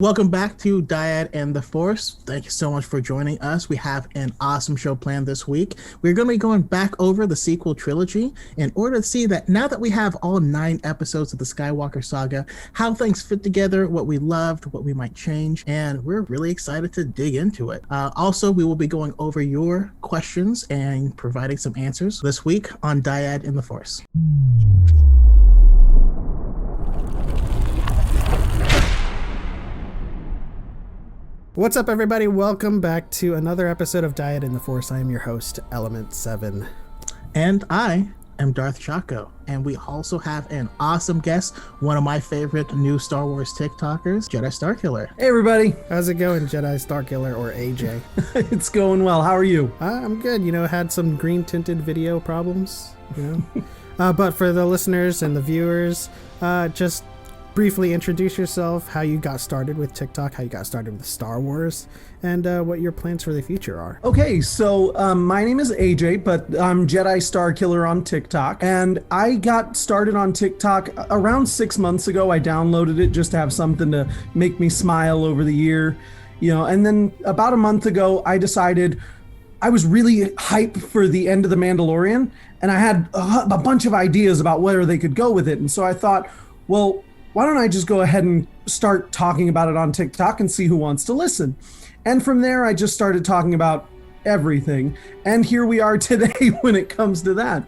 Welcome back to Dyad and the Force. Thank you so much for joining us. We have an awesome show planned this week. We're going to be going back over the sequel trilogy in order to see that now that we have all 9 episodes of the Skywalker saga, how things fit together, what we loved, what we might change, and we're really excited to dig into it. Also, we will be going over your questions and providing some answers this week on Dyad and the Force. What's up, everybody? Welcome back to another episode of Dyad in the Force. I am your host, Element 7. And I am Darth Chaco. And we also have an awesome guest, one of my favorite new Star Wars TikTokers, Jedi Starkiller. Hey, everybody. How's it going, Jedi Starkiller or AJ? It's going well. How are you? I'm good. Had some green tinted video problems, but for the listeners and the viewers, just briefly introduce yourself, how you got started with TikTok, how you got started with Star Wars, and what your plans for the future are. Okay, so my name is AJ, but I'm Jedi Starkiller on TikTok, and I got started on TikTok around 6 months ago. I downloaded it just to have something to make me smile over the year, and then about a month ago, I decided I was really hyped for the end of The Mandalorian, and I had a bunch of ideas about where they could go with it, and so I thought, well, why don't I just go ahead and start talking about it on TikTok and see who wants to listen? And from there, I just started talking about everything. And here we are today when it comes to that.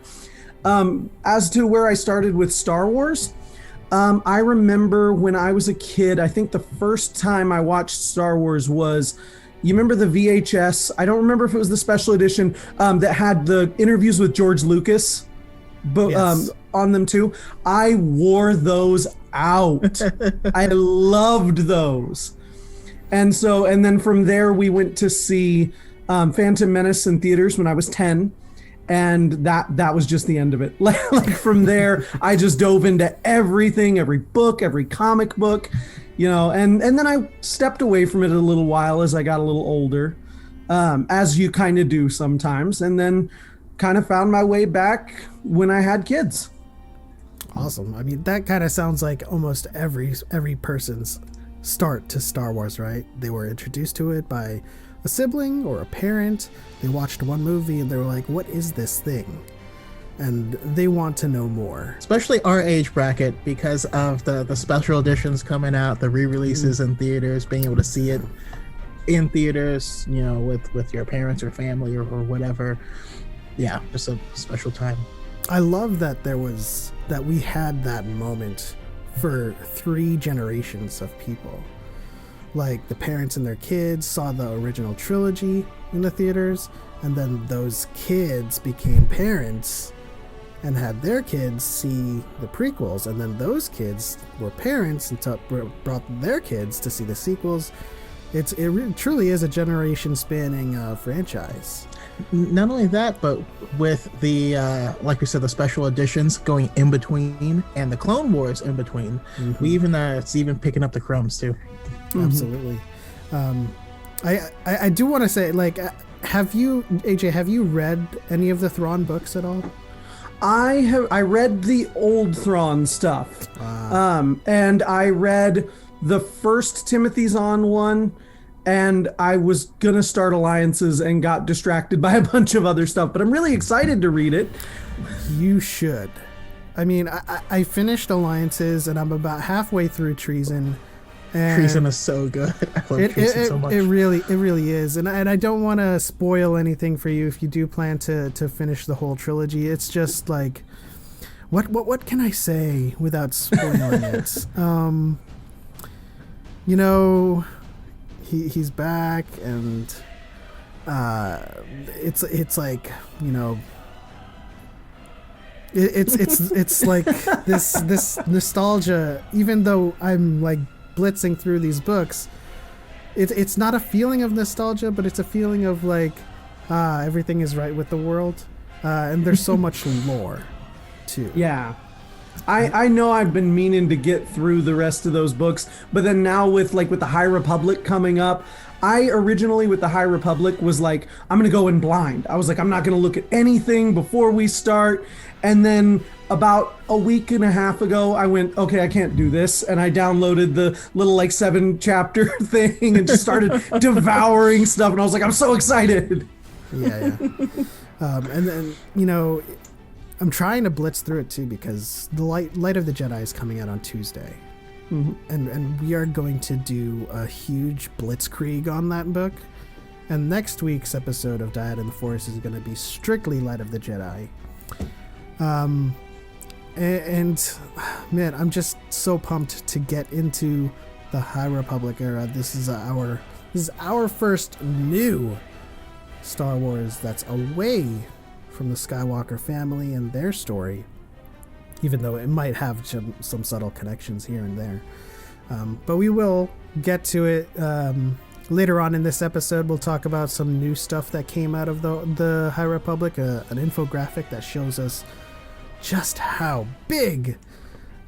As to where I started with Star Wars, I remember when I was a kid, I think the first time I watched Star Wars was, you remember the VHS? I don't remember if it was the special edition that had the interviews with George Lucas. But Yes. On them too. I wore those out. I loved those. And then from there we went to see Phantom Menace in theaters when I was 10, and that was just the end of it. Like from there I just dove into everything, every book, every comic book, and then I stepped away from it a little while as I got a little older, as you kind of do sometimes, and then kind of found my way back when I had kids. Awesome. I mean, that kind of sounds like almost every person's start to Star Wars, right? They were introduced to it by a sibling or a parent. They watched one movie and they were like, what is this thing? And they want to know more. Especially our age bracket, because of the special editions coming out, the re-releases in theaters, being able to see it in theaters, with your parents or family or whatever. Yeah, just a special time. I love that we had that moment for 3 generations of people. Like the parents and their kids saw the original trilogy in the theaters, and then those kids became parents and had their kids see the prequels, and then those kids were parents and brought their kids to see the sequels. It truly is a generation spanning franchise. Not only that, but with the like we said, the special editions going in between and the Clone Wars in between, we even it's even picking up the crumbs too. Absolutely. I do want to say, have you read any of the Thrawn books at all? I read the old Thrawn stuff, and I read the first Timothy Zahn one, and I was gonna start Alliances and got distracted by a bunch of other stuff, but I'm really excited to read it. You should. I mean, I finished Alliances and I'm about halfway through Treason. And Treason is so good. I love Treason so much. It really is. And I don't want to spoil anything for you if you do plan to finish the whole trilogy. It's just like, what can I say without spoiling it? He's back, and it's like, it's like this nostalgia. Even though I'm like blitzing through these books, it's not a feeling of nostalgia, but it's a feeling of like everything is right with the world, and there's so much lore too. Yeah. I know I've been meaning to get through the rest of those books, but then now with the High Republic coming up, I originally with the High Republic was like, I'm going to go in blind. I was like, I'm not going to look at anything before we start. And then about a week and a half ago, I went, okay, I can't do this. And I downloaded the little like 7-chapter thing and just started devouring stuff. And I was like, I'm so excited. Yeah. And then, you know, I'm trying to blitz through it too because the Light of the Jedi is coming out on Tuesday. Mm-hmm. And we are going to do a huge blitzkrieg on that book. And next week's episode of Dyad and the Force is going to be strictly Light of the Jedi. And man, I'm just so pumped to get into the High Republic era. This is our first new Star Wars that's away from the Skywalker family and their story, even though it might have some subtle connections here and there. But we will get to it later on in this episode. We'll talk about some new stuff that came out of the High Republic, an infographic that shows us just how big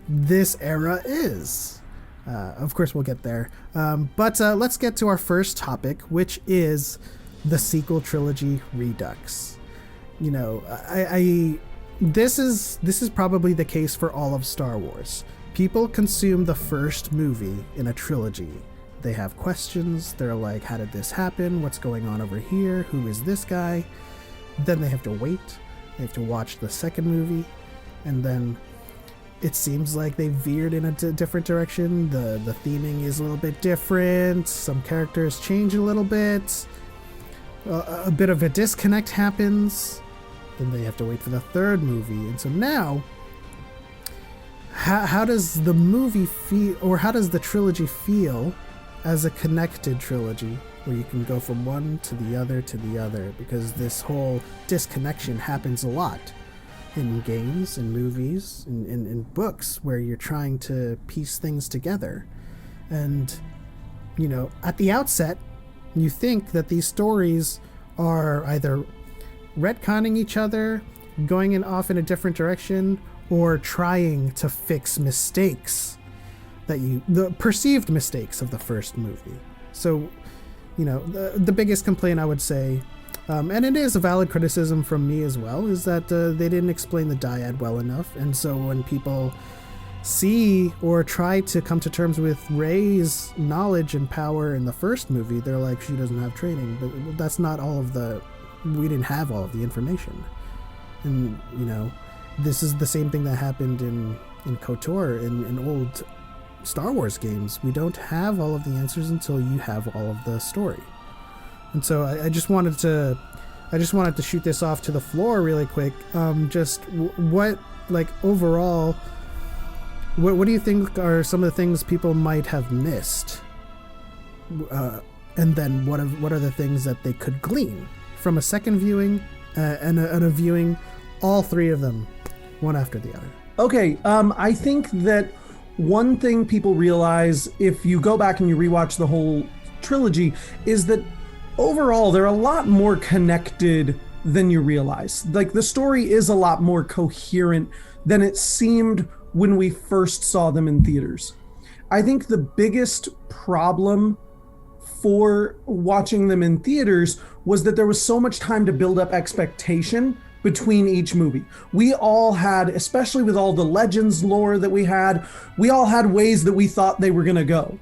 this era is. Of course, we'll get there. But let's get to our first topic, which is the Sequel Trilogy Redux. You know, this is probably the case for all of Star Wars. People consume the first movie in a trilogy. They have questions. They're like, how did this happen? What's going on over here? Who is this guy? Then they have to wait. They have to watch the second movie. And then it seems like they veered in a different direction. The theming is a little bit different. Some characters change a little bit. A bit of a disconnect happens. Then they have to wait for the third movie. And so now, how does the movie feel, or how does the trilogy feel as a connected trilogy where you can go from one to the other? Because this whole disconnection happens a lot in games, in movies, in books, where you're trying to piece things together. And, you know, at the outset, you think that these stories are either retconning each other, going off in a different direction, or trying to fix mistakes the perceived mistakes of the first movie. So, you know, the biggest complaint I would say, and it is a valid criticism from me as well, is that they didn't explain the dyad well enough. And so when people see or try to come to terms with Rey's knowledge and power in the first movie, they're like, she doesn't have training. But that's not we didn't have all of the information. And, you know, this is the same thing that happened in KOTOR, in old Star Wars games. We don't have all of the answers until you have all of the story. And so I just wanted to shoot this off to the floor really quick. What, like, overall, what do you think are some of the things people might have missed? And then what are the things that they could glean from a second viewing and a viewing all three of them, one after the other? Okay, I think that one thing people realize if you go back and you rewatch the whole trilogy is that overall they're a lot more connected than you realize. Like, the story is a lot more coherent than it seemed when we first saw them in theaters. I think the biggest problem for watching them in theaters was that there was so much time to build up expectation between each movie. We all had, especially with all the Legends lore that we all had ways that we thought they were gonna go.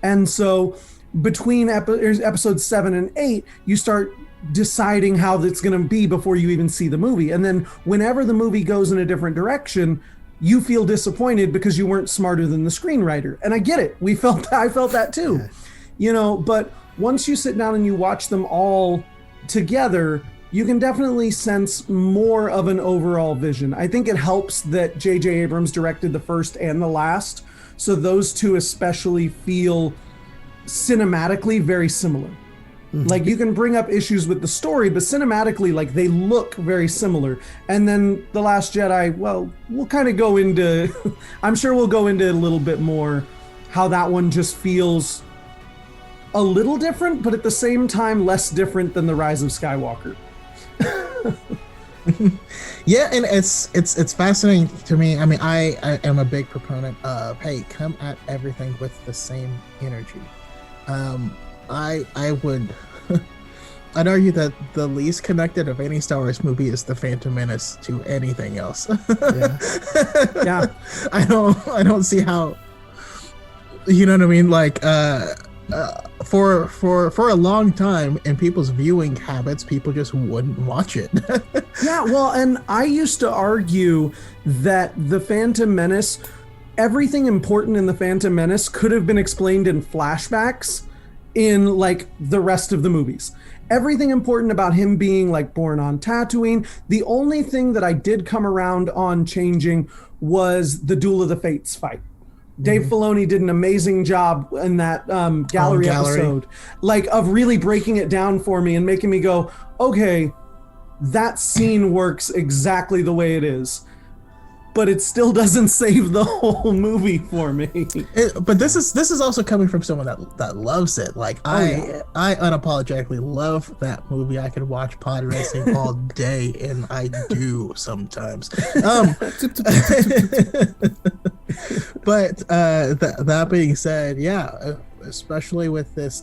And so between episodes 7 and 8, you start deciding how it's gonna be before you even see the movie. And then whenever the movie goes in a different direction, you feel disappointed because you weren't smarter than the screenwriter. And I get it. I felt that too. Yeah. You know, but once you sit down and you watch them all together, you can definitely sense more of an overall vision. I think it helps that J.J. Abrams directed the first and the last, so those two especially feel cinematically very similar. Mm-hmm. Like, you can bring up issues with the story, but cinematically, like, they look very similar. And then The Last Jedi, well, we'll kind of go into, I'm sure we'll go into a little bit more how that one just feels a little different, but at the same time less different than The Rise of Skywalker. Yeah, and it's fascinating to me. I mean, I am a big proponent of, hey, come at everything with the same energy. I would I'd argue that the least connected of any Star Wars movie is the Phantom Menace to anything else. Yeah. Yeah. I don't see how, you know what I mean? Like for a long time in people's viewing habits, people just wouldn't watch it. Yeah, well, and I used to argue that the Phantom Menace, everything important in the Phantom Menace could have been explained in flashbacks in like the rest of the movies. Everything important about him being like born on Tatooine. The only thing that I did come around on changing was the Duel of the Fates fight. Dave Filoni did an amazing job in that gallery episode, like of really breaking it down for me and making me go, okay, that scene works exactly the way it is, but it still doesn't save the whole movie for me. But this is also coming from someone that loves it. Like I unapologetically love that movie. I could watch pod racing all day, and I do sometimes. But that being said, yeah, especially with this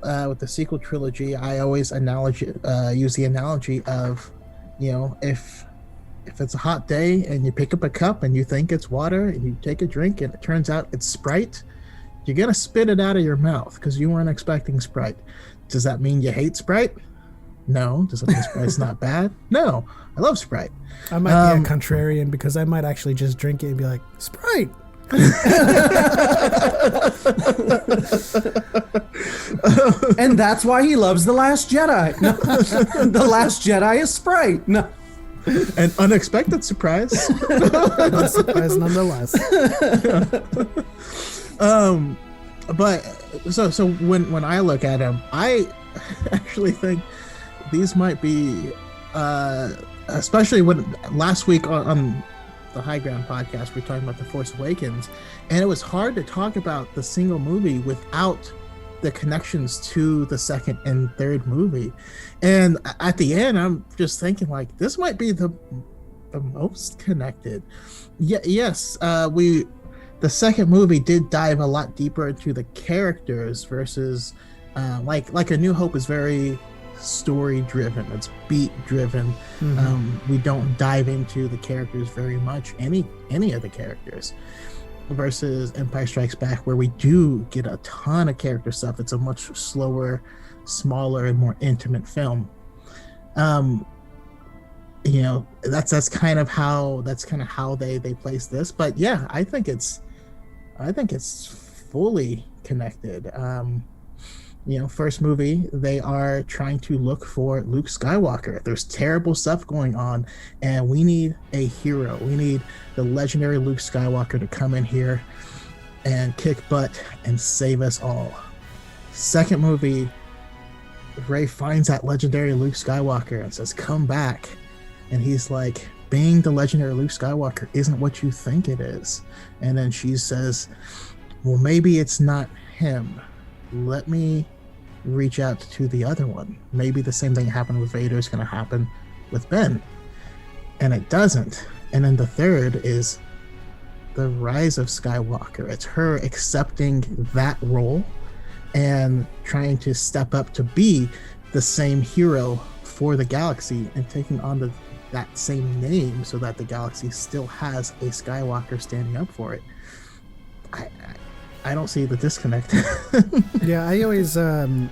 with the sequel trilogy, I always use the analogy of, you know, if it's a hot day and you pick up a cup and you think it's water and you take a drink and it turns out it's Sprite, you're gonna spit it out of your mouth because you weren't expecting Sprite. Does that mean you hate Sprite? No. Does that mean Sprite's not bad? No. I love Sprite. I might be a contrarian because I might actually just drink it and be like, Sprite. And that's why he loves The Last Jedi. No, The Last Jedi is Sprite. No. An unexpected surprise. Surprise nonetheless. But so when I look at him, I actually think these might be especially when last week on the High Ground podcast we were talking about The Force Awakens, and it was hard to talk about the single movie without the connections to the second and third movie. And at the end, I'm just thinking like this might be the most connected. Yes, the second movie did dive a lot deeper into the characters versus like A New Hope is very story driven, it's beat driven. We don't dive into the characters very much, any of the characters, versus Empire Strikes Back, where we do get a ton of character stuff. It's a much slower, smaller, and more intimate film. You know, that's kind of how they place this. But yeah, I think it's fully connected. You know, first movie, they are trying to look for Luke Skywalker. There's terrible stuff going on, and we need a hero. We need the legendary Luke Skywalker to come in here and kick butt and save us all. Second movie, Rey finds that legendary Luke Skywalker and says, come back. And he's like, being the legendary Luke Skywalker isn't what you think it is. And then she says, well, maybe it's not him. Let me reach out to the other one. Maybe the same thing happened with Vader is going to happen with Ben. And it doesn't. And then the third is the rise of Skywalker. It's her accepting that role and trying to step up to be the same hero for the galaxy and taking on that same name so that the galaxy still has a Skywalker standing up for it. I don't see the disconnect. Yeah, I always when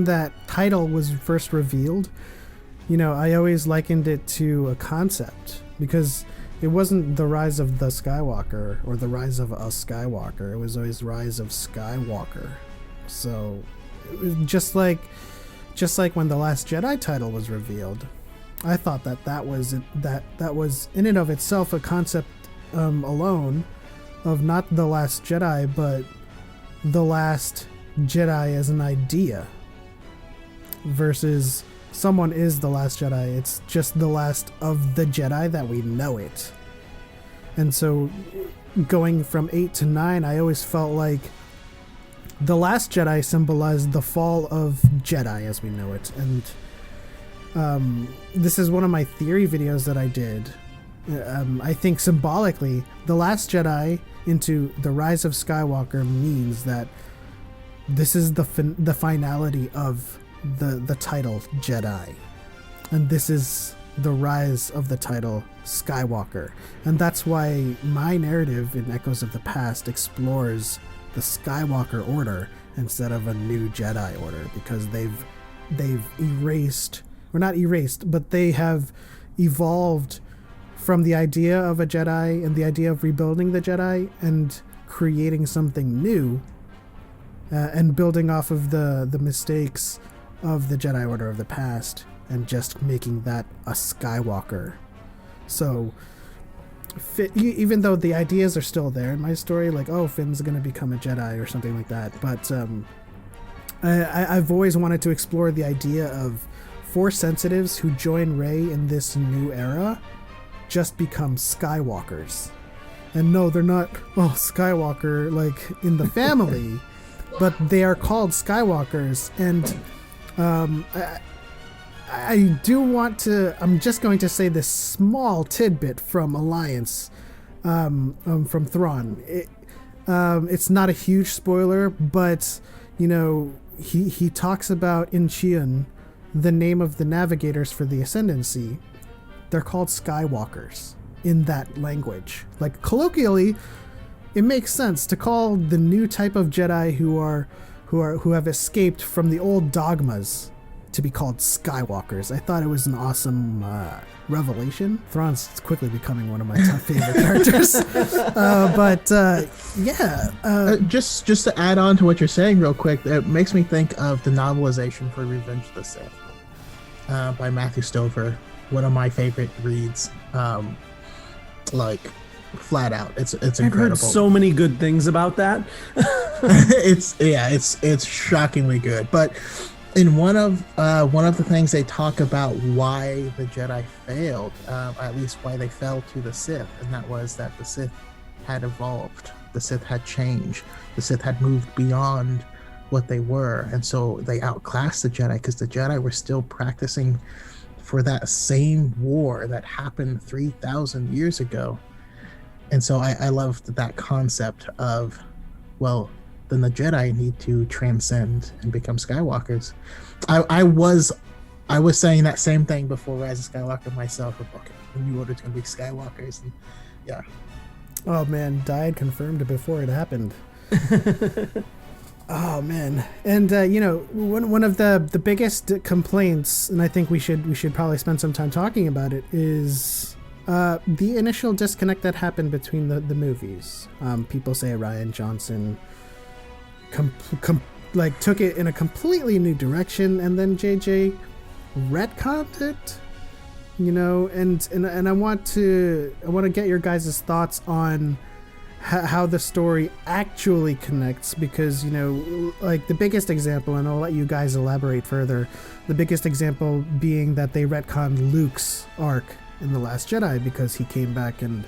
that title was first revealed, you know, I always likened it to a concept, because it wasn't the rise of the Skywalker or the rise of a Skywalker. It was always rise of Skywalker. So it was just like when the Last Jedi title was revealed, I thought that was in and of itself a concept alone, of not the Last Jedi, but the Last Jedi as an idea, versus someone is the Last Jedi. It's just the last of the Jedi that we know it. And so going from 8 to 9, I always felt like the Last Jedi symbolized the fall of Jedi as we know it. And this is one of my theory videos that I did. I think symbolically, the Last Jedi into the rise of Skywalker means that this is the finality of the title Jedi, and this is the rise of the title Skywalker. And that's why my narrative in Echoes of the Past explores the Skywalker Order instead of a new Jedi Order, because they've erased, or not erased, but they have evolved from the idea of a Jedi and the idea of rebuilding the Jedi and creating something new, and building off of the mistakes of the Jedi Order of the past and just making that a Skywalker. So even though the ideas are still there in my story, like, oh, Finn's going to become a Jedi or something like that, but I've always wanted to explore the idea of Force sensitives who join Rey in this new era just become Skywalkers. And no, they're not, oh, Skywalker, like in the family, but they are called Skywalkers. And I do want to, I'm just going to say this small tidbit from Alliance, from Thrawn. It's not a huge spoiler, but, you know, he talks about in Cheon, the name of the navigators for the Ascendancy. They're called Skywalkers in that language. Like, colloquially, it makes sense to call the new type of Jedi who have escaped from the old dogmas to be called Skywalkers. I thought it was an awesome revelation. Thrawn's quickly becoming one of my top favorite characters. Just to add on to what you're saying real quick, it makes me think of the novelization for Revenge of the Sith by Matthew Stover. One of my favorite reads. Like, flat out, it's incredible. I've heard so many good things about that. It's shockingly good. But in one of the things they talk about why the Jedi failed, at least why they fell to the Sith, and that was that the Sith had evolved, the Sith had changed, the Sith had moved beyond what they were, and so they outclassed the Jedi because the Jedi were still practicing for that same war that happened 3,000 years ago. And so I loved that concept of, well, then the Jedi need to transcend and become Skywalkers. I was saying that same thing before Rise of Skywalker myself. Of, okay, the New Order's gonna be Skywalkers, and yeah. Oh man, Dyad confirmed it before it happened. Oh man, and you know, one of the biggest complaints, and I think we should probably spend some time talking about it, is the initial disconnect that happened between the movies. People say Rian Johnson took it in a completely new direction, and then JJ retconned it. You know, and I want to get your guys' thoughts on how the story actually connects, because, you know, like the biggest example, and I'll let you guys elaborate further, the biggest example being that they retconned Luke's arc in The Last Jedi because he came back and,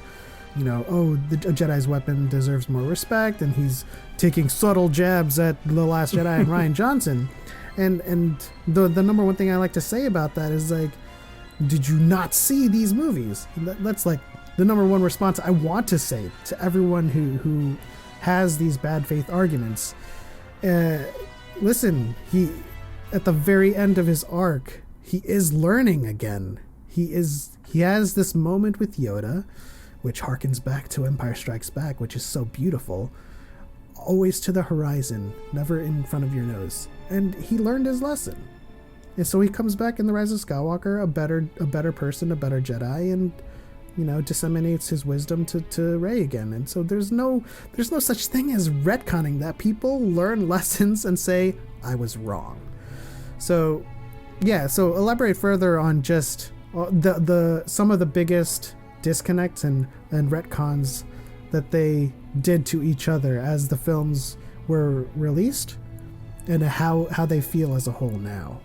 you know, oh, a Jedi's weapon deserves more respect, and he's taking subtle jabs at The Last Jedi and Rian Johnson. And the number one thing I like to say about that is, like, did you not see these movies? That's like the number one response I want to say to everyone who has these bad faith arguments. Listen, he, at the very end of his arc, he is learning again. He has this moment with Yoda, which harkens back to Empire Strikes Back, which is so beautiful. Always to the horizon, never in front of your nose. And he learned his lesson. And so he comes back in The Rise of Skywalker, a better person, a better Jedi, and, you know, disseminates his wisdom to Rey again. And so there's no such thing as retconning that. People learn lessons and say, I was wrong. So, yeah, so elaborate further on just the some of the biggest disconnects and retcons that they did to each other as the films were released, and how they feel as a whole now.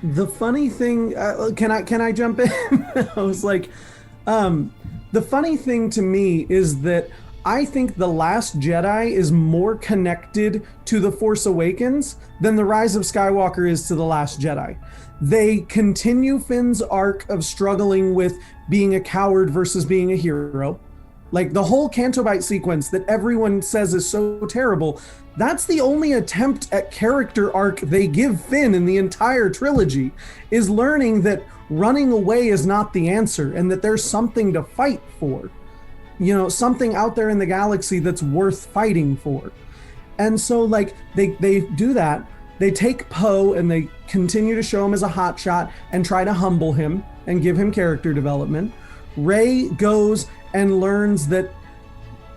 The funny thing, can I jump in? I was like, the funny thing to me is that I think The Last Jedi is more connected to The Force Awakens than The Rise of Skywalker is to The Last Jedi. They continue Finn's arc of struggling with being a coward versus being a hero. Like the whole Canto Bight sequence that everyone says is so terrible, that's the only attempt at character arc they give Finn in the entire trilogy, is learning that running away is not the answer and that there's something to fight for. You know, something out there in the galaxy that's worth fighting for. And so like they do that. They take Poe and they continue to show him as a hotshot and try to humble him and give him character development. Rey goes and learns that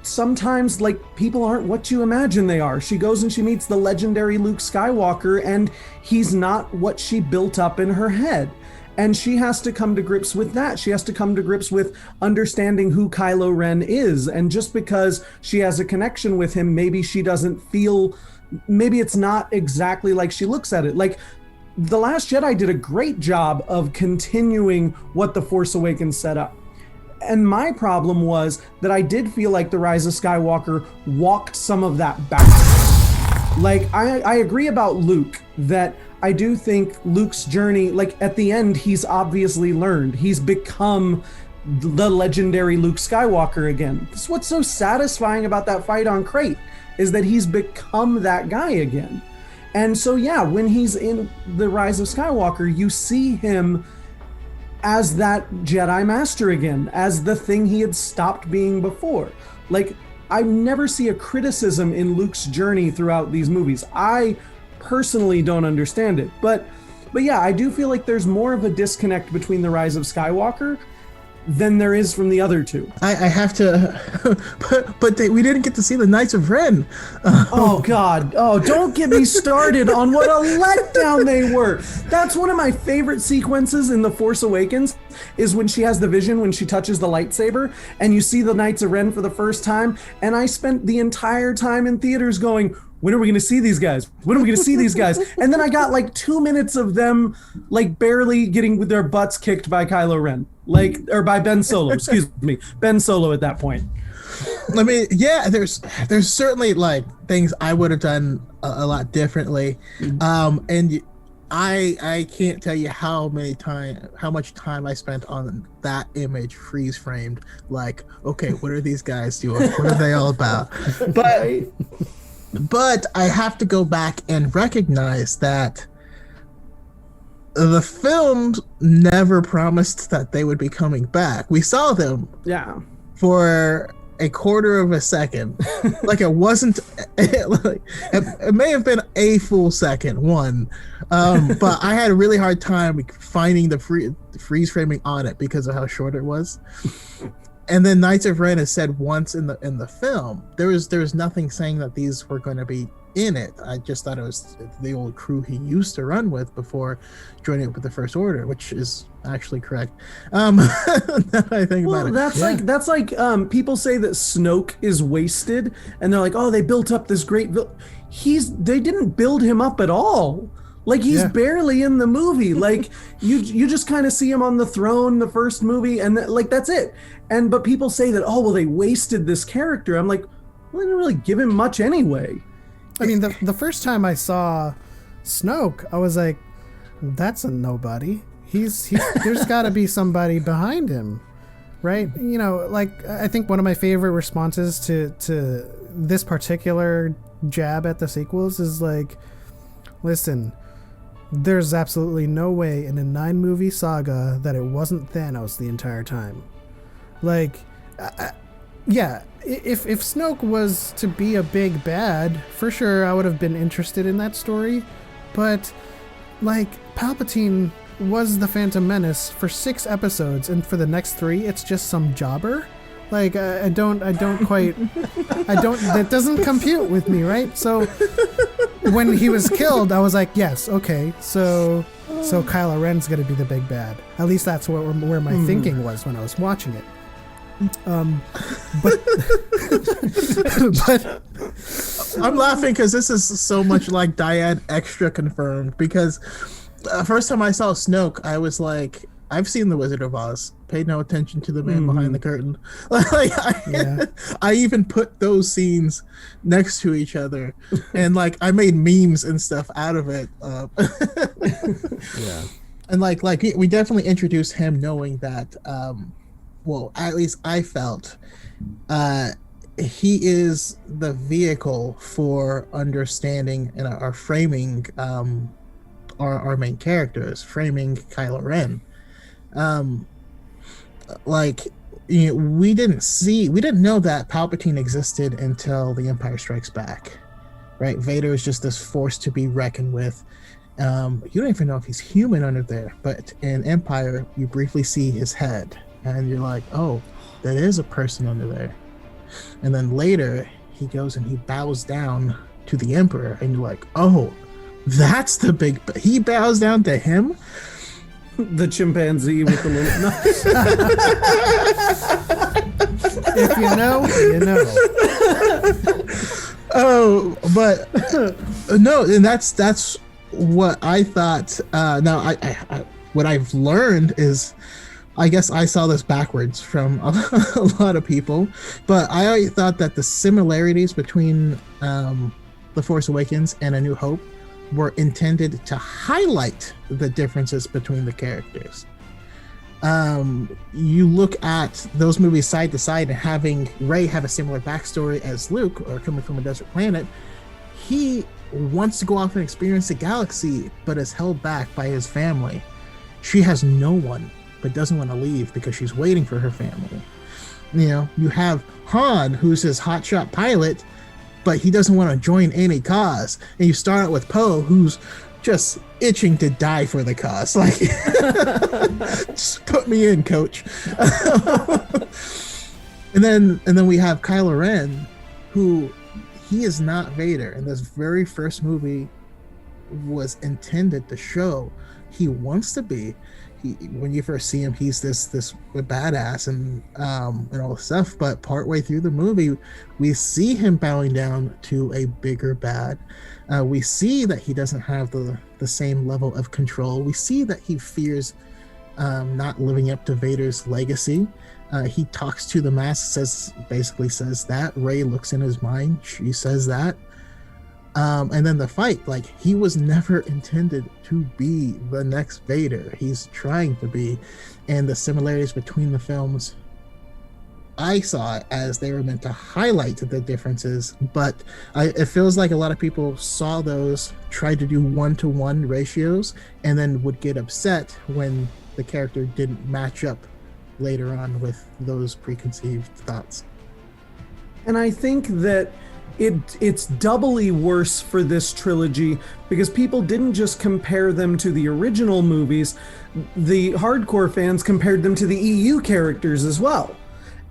sometimes like people aren't what you imagine they are. She goes and she meets the legendary Luke Skywalker, and he's not what she built up in her head. And she has to come to grips with that. She has to come to grips with understanding who Kylo Ren is. And just because she has a connection with him, maybe she doesn't feel, maybe it's not exactly like she looks at it. Like The Last Jedi did a great job of continuing what The Force Awakens set up. And my problem was that I did feel like The Rise of Skywalker walked some of that back. Like, I agree about Luke, that I do think Luke's journey, like at the end, he's obviously learned. He's become the legendary Luke Skywalker again. That's what's so satisfying about that fight on Crate, is that he's become that guy again. And so, yeah, when he's in The Rise of Skywalker, you see him as that Jedi Master again, as the thing he had stopped being before. Like, I never see a criticism in Luke's journey throughout these movies. I personally don't understand it. But yeah, I do feel like there's more of a disconnect between The Rise of Skywalker than there is from the other two. I have to, but we didn't get to see the Knights of Ren. Oh God! Oh, don't get me started on what a letdown they were. That's one of my favorite sequences in The Force Awakens, is when she has the vision, when she touches the lightsaber, and you see the Knights of Ren for the first time. And I spent the entire time in theaters going, when are we going to see these guys? When are we going to see these guys? And then I got like 2 minutes of them like barely getting with their butts kicked by Kylo Ren, like, or by Ben Solo, excuse me, Ben Solo at that point. I mean, yeah, there's certainly like things I would have done a lot differently. And I can't tell you how much time I spent on that image freeze framed. Like, okay, what are these guys doing? What are they all about? But I have to go back and recognize that the films never promised that they would be coming back. We saw them for a quarter of a second. Like, it wasn't, like, it may have been a full second, but I had a really hard time finding the freeze framing on it because of how short it was. And then Knights of Ren is said once in the film. There was nothing saying that these were going to be in it. I just thought it was the old crew he used to run with before joining up with the First Order, which is actually correct. Now that I think about it. That's like people say that Snoke is wasted, and they're like, oh, they built up this great. They didn't build him up at all. Like, he's barely in the movie. Like, you just kind of see him on the throne the first movie, and like that's it. But people say that, oh, well, they wasted this character. I'm like, well, they didn't really give him much anyway. I mean, the first time I saw Snoke, I was like, that's a nobody. There's got to be somebody behind him, right? You know, like, I think one of my favorite responses to this particular jab at the sequels is like, listen, there's absolutely no way in a 9-movie saga that it wasn't Thanos the entire time. Like, if Snoke was to be a big bad, for sure I would have been interested in that story. But, like, Palpatine was the Phantom Menace for 6 episodes, and for the next 3, it's just some jobber. Like, I don't quite, that doesn't compute with me, right? So when he was killed, I was like, yes, okay, so Kylo Ren's gonna be the big bad. At least that's where my thinking was when I was watching it. But I'm laughing because this is so much like Dyad Extra Confirmed, because first time I saw Snoke, I was like, I've seen The Wizard of Oz. Paid no attention to the man behind the curtain. I even put those scenes next to each other, and like I made memes and stuff out of it. And like we definitely introduced him knowing that well, at least I felt, he is the vehicle for understanding and our framing our main characters, framing Kylo Ren. Like, we didn't know that Palpatine existed until The Empire Strikes Back, right? Vader is just this force to be reckoned with. You don't even know if he's human under there, but in Empire, you briefly see his head, and you're like, oh, that is a person under there. And then later, he goes and he bows down to the Emperor, and you're like, oh, that's the big... He bows down to him? The chimpanzee with the little nuts. If you know, you know. Oh, but no, and that's what I thought. Now, I what I've learned is, I guess I saw this backwards from a lot of people, but I thought that the similarities between The Force Awakens and A New Hope were intended to highlight the differences between the characters. You look at those movies side to side, and having Rey have a similar backstory as Luke, or coming from a desert planet, he wants to go off and experience the galaxy, but is held back by his family. She has no one, but doesn't want to leave because she's waiting for her family. You have Han, who's his hotshot pilot, but he doesn't want to join any cause. And you start out with Poe, who's just itching to die for the cause. Like, just put me in, coach. and then we have Kylo Ren, who, he is not Vader. And this very first movie was intended to show he wants to be. When you first see him, he's this badass and all this stuff. But partway through the movie, we see him bowing down to a bigger bad. We see that he doesn't have the same level of control. We see that he fears not living up to Vader's legacy. He talks to the mask, basically says that. Rey looks in his mind. She says that. And then the fight, like, he was never intended to be the next Vader. He's trying to be. And the similarities between the films, I saw it as they were meant to highlight the differences, but it feels like a lot of people saw those, tried to do one-to-one ratios, and then would get upset when the character didn't match up later on with those preconceived thoughts. And I think that it's doubly worse for this trilogy because people didn't just compare them to the original movies. The hardcore fans compared them to the EU characters as well.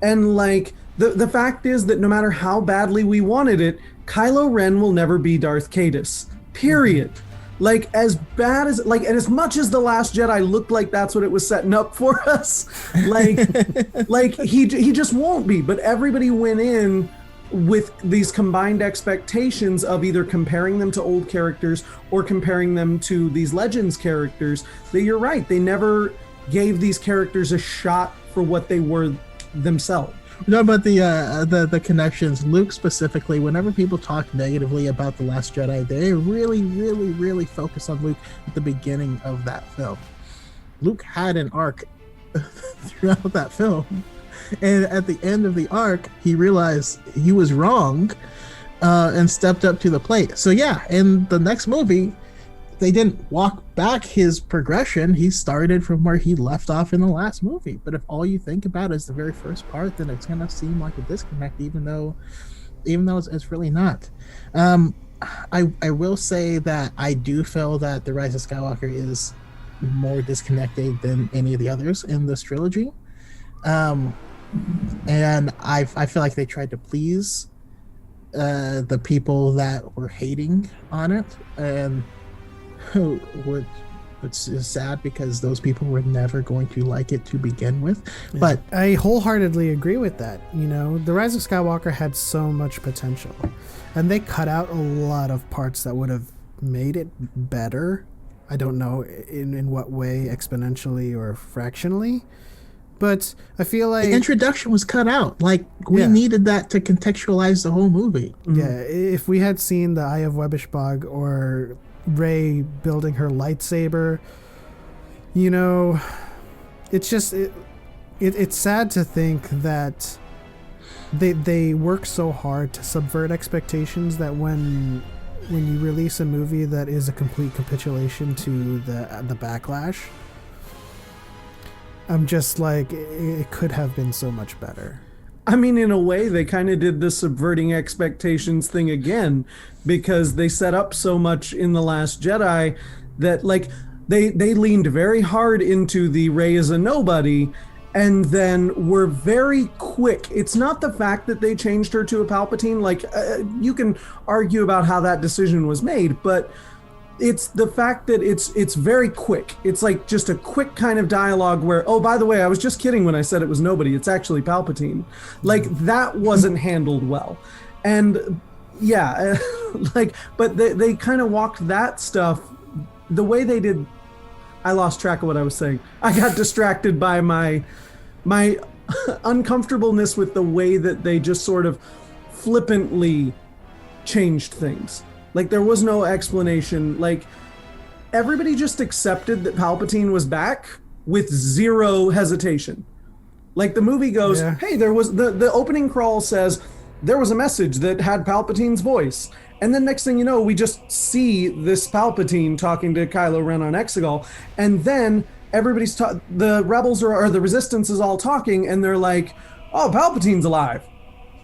And like, the fact is that no matter how badly we wanted it, Kylo Ren will never be Darth Caedus. Period. Like, as bad as, like, and as much as The Last Jedi looked like that's what it was setting up for us, like he just won't be. But everybody went in with these combined expectations of either comparing them to old characters or comparing them to these Legends characters, that you're right, they never gave these characters a shot for what they were themselves. No, but the connections, Luke specifically, whenever people talk negatively about The Last Jedi, they really, really, really focus on Luke at the beginning of that film. Luke had an arc throughout that film. And at the end of the arc, he realized he was wrong and stepped up to the plate. So yeah, in the next movie, they didn't walk back his progression. He started from where he left off in the last movie. But if all you think about is the very first part, then it's going to seem like a disconnect, even though it's really not. I will say that I do feel that The Rise of Skywalker is more disconnected than any of the others in this trilogy. And I feel like they tried to please the people that were hating on it, and which is sad because those people were never going to like it to begin with. Yeah, but I wholeheartedly agree with that. The Rise of Skywalker had so much potential, and they cut out a lot of parts that would have made it better. I don't know in what way, exponentially or fractionally. But I feel like the introduction was cut out. Like, we needed that to contextualize the whole movie. Yeah, if we had seen the Eye of Webbishbog or Rey building her lightsaber, it's just it's sad to think that they work so hard to subvert expectations that when you release a movie that is a complete capitulation to the backlash, I'm just like, it could have been so much better. I mean, in a way, they kind of did the subverting expectations thing again, because they set up so much in The Last Jedi that, like, they leaned very hard into the Rey is a nobody, and then were very quick. It's not the fact that they changed her to a Palpatine. Like, you can argue about how that decision was made, but it's the fact that it's very quick. It's like just a quick kind of dialogue where, oh, by the way, I was just kidding when I said it was nobody. It's actually Palpatine. Like, that wasn't handled well. And yeah, like, but they kind of walked that stuff the way they did. I lost track of what I was saying. I got distracted by my uncomfortableness with the way that they just sort of flippantly changed things. Like, there was no explanation. Like, everybody just accepted that Palpatine was back with zero hesitation. Like, the movie goes, yeah. Hey, there was the opening crawl says there was a message that had Palpatine's voice. And then next thing you know, we just see this Palpatine talking to Kylo Ren on Exegol. And then everybody's the rebels or the resistance is all talking, and they're like, oh, Palpatine's alive.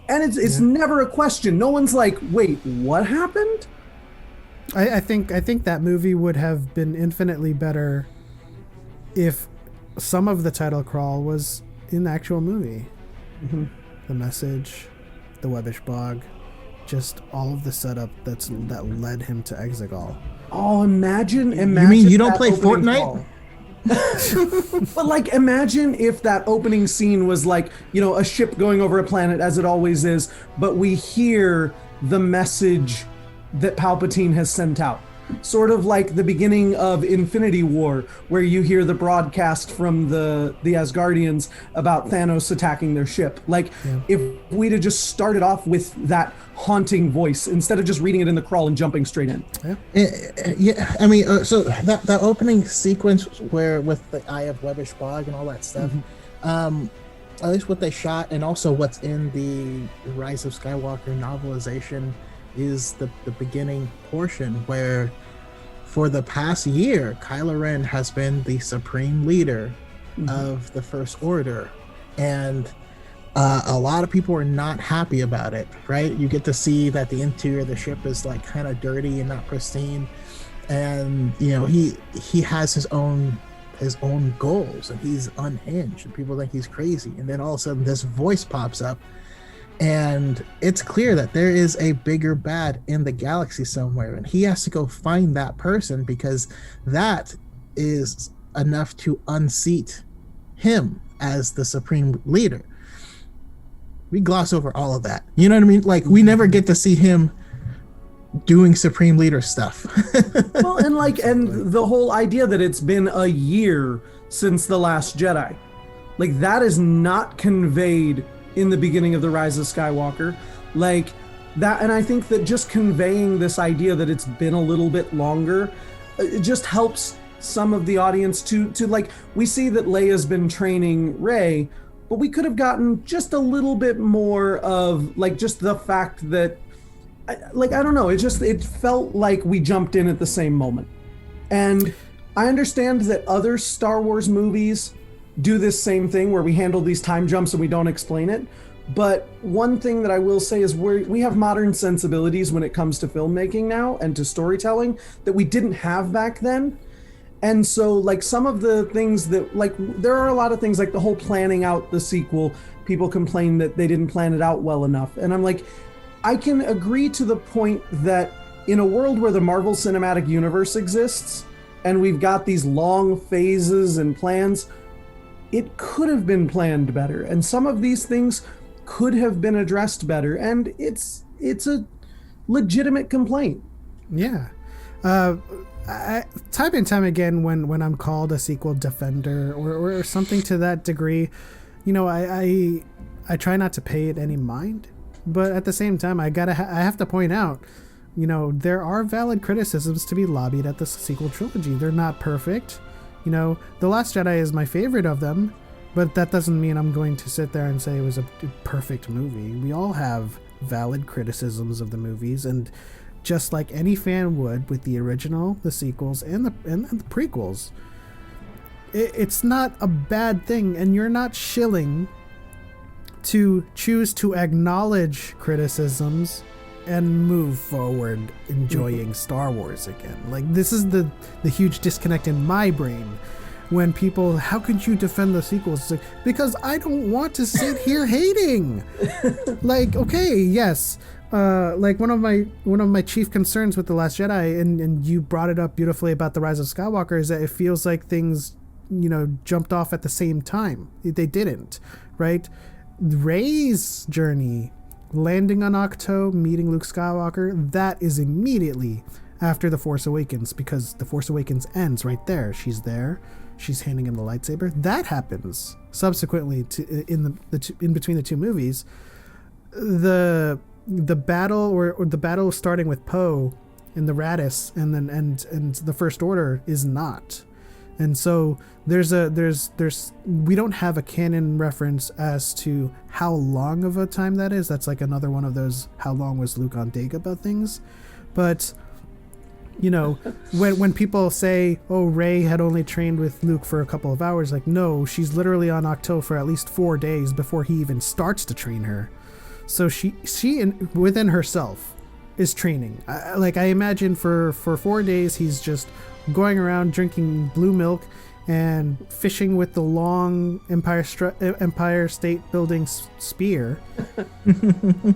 And it's never a question. No one's like, wait, what happened? I think that movie would have been infinitely better if some of the title crawl was in the actual movie. Mm-hmm. The message, the Webbish Bog, just all of the setup that led him to Exegol. Oh, imagine! You mean you don't play Fortnite? But like, imagine if that opening scene was like, you know, a ship going over a planet, as it always is, but we hear the message that Palpatine has sent out. Sort of like the beginning of Infinity War, where you hear the broadcast from the Asgardians about Thanos attacking their ship. Like, if we'd have just started off with that haunting voice instead of just reading it in the crawl and jumping straight in. Yeah, I mean, so that opening sequence where with the Eye of Webbish Bog and all that stuff, at least what they shot and also what's in the Rise of Skywalker novelization is the beginning portion where for the past year Kylo Ren has been the supreme leader of the First Order, and a lot of people are not happy about it, right? You get to see that the interior of the ship is like kind of dirty and not pristine, and you know he has his own goals and he's unhinged and people think he's crazy, and then all of a sudden this voice pops up. And it's clear that there is a bigger bad in the galaxy somewhere, and he has to go find that person because that is enough to unseat him as the supreme leader. We gloss over all of that. You know what I mean? Like, we never get to see him doing supreme leader stuff. Well, and the whole idea that it's been a year since The Last Jedi, like, that is not conveyed in the beginning of The Rise of Skywalker, like that. And I think that just conveying this idea that it's been a little bit longer, it just helps some of the audience to like, we see that Leia's been training Rey, but we could have gotten just a little bit more of like just the fact that, like, I don't know, it felt like we jumped in at the same moment. And I understand that other Star Wars movies do this same thing where we handle these time jumps and we don't explain it. But one thing that I will say is we have modern sensibilities when it comes to filmmaking now and to storytelling that we didn't have back then. And so, like, some of the things that, like, there are a lot of things like the whole planning out the sequel. People complain that they didn't plan it out well enough. And I'm like, I can agree to the point that in a world where the Marvel Cinematic Universe exists and we've got these long phases and plans, it could have been planned better, and some of these things could have been addressed better, and it's a legitimate complaint. Yeah. Time and time again, when I'm called a sequel defender or something to that degree, you know, I try not to pay it any mind, but at the same time, I have to point out, you know, there are valid criticisms to be lobbied at the sequel trilogy. They're not perfect. You know, The Last Jedi is my favorite of them, But that doesn't mean I'm going to sit there and say it was a perfect movie. We all have valid criticisms of the movies, and just like any fan would with the original, the sequels, and the prequels, it's not a bad thing, and you're not shilling to choose to acknowledge criticisms and move forward enjoying Star Wars again. Like, this is the huge disconnect in my brain when people, how could you defend the sequels? It's like, because I don't want to sit here hating. Like, okay, yes, like one of my chief concerns with The Last Jedi, and you brought it up beautifully about The Rise of Skywalker, is that it feels like things, jumped off at the same time. They didn't, right? Rey's journey, landing on Ahch-To, meeting Luke Skywalker, that is immediately after The Force Awakens, because The Force Awakens ends right there. She's there. She's handing him the lightsaber. That happens subsequently to in between the two movies. The battle or the battle starting with Poe and the Raddus and then and the First Order is not. And so there's we don't have a canon reference as to how long of a time that is. That's like another one of those how long was Luke on Dagobah things. But when people say, oh, Rey had only trained with Luke for a couple of hours, like, no, she's literally on Ahch-To for at least 4 days before he even starts to train her. So she within herself is training. I imagine for 4 days he's just going around drinking blue milk and fishing with the long Empire State Building spear.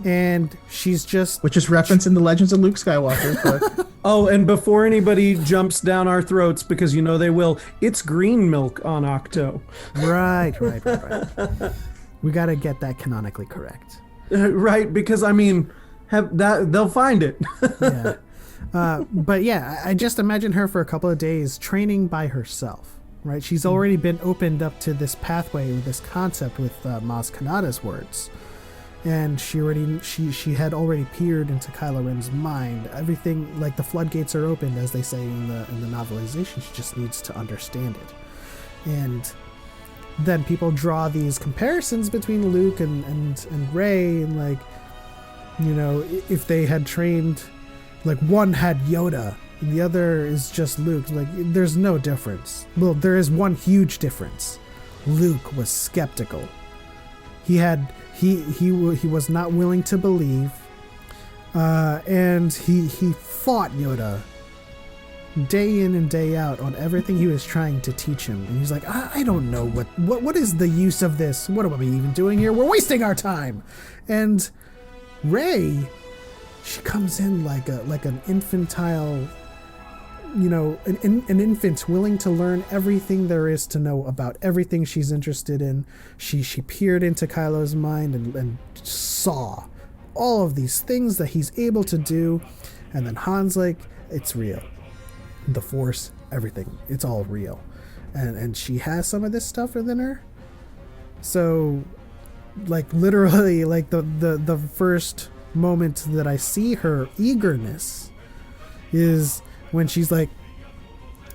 And she's just... Which is referenced in the Legends of Luke Skywalker. But... Oh, and before anybody jumps down our throats, because they will, it's green milk on Ahch-To. Right. We got to get that canonically correct. Right, because, they'll find it. Yeah. But yeah, I just imagine her for a couple of days training by herself, right? She's already been opened up to this pathway with this concept with Maz Kanata's words. And she had already peered into Kylo Ren's mind. Everything, like the floodgates are opened, as they say in the novelization. She just needs to understand it. And then people draw these comparisons between Luke and Rey, and if they had trained, like one had Yoda and the other is just Luke, like there's no difference. Well, there is one huge difference. Luke was skeptical. He was not willing to believe, and he fought Yoda day in and day out on everything he was trying to teach him. And he's like, I don't know what is the use of this? What are we even doing here? We're wasting our time. And Rey, she comes in like an infantile, an infant willing to learn everything there is to know about everything she's interested in. She peered into Kylo's mind and saw all of these things that he's able to do. And then Han's like, it's real. The Force, everything, it's all real. And she has some of this stuff within her. So, like, literally, like the first moment that I see her eagerness is when she's like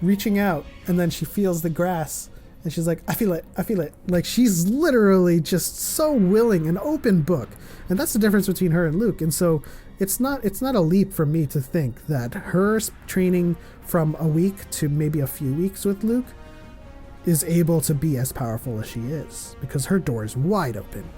reaching out and then she feels the grass and she's like, I feel it. Like, she's literally just so willing, an open book. And that's the difference between her and Luke. And so it's not a leap for me to think that her training from a week to maybe a few weeks with Luke is able to be as powerful as she is, because her door is wide open.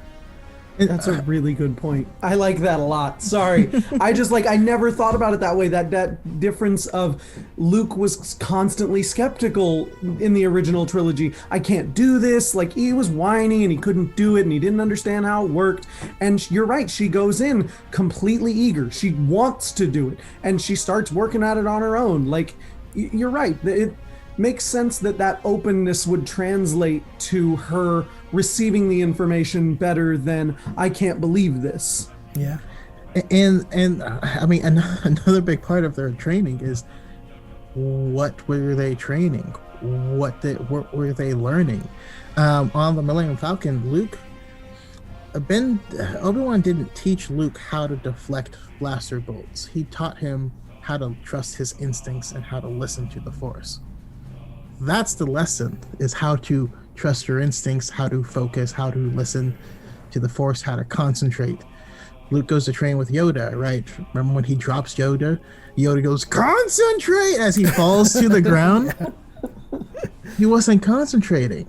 That's a really good point. I like that a lot. Sorry. I never thought about it that way. That difference of Luke was constantly skeptical in the original trilogy. I can't do this. Like, he was whining and he couldn't do it and he didn't understand how it worked. And you're right. She goes in completely eager. She wants to do it and she starts working at it on her own. Like, you're right. It makes sense that openness would translate to her receiving the information better than, I can't believe this. Yeah. And another big part of their training is, what were they training? What were they learning? On the Millennium Falcon, Obi-Wan didn't teach Luke how to deflect blaster bolts. He taught him how to trust his instincts and how to listen to the Force. that's the lesson, is how to trust your instincts, how to focus, how to listen to the Force, how to concentrate. Luke goes to train with Yoda, right? Remember when he drops Yoda? Yoda goes, concentrate, as he falls to the ground. He wasn't concentrating.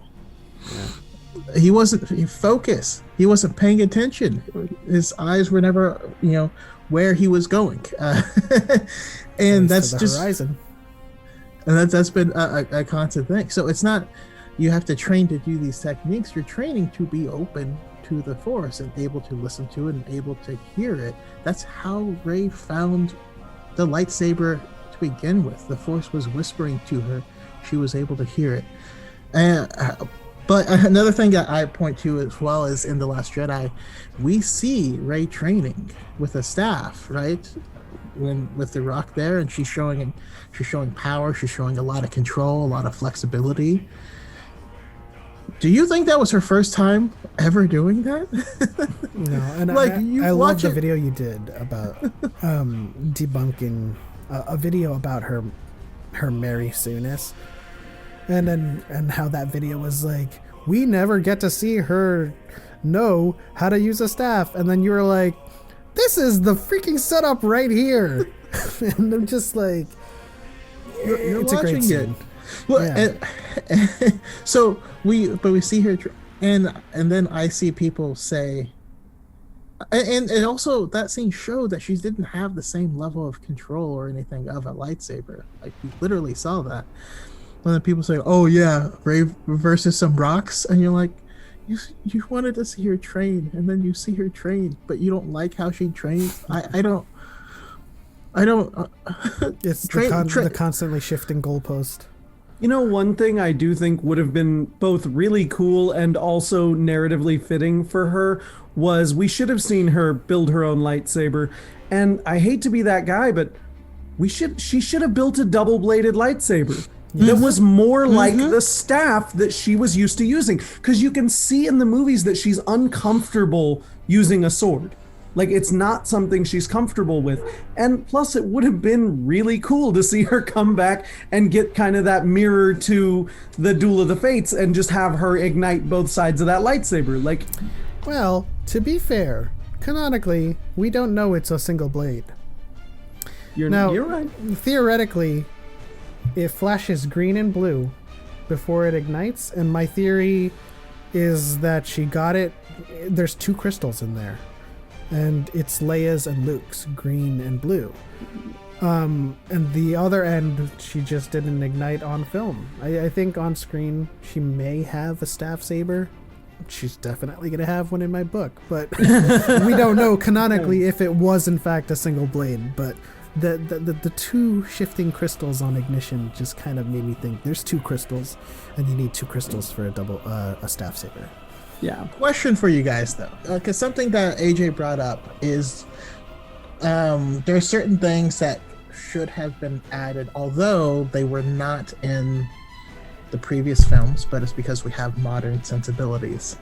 He wasn't focused. He wasn't paying attention. His eyes were never, where he was going. And that's just horizon. And that's been a constant thing. So it's not, you have to train to do these techniques. You're training to be open to the Force and able to listen to it and able to hear it. That's how Rey found the lightsaber to begin with. The Force was whispering to her. She was able to hear it. But another thing that I point to as well is in The Last Jedi, we see Rey training with a staff, right? With the rock there, and she's showing power, she's showing a lot of control, a lot of flexibility. Do you think that was her first time ever doing that? No, and I love the video you did about debunking a video about her Mary Sue-ness. And how that video was like, we never get to see her know how to use a staff. And then you were like, this is the freaking setup right here. And I'm just like, you're it's a great scene. Well, yeah. So we see her, and then I see people say, and also that scene showed that she didn't have the same level of control or anything of a lightsaber. Like, we literally saw that. When the people say, "Oh yeah, Rey versus some rocks," and you're like, "You wanted to see her train, and then you see her train, but you don't like how she trains." I don't. It's the constantly shifting goalpost. One thing I do think would have been both really cool and also narratively fitting for her was we should have seen her build her own lightsaber. And I hate to be that guy, but she should have built a double-bladed lightsaber. That was more like the staff that she was used to using. Because you can see in the movies that she's uncomfortable using a sword. Like, it's not something she's comfortable with. And plus, it would have been really cool to see her come back and get kind of that mirror to the Duel of the Fates and just have her ignite both sides of that lightsaber. Like, well, to be fair, canonically, we don't know it's a single blade. You're right. Theoretically, it flashes green and blue before it ignites, and my theory is that she got it. There's 2 crystals in there, and it's Leia's and Luke's, green and blue. And the other end, she just didn't ignite on film. I think on screen she may have a staff saber. She's definitely gonna have one in my book, but we don't know canonically if it was in fact a single blade. But the 2 shifting crystals on ignition just kind of made me think there's 2 crystals, and you need 2 crystals for a staff saber. Yeah. Question for you guys though, because something that AJ brought up is there are certain things that should have been added, although they were not in the previous films, but it's because we have modern sensibilities.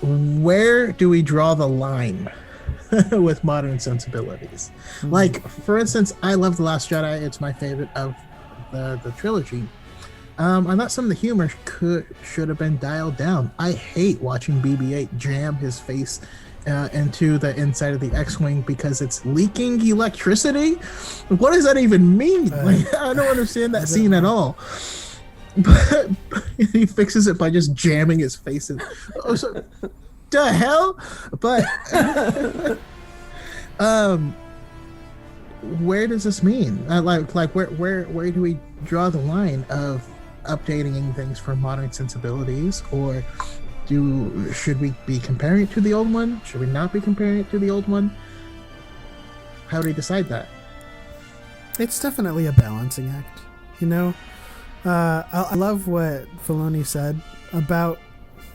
Where do we draw the line with modern sensibilities? Like, for instance, I love The Last Jedi. It's my favorite of the trilogy. I thought some of the humor should have been dialed down. I hate watching BB-8 jam his face into the inside of the X-Wing because it's leaking electricity. What does that even mean? I don't understand that scene at all. But he fixes it by just jamming his face in. Oh, so, the hell? But where does this mean? Where do we draw the line of updating things for modern sensibilities, or should we be comparing it to the old one? Should we not be comparing it to the old one? How do we decide that? It's definitely a balancing act, I love what Filoni said about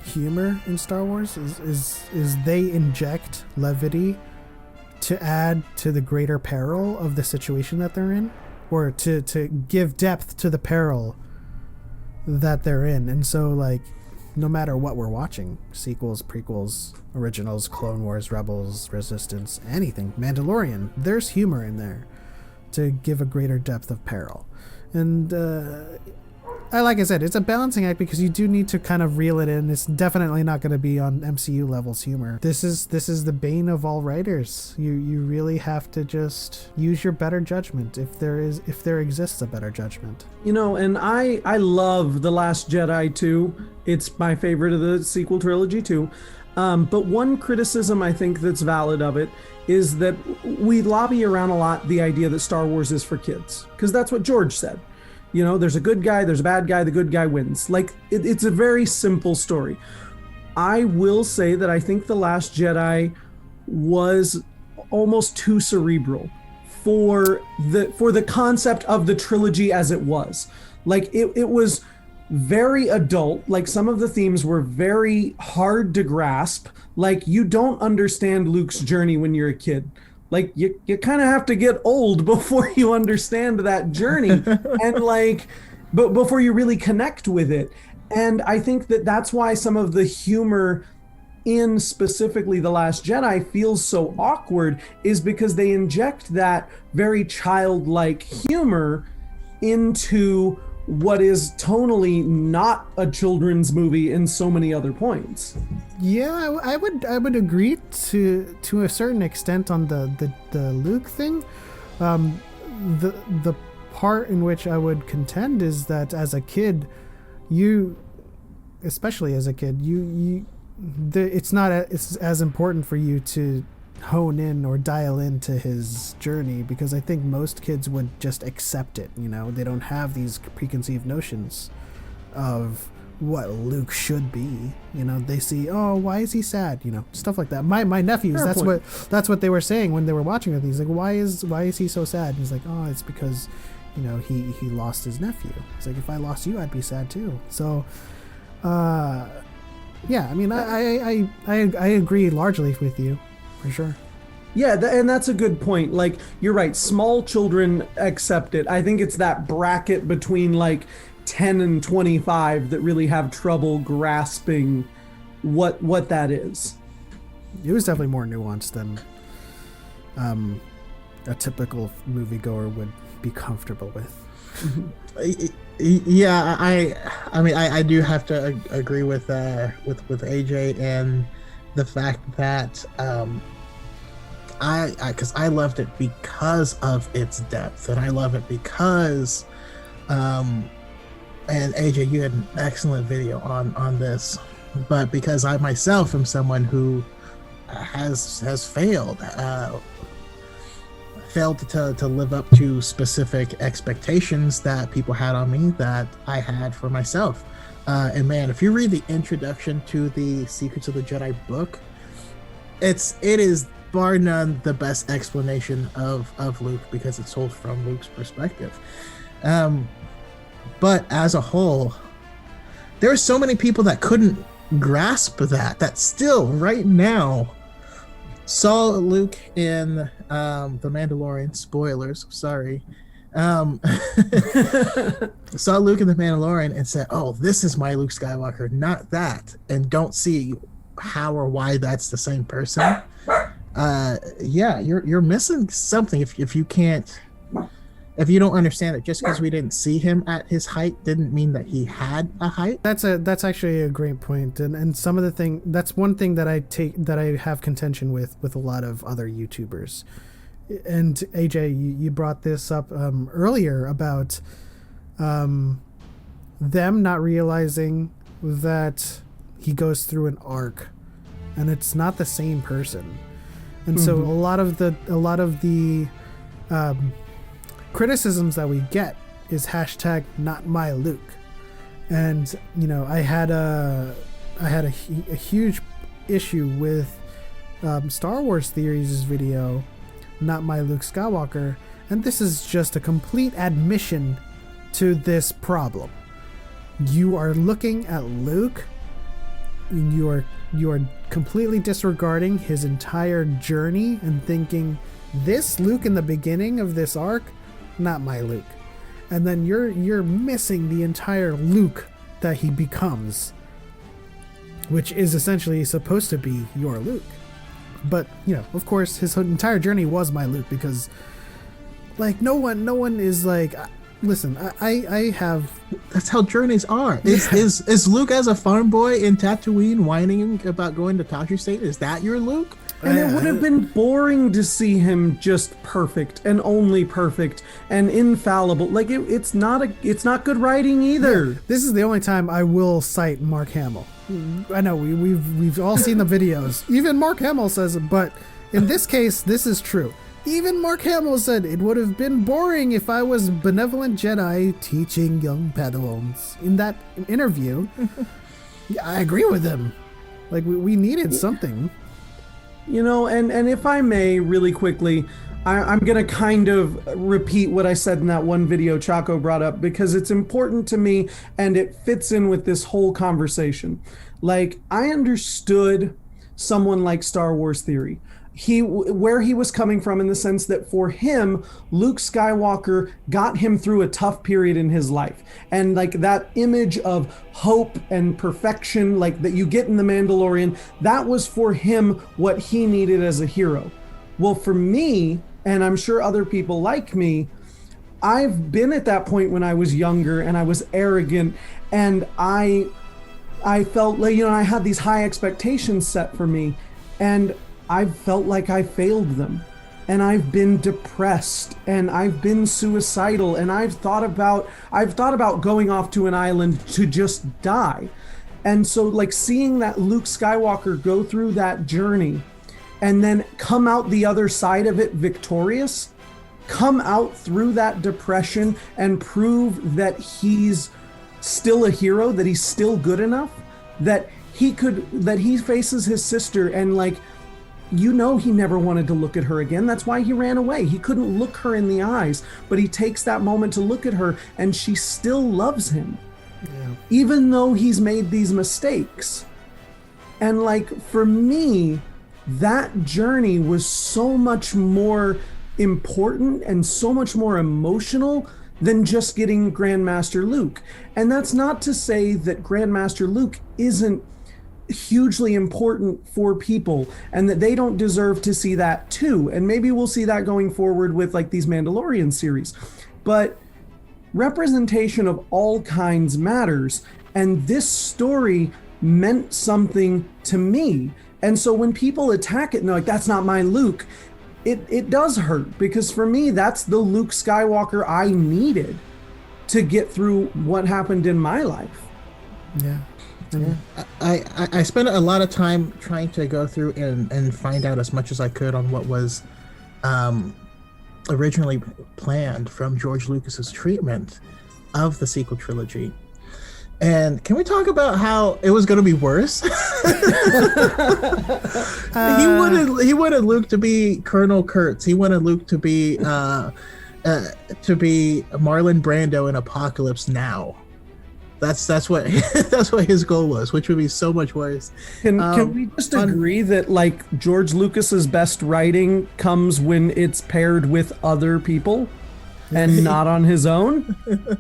humor in Star Wars is they inject levity to add to the greater peril of the situation that they're in, or to give depth to the peril that they're in. And so, like, no matter what we're watching, sequels, prequels, originals, Clone Wars, Rebels, Resistance, anything, Mandalorian, there's humor in there to give a greater depth of peril. And like I said, it's a balancing act because you do need to kind of reel it in. It's definitely not going to be on MCU levels humor. This is the bane of all writers. You really have to just use your better judgment if there exists a better judgment. You know, and I love The Last Jedi too. It's my favorite of the sequel trilogy too. But one criticism I think that's valid of it is that we lobby around a lot the idea that Star Wars is for kids, because that's what George said. You know, there's a good guy, there's a bad guy, the good guy wins. Like, it's a very simple story. I will say that I think The Last Jedi was almost too cerebral for the concept of the trilogy as it was. Like, it was very adult. Like, some of the themes were very hard to grasp. Like, you don't understand Luke's journey when you're a kid. Like, you kind of have to get old before you understand that journey and but before you really connect with it. And I think that that's why some of the humor in specifically The Last Jedi feels so awkward, is because they inject that very childlike humor into what is tonally not a children's movie in so many other points. Yeah, I would agree to a certain extent on the Luke thing. The part in which I would contend is that as a kid, especially as a kid, it's not it's as important for you to hone in or dial into his journey, because I think most kids would just accept it. You know, they don't have these preconceived notions of what Luke should be. You know, they see, oh, why is he sad? You know, stuff like that. My nephews, that's what they were saying when they were watching it. He's like, why is he so sad? And he's like, oh, it's because, you know, he lost his nephew. He's like, if I lost you, I'd be sad too. So yeah, I mean, I agree largely with you, for sure. Yeah, and that's a good point. Like, you're right, small children accept it. I think it's that bracket between like 10 and 25 that really have trouble grasping what that is. It was definitely more nuanced than a typical moviegoer would be comfortable with. Yeah, I mean, I do have to agree with AJ and the fact that because I loved it because of its depth, and I love it because and AJ, you had an excellent video on this, but because I myself am someone who has failed to live up to specific expectations that people had on me that I had for myself. And man, if you read the introduction to the Secrets of the Jedi book, it is bar none the best explanation of Luke, because it's told from Luke's perspective. But as a whole, there are so many people that couldn't grasp that still right now saw Luke in The Mandalorian. Spoilers, sorry. Saw Luke in The Mandalorian and said, oh, this is my Luke Skywalker, not that, and don't see how or why that's the same person. Yeah, you're missing something if you can't, if you don't understand it. Just because we didn't see him at his height didn't mean that he had a height. That's actually a great point, and some of the that's one thing that I have contention with a lot of other YouTubers. And AJ, you brought this up earlier about them not realizing that he goes through an arc, and it's not the same person. And so a lot of the criticisms that we get is hashtag not my Luke. And you know, I had a huge issue with Star Wars Theories' video, Not My Luke Skywalker, and this is just a complete admission to this problem. You are looking at Luke, and you are completely disregarding his entire journey and thinking, this Luke in the beginning of this arc, not my Luke. And then you're missing the entire Luke that he becomes, which is essentially supposed to be your Luke. But, you know, of course, his entire journey was my Luke, because, like, no one is like, listen, I have. That's how journeys are. Is Luke as a farm boy in Tatooine whining about going to Tashu State? Is that your Luke? And it would have been boring to see him just perfect and only perfect and infallible. Like it's not good writing either. This is the only time I will cite Mark Hamill. I know we've all seen the videos. Even Mark Hamill says it, but in this case, this is true. Even Mark Hamill said it would have been boring if I was benevolent Jedi teaching young Padawans. In that interview, yeah, I agree with him. Like we needed something. You know, and if I may, really quickly, I'm going to kind of repeat what I said in that one video Chaco brought up because it's important to me and it fits in with this whole conversation. Like, I understood someone like Star Wars Theory. Where he was coming from in the sense that for him, Luke Skywalker got him through a tough period in his life. And like that image of hope and perfection, like that you get in The Mandalorian, that was for him what he needed as a hero. Well, for me, and I'm sure other people like me, I've been at that point when I was younger and I was arrogant and I felt like, I had these high expectations set for me and I've felt like I failed them, and I've been depressed, and I've been suicidal, and I've thought about going off to an island to just die. And so like seeing that Luke Skywalker go through that journey and then come out the other side of it victorious, come out through that depression and prove that he's still a hero, that he's still good enough, that he faces his sister and like, he never wanted to look at her again. That's why he ran away. He couldn't look her in the eyes, but he takes that moment to look at her and she still loves him. Yeah. Even though he's made these mistakes. And like, for me, that journey was so much more important and so much more emotional than just getting Grandmaster Luke. And that's not to say that Grandmaster Luke isn't hugely important for people and that they don't deserve to see that too. And maybe we'll see that going forward with like these Mandalorian series. But representation of all kinds matters. And this story meant something to me. And so when people attack it and they're like, that's not my Luke, it does hurt because for me, that's the Luke Skywalker I needed to get through what happened in my life. Yeah. Yeah. I spent a lot of time trying to go through and find out as much as I could on what was originally planned from George Lucas's treatment of the sequel trilogy. And can we talk about how it was going to be worse? He wanted Luke to be Colonel Kurtz. He wanted Luke to be Marlon Brando in Apocalypse Now. That's what his goal was, which would be so much worse. Can we just agree that like George Lucas's best writing comes when it's paired with other people and not on his own?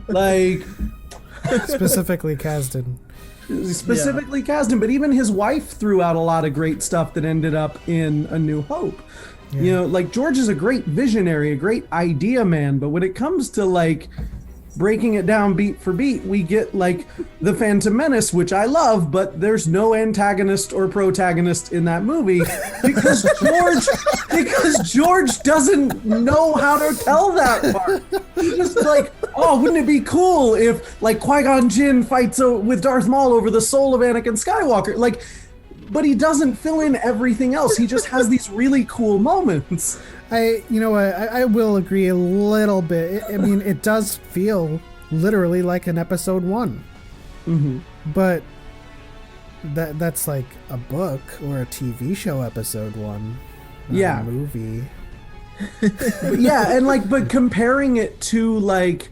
Like specifically Kasdan. Kasdan, but even his wife threw out a lot of great stuff that ended up in A New Hope. Yeah. Like George is a great visionary, a great idea man, but when it comes to like breaking it down beat for beat, we get like the Phantom Menace, which I love, but there's no antagonist or protagonist in that movie because George doesn't know how to tell that part. He's just like, oh, wouldn't it be cool if like Qui-Gon Jinn fights with Darth Maul over the soul of Anakin Skywalker? Like, but he doesn't fill in everything else. He just has these really cool moments. I will agree a little bit. I mean, it does feel literally like an episode 1. Mm-hmm. But that's like a book or a TV show episode 1. Yeah. A movie. Yeah, and like, but comparing it to like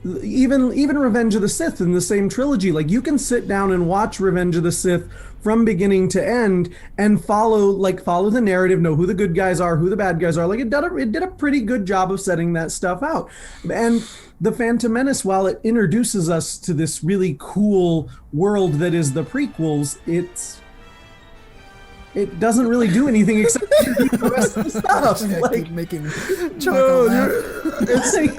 even Revenge of the Sith in the same trilogy, like you can sit down and watch Revenge of the Sith from beginning to end and follow the narrative, know who the good guys are, who the bad guys are. Like it did a pretty good job of setting that stuff out. And the Phantom Menace, while it introduces us to this really cool world that is the prequels, it doesn't really do anything except do the rest of the stuff. Keep making chocolate.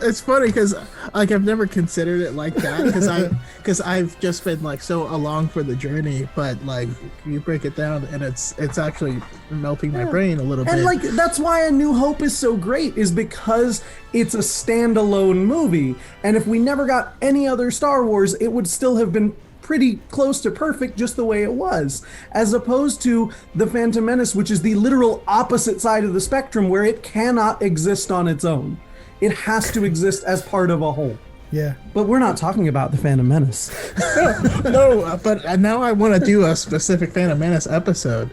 It's funny because like I've never considered it like that because I've just been like so along for the journey, but like you break it down and it's actually melting my brain a little bit. And like that's why A New Hope is so great, is because it's a standalone movie, and if we never got any other Star Wars, it would still have been pretty close to perfect just the way it was, as opposed to The Phantom Menace, which is the literal opposite side of the spectrum, where it cannot exist on its own. It has to exist as part of a whole. Yeah. But we're not talking about The Phantom Menace. No, but now I want to do a specific Phantom Menace episode.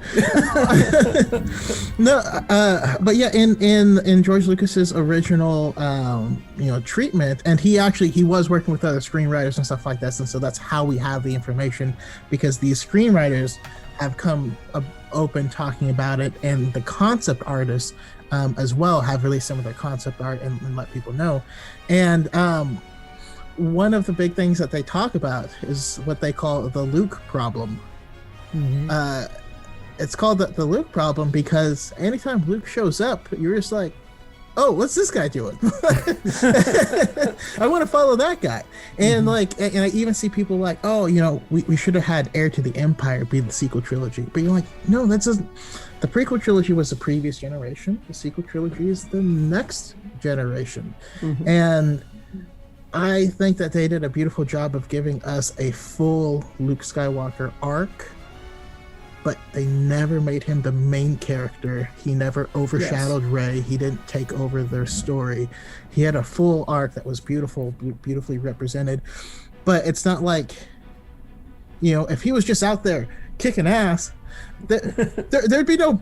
But yeah, in George Lucas's original treatment, and he was working with other screenwriters and stuff like that, and so that's how we have the information, because these screenwriters have come open talking about it, and the concept artists as well have released some of their concept art and let people know. And one of the big things that they talk about is what they call the Luke problem. Mm-hmm. It's called the Luke problem because anytime Luke shows up, you're just like, oh, what's this guy doing? I want to follow that guy. And and I even see people like, oh, we should have had Heir to the Empire be the sequel trilogy. But you're like, no, that's just, the prequel trilogy was the previous generation. The sequel trilogy is the next generation. Mm-hmm. And I think that they did a beautiful job of giving us a full Luke Skywalker arc, but they never made him the main character. He never overshadowed Rey. He didn't take over their story. He had a full arc that was beautifully represented. But it's not like, if he was just out there kicking ass, there'd be no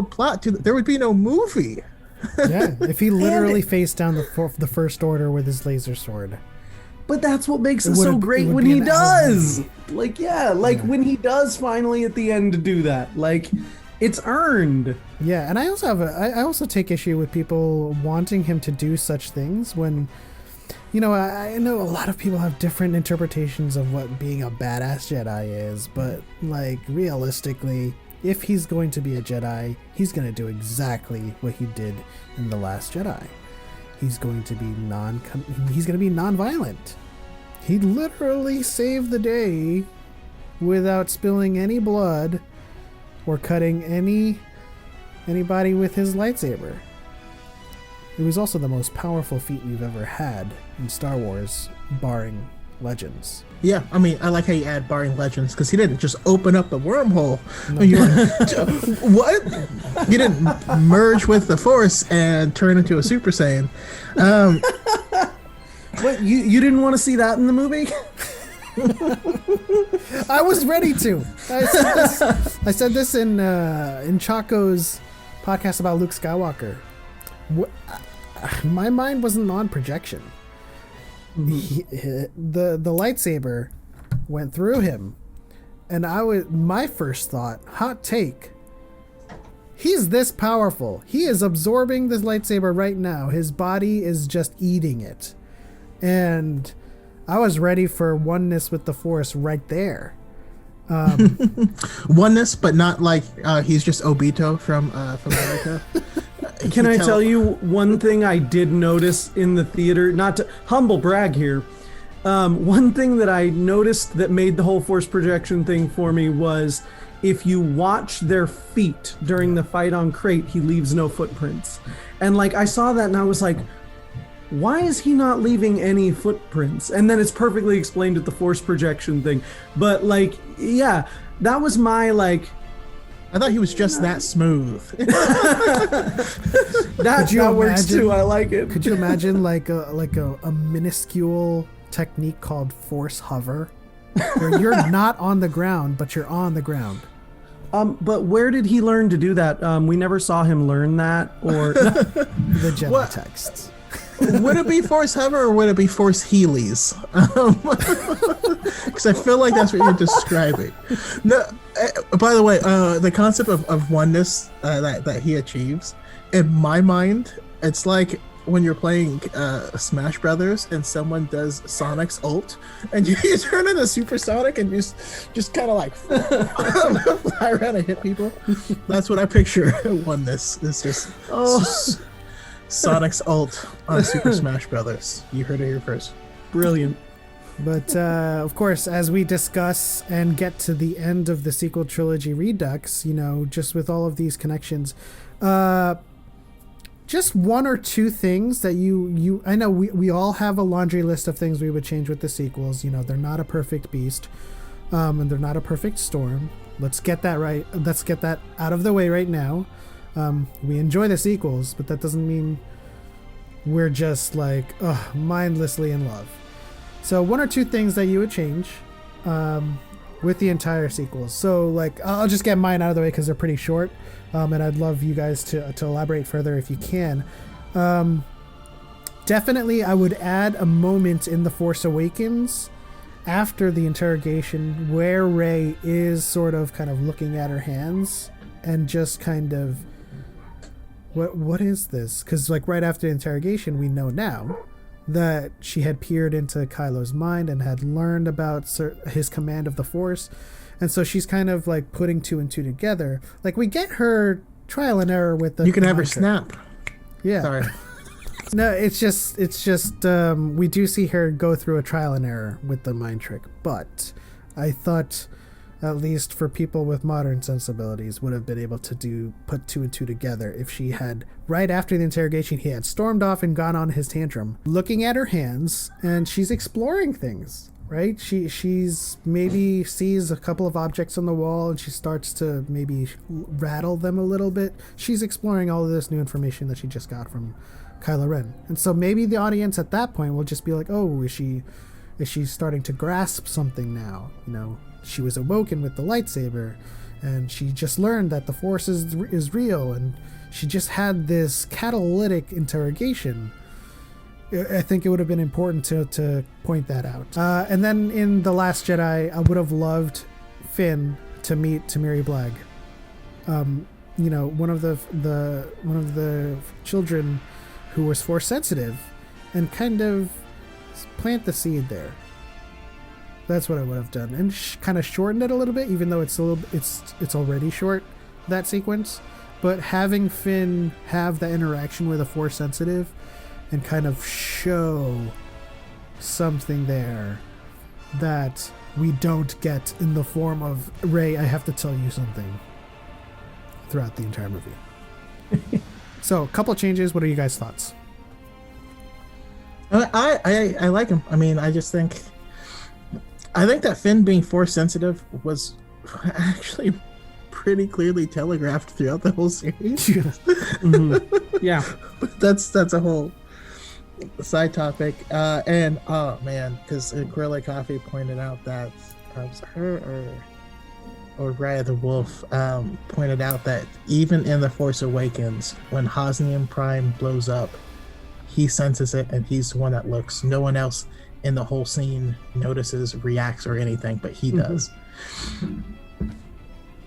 plot to, there would be no movie. Yeah, if he literally faced down the First Order with his laser sword. But that's what makes it so great when he does. When he does finally at the end do that. Like, it's earned. Yeah, and I also take issue with people wanting him to do such things when, I know a lot of people have different interpretations of what being a badass Jedi is, but like realistically, if he's going to be a Jedi, he's going to do exactly what he did in The Last Jedi. He's going to be non-violent. He literally saved the day without spilling any blood or cutting anybody with his lightsaber. It was also the most powerful feat we've ever had in Star Wars, barring Legends. Yeah, I mean, I like how you add barring Legends, because he didn't just open up the wormhole. No. You're like, what? He didn't merge with the Force and turn into a Super Saiyan. What, you didn't want to see that in the movie? I was ready to. I said this in Chaco's podcast about Luke Skywalker. My mind wasn't on projection. The lightsaber went through him, and my first thought, hot take, he's this powerful. He is absorbing this lightsaber right now. His body is just eating it. And I was ready for oneness with the Force right there. Oneness, but not like he's just Obito from America. Can I tell you one thing I did notice in the theater? Not to humble brag here. One thing that I noticed that made the whole Force projection thing for me was if you watch their feet during the fight on Crate, he leaves no footprints. And like I saw that and I was like, why is he not leaving any footprints? And then it's perfectly explained at the Force projection thing. But like, yeah, that was my like, I thought he was just that smooth. that works too. I like it. Could you imagine like a minuscule technique called Force hover, where you're not on the ground, but you're on the ground? But where did he learn to do that? We never saw him learn that, or the Jedi texts. Would it be Force hover or would it be Force Heelys? Because I feel like that's what you're describing. No. By the way, the concept of oneness that he achieves, in my mind, it's like when you're playing Smash Brothers and someone does Sonic's ult and you turn into Supersonic and just kind of like fly around and hit people. That's what I picture when this is just Sonic's ult on Super Smash Brothers. You heard it here first. Brilliant. But of course, as we discuss and get to the end of the Sequel Trilogy Redux, just with all of these connections, just one or two things that I know we all have a laundry list of things we would change with the sequels. They're not a perfect beast, and they're not a perfect storm. Let's get that right. Let's get that out of the way right now. We enjoy the sequels, but that doesn't mean we're just like mindlessly in love. So one or two things that you would change with the entire sequels. So like I'll just get mine out of the way because they're pretty short, and I'd love you guys to elaborate further if you can. Definitely I would add a moment in The Force Awakens after the interrogation where Rey is sort of kind of looking at her hands and just kind of what is this? Because like right after the interrogation we know now that she had peered into Kylo's mind and had learned about his command of the Force. And so she's kind of like putting two and two together. Like we get her trial and error with the... You can have her snap. Yeah. Sorry. No, it's just we do see her go through a trial and error with the mind trick. But I thought, at least for people with modern sensibilities, would have been able to put two and two together if she had, right after the interrogation, he had stormed off and gone on his tantrum, looking at her hands, and she's exploring things, right? She's maybe sees a couple of objects on the wall and she starts to maybe rattle them a little bit. She's exploring all of this new information that she just got from Kylo Ren. And so maybe the audience at that point will just be like, oh, is she starting to grasp something now? She was awoken with the lightsaber and she just learned that the Force is real, and she just had this catalytic interrogation. I think it would have been important to point that out. And then in The Last Jedi, I would have loved Finn to meet Temiri Blagg. One of the children who was Force sensitive, and kind of plant the seed there. That's what I would have done, and kind of shortened it a little bit, even though it's already short, that sequence. But having Finn have that interaction with a Force sensitive, and kind of show something there that we don't get in the form of Rey, I have to tell you something, throughout the entire movie. So, a couple changes. What are you guys' thoughts? I like him. I mean, I think that Finn being Force sensitive was actually pretty clearly telegraphed throughout the whole series. Mm-hmm. Yeah, but that's a whole side topic. And oh man, because Gorilla Coffee pointed out that was her or Raya the Wolf pointed out that even in The Force Awakens, when Hosnian Prime blows up, he senses it and he's the one that looks. No one else in the whole scene notices, reacts, or anything, but he does.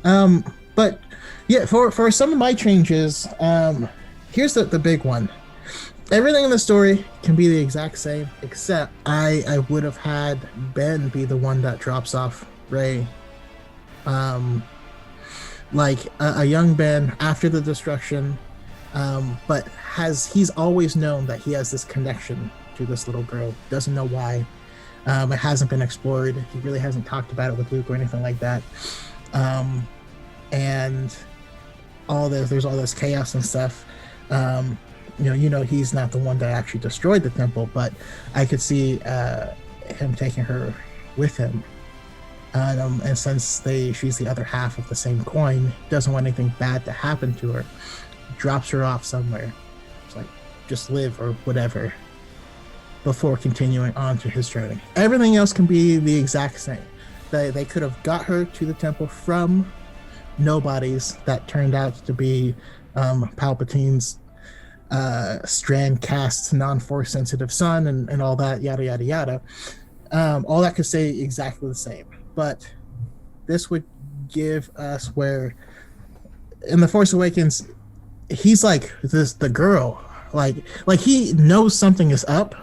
But yeah, for some of my changes, here's the big one. Everything in the story can be the exact same, except I would have had Ben be the one that drops off Rey. Like a young Ben after the destruction, but he's always known that he has this connection to this little girl. Doesn't know why. It hasn't been explored. He really hasn't talked about it with Luke or anything like that. And there's all this chaos and stuff. He's not the one that actually destroyed the temple, but I could see him taking her with him. And since she's the other half of the same coin, doesn't want anything bad to happen to her, drops her off somewhere. It's like, just live or whatever, before continuing on to his journey. Everything else can be the exact same. They could have got her to the temple from nobodies that turned out to be Palpatine's Strand cast non-Force sensitive son and all that, yada yada yada. All that could stay exactly the same, but this would give us where in The Force Awakens he's like the girl like he knows something is up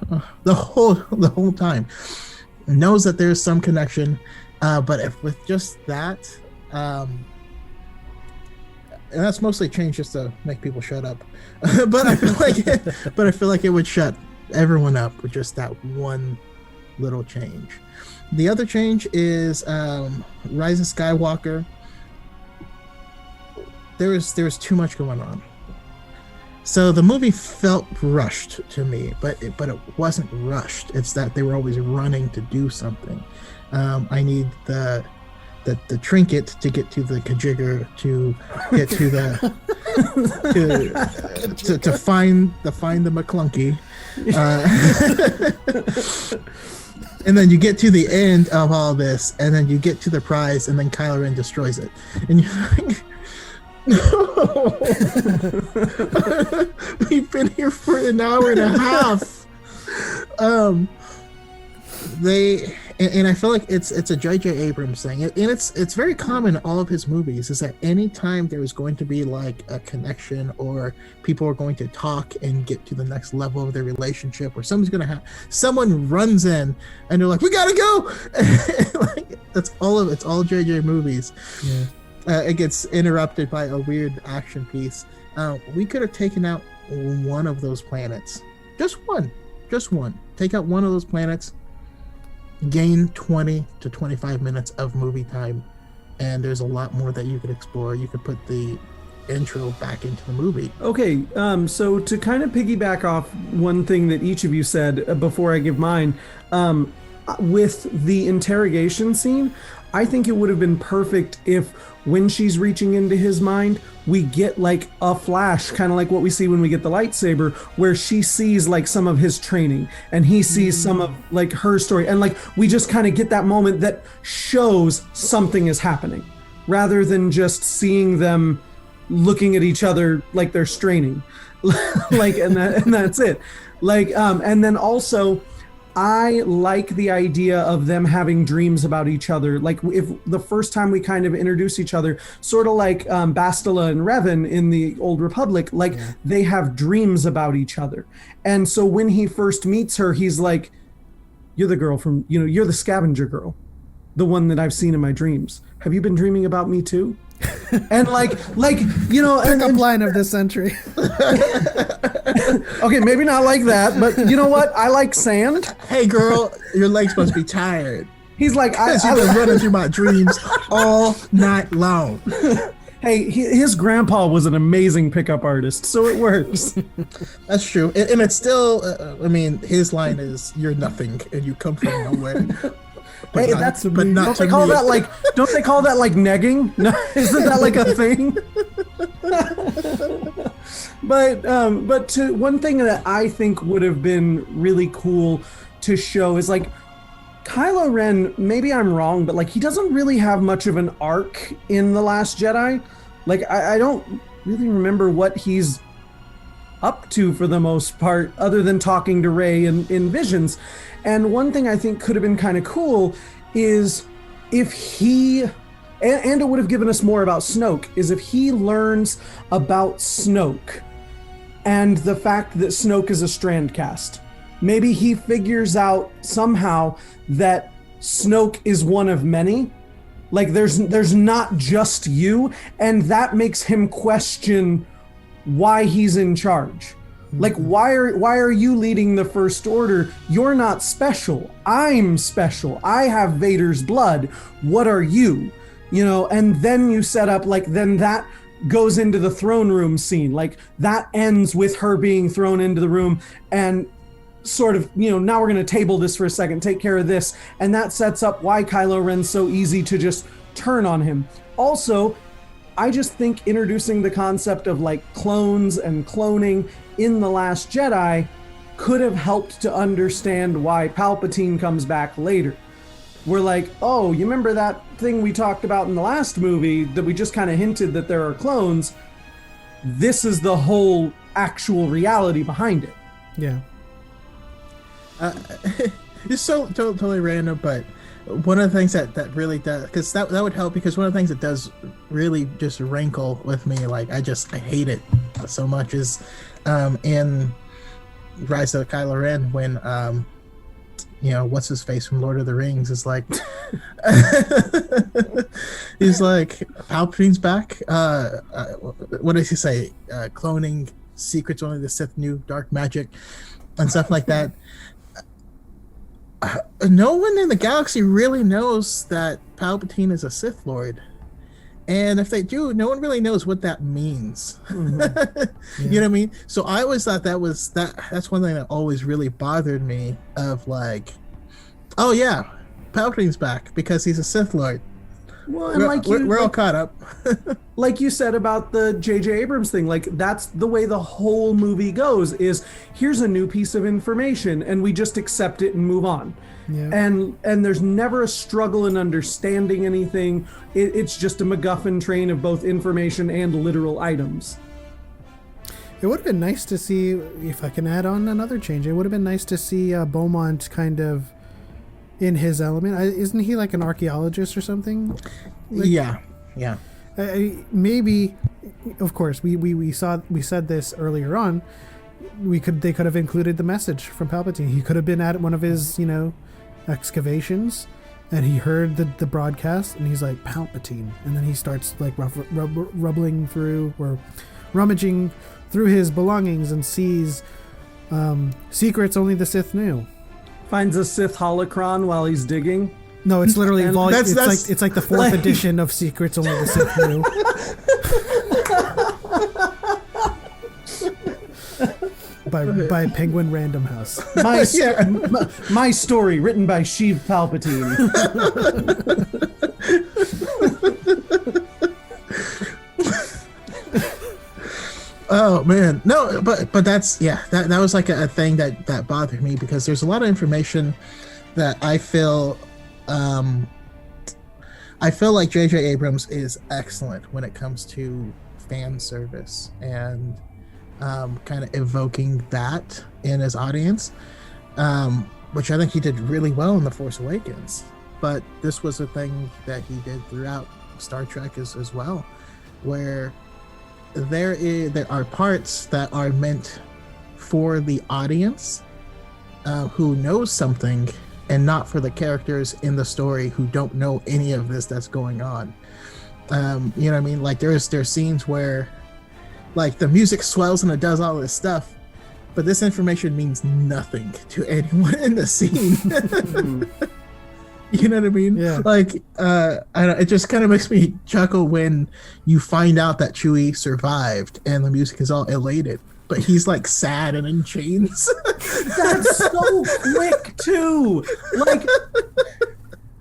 the whole time, knows that there's some connection, but if with just that, and that's mostly changed just to make people shut up, but I feel like it would shut everyone up with just that one little change. The other change is Rise of Skywalker. There's too much going on. So the movie felt rushed to me, but it wasn't rushed. It's that they were always running to do something. I need the trinket to get to the Kajigger, to get to the to find the McClunky, and then you get to the end of all this, and then you get to the prize, and then Kylo Ren destroys it, and you're like, no, we've been here for an hour and a half. And I feel like it's a J.J. Abrams thing, and it's very common in all of his movies, is that anytime there is going to be like a connection, or people are going to talk and get to the next level of their relationship, or someone runs in and they're like, we gotta go. Like, it's all J.J. movies. Yeah. It gets interrupted by a weird action piece. We could have taken out one of those planets, just one. Take out one of those planets, gain 20 to 25 minutes of movie time, and there's a lot more that you could explore. You could put the intro back into the movie. Okay, so to kind of piggyback off one thing that each of you said before I give mine, with the interrogation scene, I think it would have been perfect if when she's reaching into his mind, we get like a flash, kind of like what we see when we get the lightsaber, where she sees like some of his training and he sees some of like her story, and like we just kind of get that moment that shows something is happening, rather than just seeing them looking at each other like they're straining. Like, and that's it. Like, and then also, I like the idea of them having dreams about each other. Like, if the first time we kind of introduce each other, sort of like Bastila and Revan in the Old Republic, like they have dreams about each other. And so when he first meets her, he's like, you're the girl from, you're the scavenger girl, the one that I've seen in my dreams. Have you been dreaming about me too? And like pickup line of this century. Okay, maybe not like that, but you know what? I like sand. Hey girl, your legs must be tired. He's like, I've been running through my dreams all night long. Hey, his grandpa was an amazing pickup artist, so it works. That's true, and it's still. I mean, his line is, "You're nothing, and you come from nowhere." Hey, don't they call that like negging? No, isn't that like a thing? But to one thing that I think would have been really cool to show is like Kylo Ren, maybe I'm wrong, but like he doesn't really have much of an arc in The Last Jedi. Like I don't really remember what he's up to for the most part, other than talking to Rey in visions. And one thing I think could have been kind of cool is if he, and it would have given us more about Snoke, is if he learns about Snoke and the fact that Snoke is a Strandcast. Maybe he figures out somehow that Snoke is one of many. Like there's not just you, and that makes him question why he's in charge. Like, why are you leading the First Order? You're not special. I'm special. I have Vader's blood. What are you? And then you set up, like, then that goes into the throne room scene. Like, that ends with her being thrown into the room and sort of, now we're going to table this for a second, take care of this. And that sets up why Kylo Ren's so easy to just turn on him. Also, I just think introducing the concept of like clones and cloning in The Last Jedi could have helped to understand why Palpatine comes back later. We're like, oh, you remember that thing we talked about in the last movie that we just kind of hinted that there are clones? This is the whole actual reality behind it. Yeah. It's so totally random, but one of the things that really does, because that would help, because one of the things that does really just rankle with me, like I hate it so much, is in Rise of Kylo Ren when what's his face from Lord of the Rings is like he's like, Palpatine's back, what does he say, cloning secrets only the Sith knew, dark magic and stuff like that. No one in the galaxy really knows that Palpatine is a Sith Lord, and if they do, no one really knows what that means. Mm-hmm. Yeah. You know what I mean? So I always thought that's one thing that always really bothered me, of like, oh yeah, Palpatine's back because he's a Sith Lord. Well, and we're all caught up. Like you said about the J.J. Abrams thing, like that's the way the whole movie goes, is here's a new piece of information and we just accept it and move on. Yeah. And there's never a struggle in understanding anything. It's just a MacGuffin train of both information and literal items. It would have been nice to see, if I can add on another change, it would have been nice to see Beaumont kind of in his element. Isn't he like an archaeologist or something? Like, yeah. Maybe, of course, we said this earlier on. They could have included the message from Palpatine. He could have been at one of his, excavations, and he heard the broadcast, and he's like, Palpatine, and then he starts like rummaging through his belongings and sees secrets only the Sith knew. Finds a Sith holocron while he's digging. No, it's literally it's like the fourth edition of Secrets Only the Sith Knew. by Penguin Random House. My story written by Sheev Palpatine. Oh man, no, but that's that was like a thing that bothered me, because there's a lot of information that I feel like J.J. Abrams is excellent when it comes to fan service and kind of evoking that in his audience, which I think he did really well in The Force Awakens. But this was a thing that he did throughout Star Trek as well, where there are parts that are meant for the audience who knows something, and not for the characters in the story who don't know any of this that's going on. You know what I mean? Like there's scenes where like the music swells and it does all this stuff, but this information means nothing to anyone in the scene. You know what I mean? Yeah. Like I don't, it just kind of makes me chuckle when you find out that Chewie survived and the music is all elated, but he's like sad and in chains. That's so quick too. Like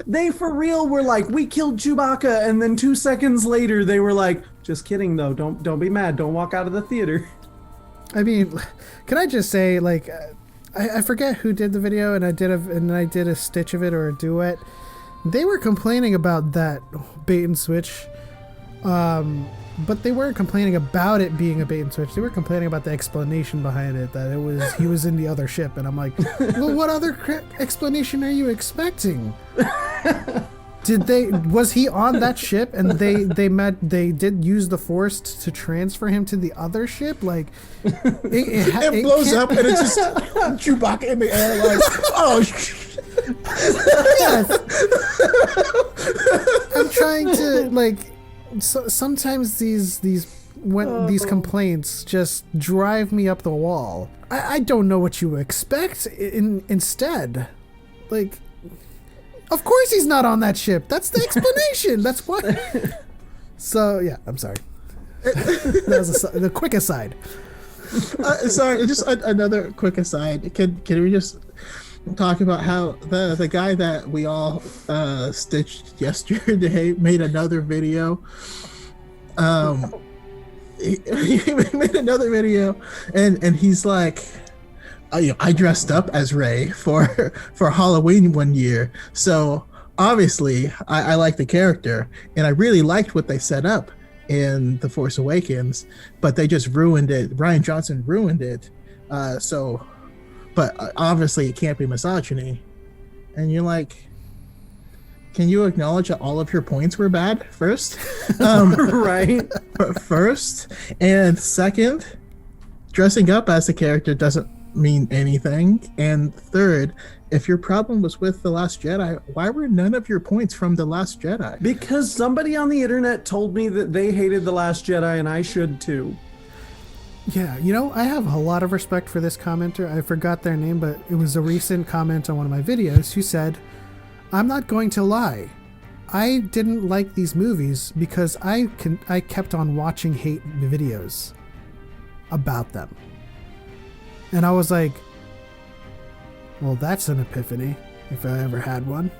they for real were like, we killed Chewbacca, and then 2 seconds later they were like, just kidding though, don't be mad, don't walk out of the theater. I mean, can I just say, like, I forget who did the video, and I did a stitch of it or a duet. They were complaining about that bait and switch, but they weren't complaining about it being a bait and switch. They were complaining about the explanation behind it, that he was in the other ship. And I'm like, well, what other explanation are you expecting? Was he on that ship and they did use the Force to transfer him to the other ship? Like it blows up and it's just Chewbacca in the air, like, oh yes. I'm trying to, like, sometimes these complaints just drive me up the wall. I don't know what you expect instead. Like, of course he's not on that ship. That's the explanation. That's why. So, yeah, I'm sorry. That was the quick aside. Sorry, just another quick aside. Can we just talk about how the guy that we all stitched yesterday made another video? He made another video, and he's like, I dressed up as Rey for Halloween one year, so obviously I like the character, and I really liked what they set up in The Force Awakens, but they just ruined it. Rian Johnson ruined it. But obviously it can't be misogyny. And you're like, can you acknowledge that all of your points were bad first? Right. First, and second, dressing up as the character doesn't mean anything. And third, if your problem was with The Last Jedi, why were none of your points from The Last Jedi? Because somebody on the internet told me that they hated The Last Jedi, and I should too. Yeah, I have a lot of respect for this commenter. I forgot their name, but it was a recent comment on one of my videos who said, "I'm not going to lie. I didn't like these movies because I kept on watching hate videos about them." And I was like, well, that's an epiphany, if I ever had one.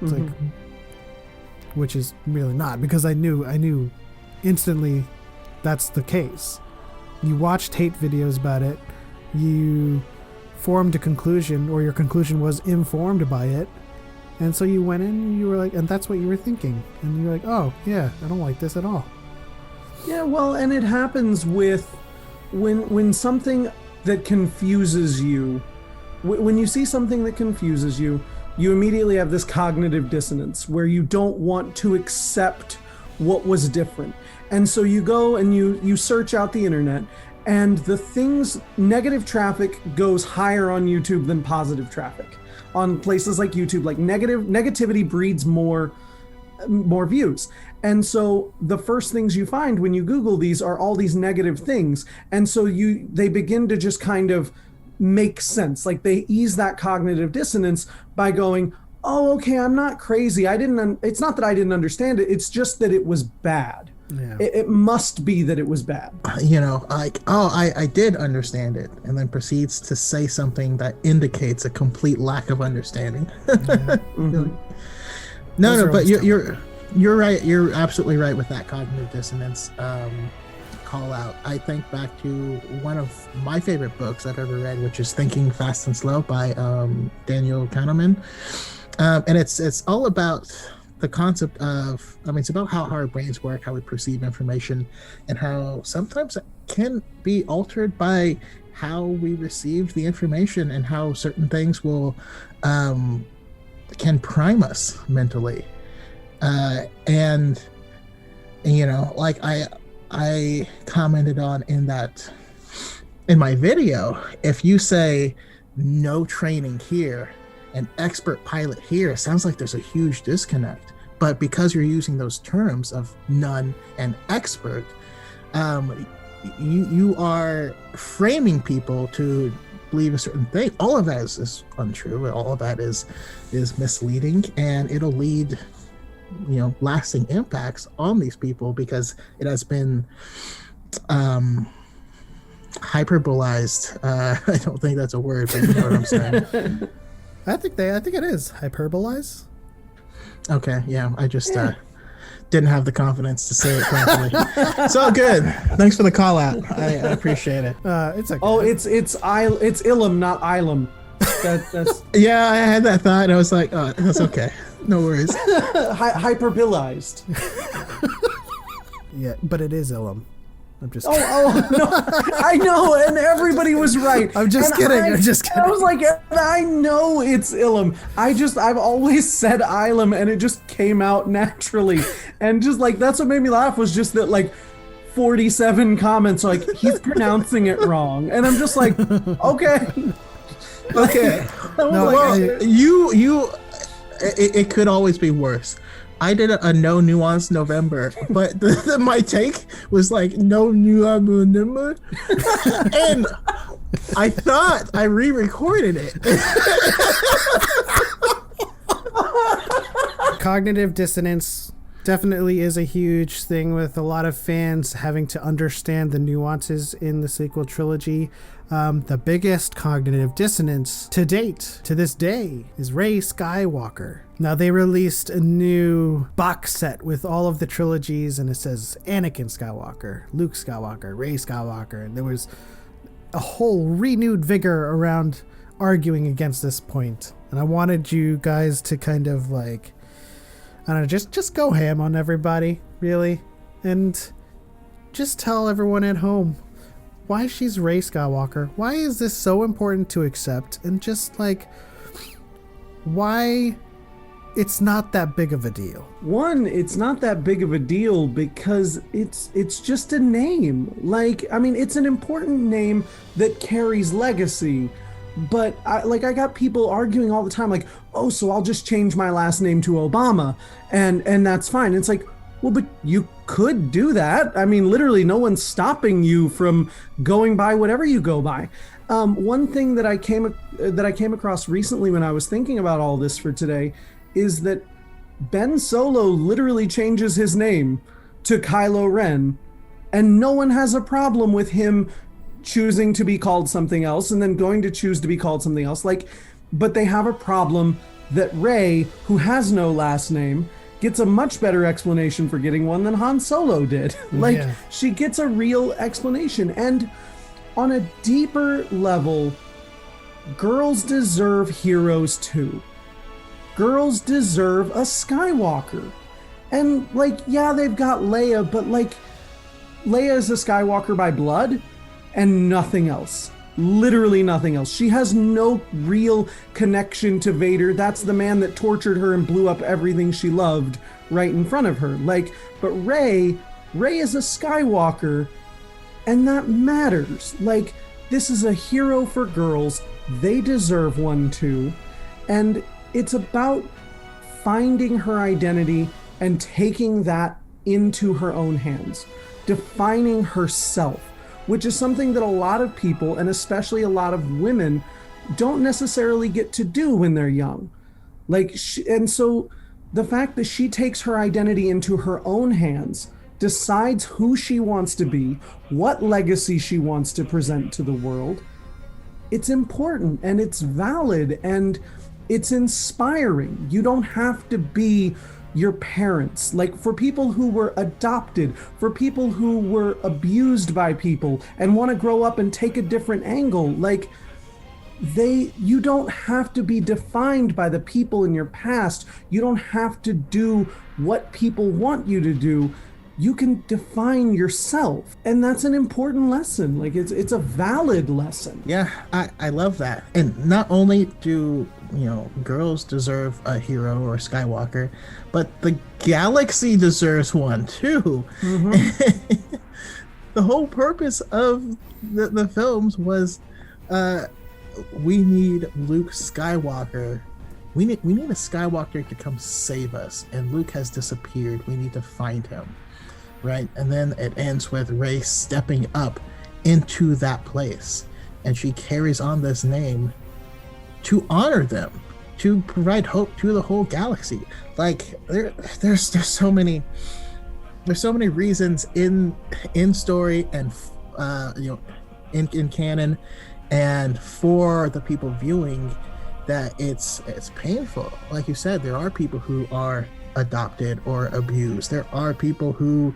It's like, which is really not, because I knew instantly that's the case. You watched hate videos about it, you formed a conclusion, or your conclusion was informed by it, and so you went in and you were like, and that's what you were thinking, and you were like, oh yeah, I don't like this at all. Yeah, well, and it happens with when something that confuses you, when you see something that confuses you, you immediately have this cognitive dissonance where you don't want to accept what was different. And so you go and you search out the internet, and negative traffic goes higher on YouTube than positive traffic. On places like YouTube, like negativity breeds more views. And so the first things you find when you Google these are all these negative things. And so they begin to just kind of make sense. Like they ease that cognitive dissonance by going, oh, okay, I'm not crazy. It's not that I didn't understand it. It's just that it was bad. Yeah. It must be that it was bad. I did understand it, and then proceeds to say something that indicates a complete lack of understanding. No, but you're right. You're absolutely right with that cognitive dissonance call out. I think back to one of my favorite books I've ever read, which is Thinking Fast and Slow by Daniel Kahneman, and it's all about the concept of, it's about how our brains work, how we perceive information, and how sometimes it can be altered by how we receive the information, and how certain things will can prime us mentally. And like I commented on in my video, if you say no training here and expert pilot here, it sounds like there's a huge disconnect. But because you're using those terms of none and expert, you are framing people to believe a certain thing. All of that is untrue. All of that is misleading, and it'll lead lasting impacts on these people because it has been hyperbolized. I don't think that's a word, but you know what I'm saying. I think it is hyperbolize. Okay, yeah, I just didn't have the confidence to say it properly. It's all good. Thanks for the call out. I appreciate it. It's okay. Oh, it's Ilum, not Ilum. That's yeah, I had that thought, and I was like, oh, that's okay. No worries. Hyperbolized. Yeah, but it is Ilum. I'm just kidding. Oh no, I know, and everybody was right. I'm just kidding. I'm just kidding. I was like, I know it's Ilum. I've always said Ilum, and it just came out naturally. And just like, that's what made me laugh, was just that like 47 comments like, he's pronouncing it wrong. And I'm just like, okay. Okay. No, well, it could always be worse. I did a no nuance November, but my take was like no nuance November, and I thought I re-recorded it. Cognitive dissonance definitely is a huge thing, with a lot of fans having to understand the nuances in the sequel trilogy. The biggest cognitive dissonance to date, to this day, is Rey Skywalker. Now, they released a new box set with all of the trilogies, and it says Anakin Skywalker, Luke Skywalker, Rey Skywalker, and there was a whole renewed vigor around arguing against this point. And I wanted you guys to kind of like, I don't know, just go ham on everybody, really, and just tell everyone at home why she's Rey Skywalker. Why is this so important to accept? And just like, why it's not that big of a deal. One, it's not that big of a deal because it's just a name. Like, I mean, it's an important name that carries legacy. But I got people arguing all the time, like, oh, so I'll just change my last name to Obama, and that's fine. It's like, well, but you could do that. I mean, literally, no one's stopping you from going by whatever you go by. One thing that I came across recently when I was thinking about all this for today is that Ben Solo literally changes his name to Kylo Ren, and no one has a problem with him choosing to be called something else and then going to choose to be called something else. Like, but they have a problem that Rey, who has no last name, gets a much better explanation for getting one than Han Solo did. Like, Yeah. she gets a real explanation. And on a deeper level, girls deserve heroes too. Girls deserve a Skywalker. And like, yeah, they've got Leia, but like, Leia is a Skywalker by blood and nothing else. Literally nothing else. She has no real connection to Vader. That's the man that tortured her and blew up everything she loved right in front of her. Like, but Rey is a Skywalker, and that matters. Like, this is a hero for girls. They deserve one too. And it's about finding her identity and taking that into her own hands, defining herself, which is something that a lot of people, and especially a lot of women, don't necessarily get to do when they're young. Like, and so the fact that she takes her identity into her own hands, decides who she wants to be, what legacy she wants to present to the world, it's important and it's valid and it's inspiring. You don't have to be your parents. Like, for people who were adopted, for people who were abused by people and want to grow up and take a different angle, like, you don't have to be defined by the people in your past. You don't have to do what people want you to do. You can define yourself, and that's an important lesson. Like, it's a valid lesson. Yeah, I love that. And not only do, girls deserve a hero or a Skywalker, but the galaxy deserves one too. Mm-hmm. The whole purpose of the films was we need Luke Skywalker. We need a Skywalker to come save us, and Luke has disappeared. We need to find him. Right, and then it ends with Rey stepping up into that place, and she carries on this name to honor them, to provide hope to the whole galaxy. Like, there's so many reasons in story and in canon and for the people viewing that it's painful. Like you said, there are people who are adopted or abused. There are people who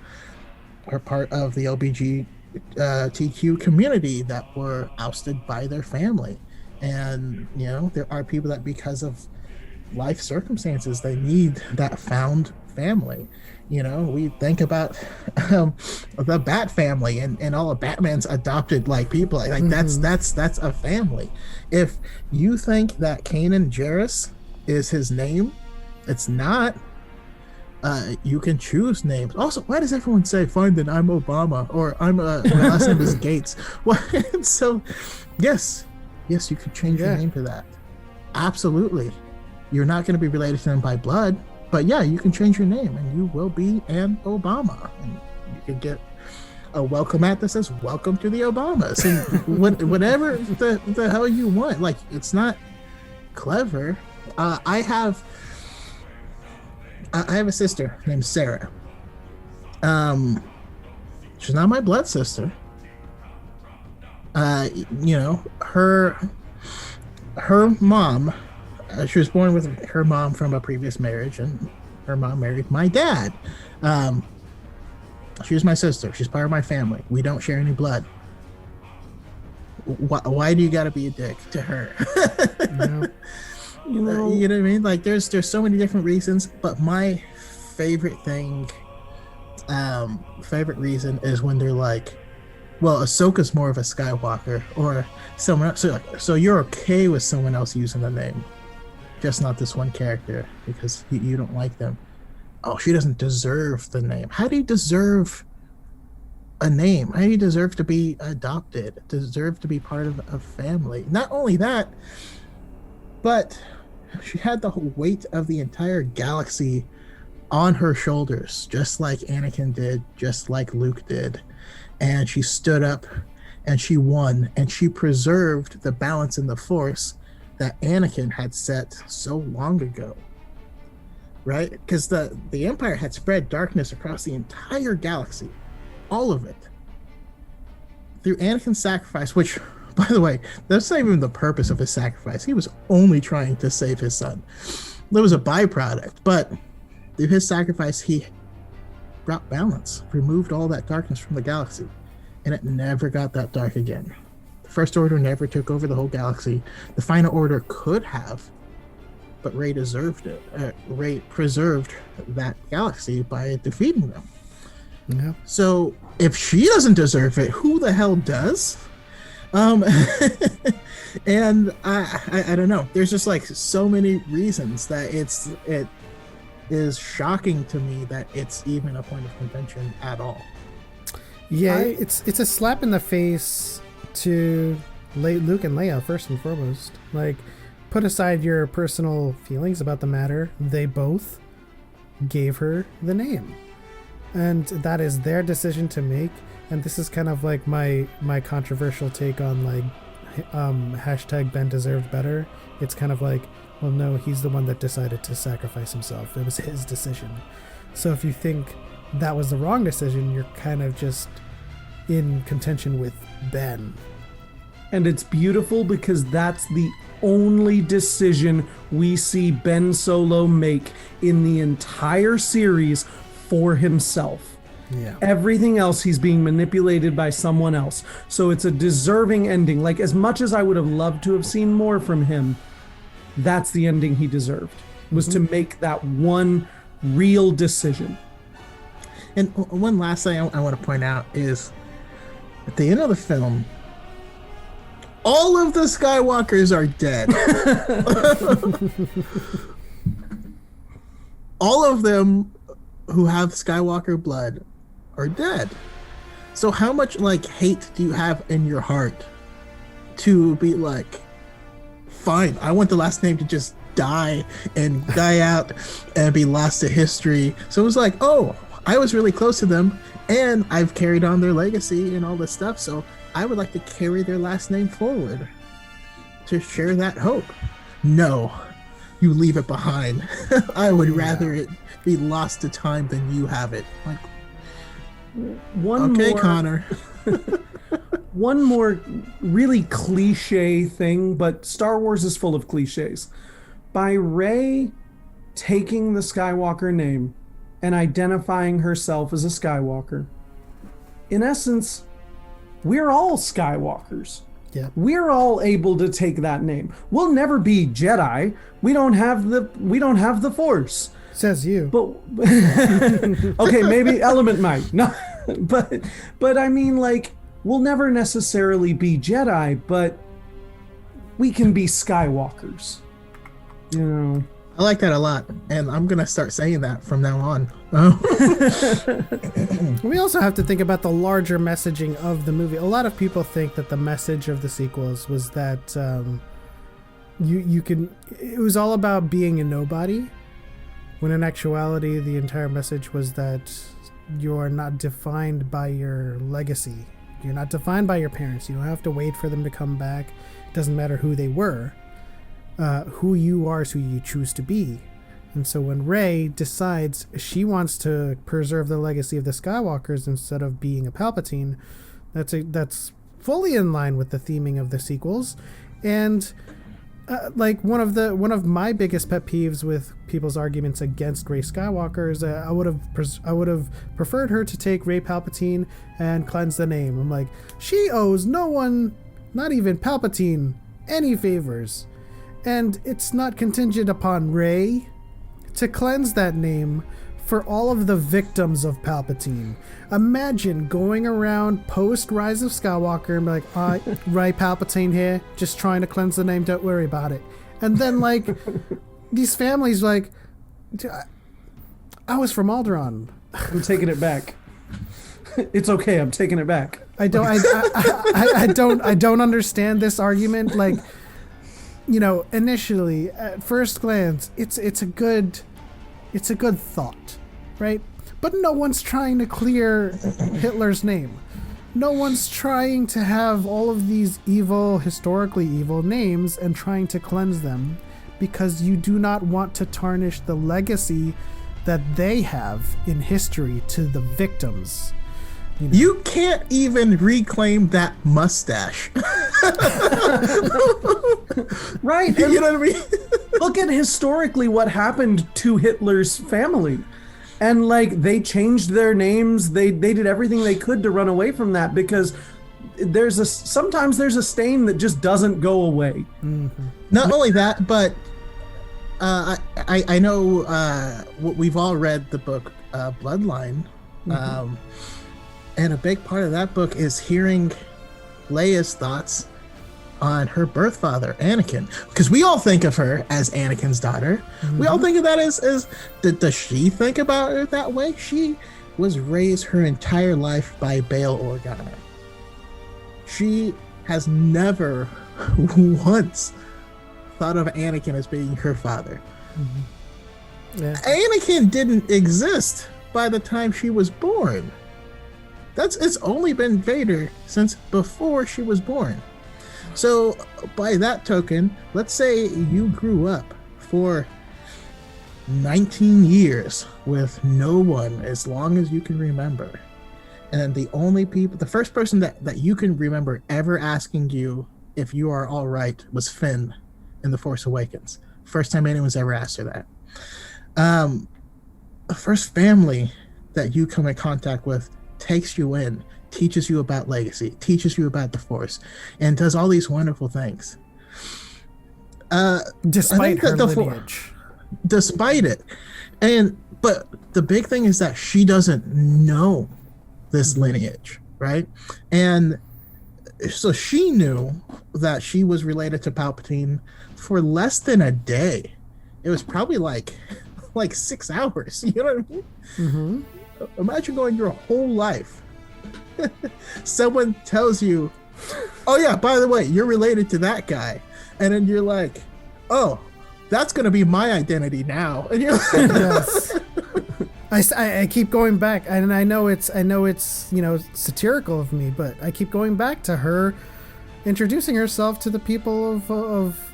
are part of the LGBTQ community that were ousted by their family, and there are people that, because of life circumstances, they need that found family. We think about the Bat family and all of Batman's adopted people. Like, mm-hmm. that's a family. If you think that Kanan Jarrus is his name, it's not. You can choose names. Also, why does everyone say, fine, then I'm Obama, or my last name is Gates? Well, so, yes, you could change your name to that. Absolutely. You're not going to be related to them by blood, but yeah, you can change your name, and you will be an Obama. And you can get a welcome mat that says, welcome to the Obamas, and whatever the hell you want. Like, it's not clever. I have a sister named Sarah. She's not my blood sister. Her mom, she was born with her mom from a previous marriage, and her mom married my dad. She was my sister. She's part of my family. We don't share any blood. Why do you got to be a dick to her? You know what I mean? Like, there's so many different reasons, but my favorite reason is when they're like, well, Ahsoka's more of a Skywalker, or someone else. So you're okay with someone else using the name? just not this one character because you don't like them. Oh, she doesn't deserve the name. How do you deserve a name? How do you deserve to be adopted? Deserve to be part of a family? Not only that, but she had the whole weight of the entire galaxy on her shoulders, just like Anakin did, just like Luke did. And she stood up and she won, and she preserved the balance in the Force that Anakin had set so long ago. Right? Because the Empire had spread darkness across the entire galaxy. All of it. Through Anakin's sacrifice, which, by the way, that's not even the purpose of his sacrifice. He was only trying to save his son. There was a byproduct, but through his sacrifice, he brought balance, removed all that darkness from the galaxy, and it never got that dark again. The First Order never took over the whole galaxy. The Final Order could have, but Rey deserved it. Rey preserved that galaxy by defeating them. Yeah. So if she doesn't deserve it, who the hell does? And I don't know. There's just like so many reasons that it is shocking to me that it's even a point of contention at all. Yeah, it's a slap in the face to Luke and Leia first and foremost. Like, put aside your personal feelings about the matter, they both gave her the name. And that is their decision to make. And this is kind of like my controversial take on like hashtag Ben deserved better. It's kind of like, well, no, he's the one that decided to sacrifice himself. It was his decision. So if you think that was the wrong decision, you're kind of just in contention with Ben. And it's beautiful because that's the only decision we see Ben Solo make in the entire series for himself. Yeah. Everything else, he's being manipulated by someone else. So it's a deserving ending. Like, as much as I would have loved to have seen more from him, that's the ending he deserved, was to make that one real decision. And one last thing I want to point out is at the end of the film, all of the Skywalkers are dead. All of them who have Skywalker blood are dead. So how much like hate do you have in your heart to be like, fine, I want the last name to just die out and be lost to history. So it was like, oh, I was really close to them and I've carried on their legacy and all this stuff. So I would like to carry their last name forward to share that hope. No, you leave it behind. I would rather it be lost to time than you have it. Like, Connor. One more really cliche thing, but Star Wars is full of cliches. By Rey taking the Skywalker name and identifying herself as a Skywalker, in essence, we're all Skywalkers. Yeah. We're all able to take that name. We'll never be Jedi. We don't have the Force. Says you. But okay, maybe Element might. No, but I mean, like, we'll never necessarily be Jedi, but we can be Skywalkers. You know. I like that a lot, and I'm gonna start saying that from now on. We also have to think about the larger messaging of the movie. A lot of people think that the message of the sequels was that it was all about being a nobody, when in actuality the entire message was that you're not defined by your legacy. You're not defined by your parents. You don't have to wait for them to come back. It doesn't matter who they were. Who you are is who you choose to be. And so when Rey decides she wants to preserve the legacy of the Skywalkers instead of being a Palpatine, that's fully in line with the theming of the sequels. And like one of my biggest pet peeves with people's arguments against Rey Skywalker is I would have preferred her to take Rey Palpatine and cleanse the name. I'm like, she owes no one, not even Palpatine, any favors. And it's not contingent upon Rey to cleanse that name for all of the victims of Palpatine. Imagine going around post Rise of Skywalker and be like, Rey Palpatine here, just trying to cleanse the name, don't worry about it. And then like these families like, I was from Alderaan. I'm taking it back. It's okay. I'm taking it back. I don't understand this argument. Like, you know, initially at first glance, it's a good thought, right? But no one's trying to clear Hitler's name. No one's trying to have all of these evil, historically evil names and trying to cleanse them, because you do not want to tarnish the legacy that they have in history to the victims. You know? You can't even reclaim that mustache. Right. You know what I mean? Look at historically what happened to Hitler's family. And like they changed their names. They did everything they could to run away from that, because sometimes there's a stain that just doesn't go away. Mm-hmm. Not only that, but I know we've all read the book Bloodline. Mm-hmm. And a big part of that book is hearing Leia's thoughts on her birth father, Anakin. Because we all think of her as Anakin's daughter. Mm-hmm. We all think of that as does she think about it that way? She was raised her entire life by Bail Organa. She has never once thought of Anakin as being her father. Mm-hmm. Yeah. Anakin didn't exist by the time she was born. It's only been Vader since before she was born. So by that token, let's say you grew up for 19 years with no one as long as you can remember. And the first person that you can remember ever asking you if you are all right was Finn in The Force Awakens. First time anyone's ever asked her that. The first family that you come in contact with takes you in, teaches you about legacy, teaches you about the Force, and does all these wonderful things. Despite her lineage. Despite it. But the big thing is that she doesn't know this lineage, right? And so she knew that she was related to Palpatine for less than a day. It was probably like 6 hours, you know what I mean? Mm-hmm. Imagine going your whole life. Someone tells you, oh yeah, by the way, you're related to that guy. And then you're like, oh, that's going to be my identity now. And you're like, yes. I keep going back, and I know it's you know, satirical of me, but I keep going back to her introducing herself to the people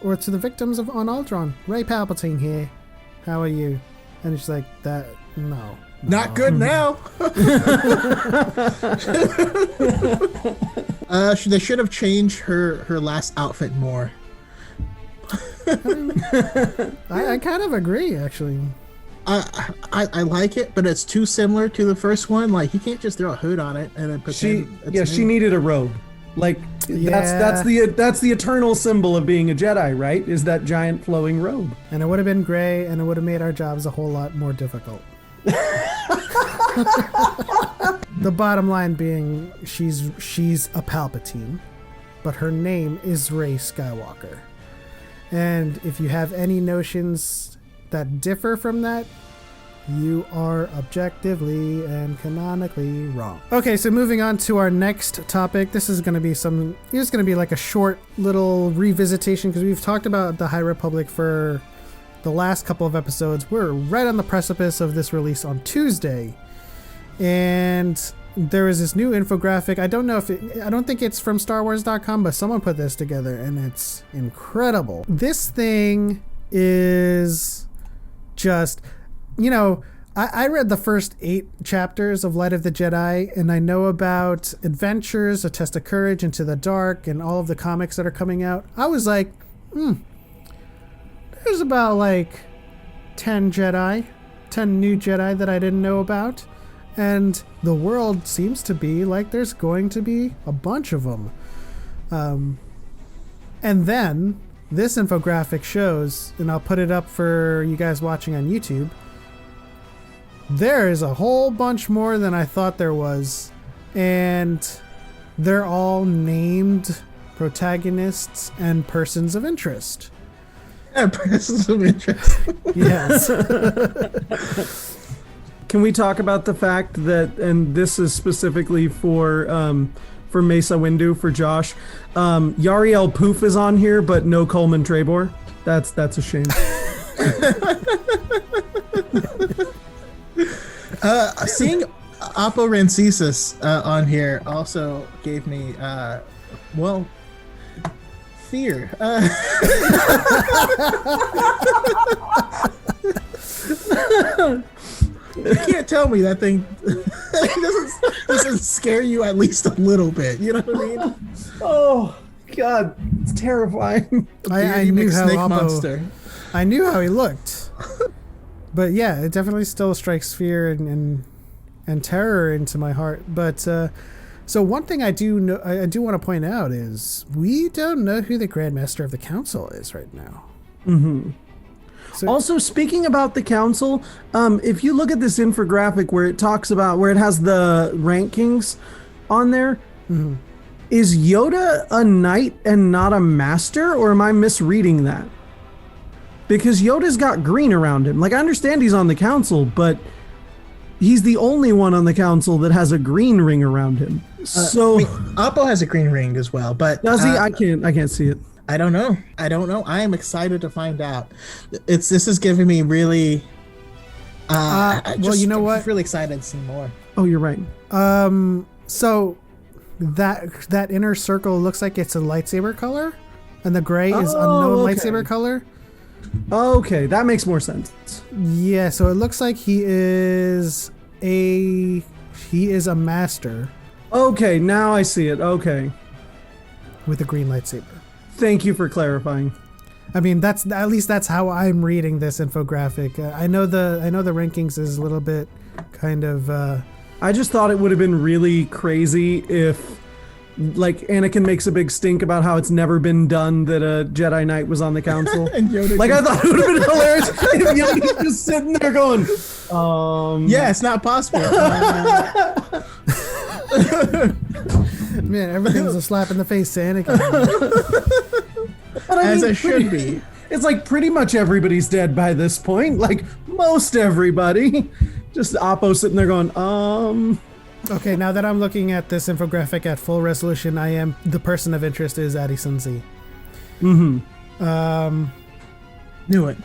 or to the victims on Alderaan. Rey Palpatine here. How are you? And she's like, that, no. Not good now. They should have changed her last outfit more. I kind of agree, actually. I like it, but it's too similar to the first one. Like, you can't just throw a hood on it and then pretend. She needed a robe. Like, that's the eternal symbol of being a Jedi, right? Is that giant flowing robe. And it would have been gray, and it would have made our jobs a whole lot more difficult. The bottom line being, she's a Palpatine, but her name is Rey Skywalker. And if you have any notions that differ from that, you are objectively and canonically wrong. Okay, so moving on to our next topic. This is going to be like a short little revisitation, because we've talked about the High Republic for the last couple of episodes. We're right on the precipice of this release on Tuesday, and there is this new infographic. I don't think it's from StarWars.com, but someone put this together, and it's incredible. This thing is just, you know, I read the first 8 chapters of Light of the Jedi, and I know about Adventures, A Test of Courage, Into the Dark, and all of the comics that are coming out. I was like, there's about like 10 new Jedi that I didn't know about. And the world seems to be like there's going to be a bunch of them. And then this infographic shows, and I'll put it up for you guys watching on YouTube, there is a whole bunch more than I thought there was. And they're all named protagonists and persons of interest. Persons of interest. Yes. Can we talk about the fact that, and this is specifically for Mesa Windu, for Josh, Yariel Poof is on here, but no Coleman Trebor. That's a shame. Seeing Oppo Rancesis on here also gave me, fear. You can't tell me that thing doesn't scare you at least a little bit. You know what I mean? Oh, God. It's terrifying. I knew how snake Oppo, monster. I knew how he looked. But yeah, it definitely still strikes fear and terror into my heart. But so one thing I do want to point out is we don't know who the Grand Master of the Council is right now. Mm-hmm. So, Also, speaking about the council, if you look at this infographic where it has the rankings on there, mm-hmm. Is Yoda a knight and not a master, or am I misreading that? Because Yoda's got green around him. Like, I understand he's on the council, but he's the only one on the council that has a green ring around him. So Oppo has a green ring as well, but does he? I can't see it. I don't know. I am excited to find out. This is giving me really. Well, you know what? I'm really excited to see more. Oh, you're right. So that inner circle looks like it's a lightsaber color, and the gray is unknown lightsaber color. Okay, that makes more sense. Yeah, so it looks like he is a master. Okay, now I see it. Okay. With a green lightsaber. Thank you for clarifying. I mean, that's how I'm reading this infographic. I know the rankings is a little bit kind of. I just thought it would have been really crazy if, like, Anakin makes a big stink about how it's never been done that a Jedi Knight was on the council. And Yoda I thought it would have been hilarious if Yoda's just sitting there going, yeah, it's not possible. Man, everything's a slap in the face to Anakin. As it should be. It's like pretty much everybody's dead by this point. Like, most everybody. Just Oppo sitting there going, Okay, now that I'm looking at this infographic at full resolution, the person of interest is Addison Z. Mm-hmm. Knew it.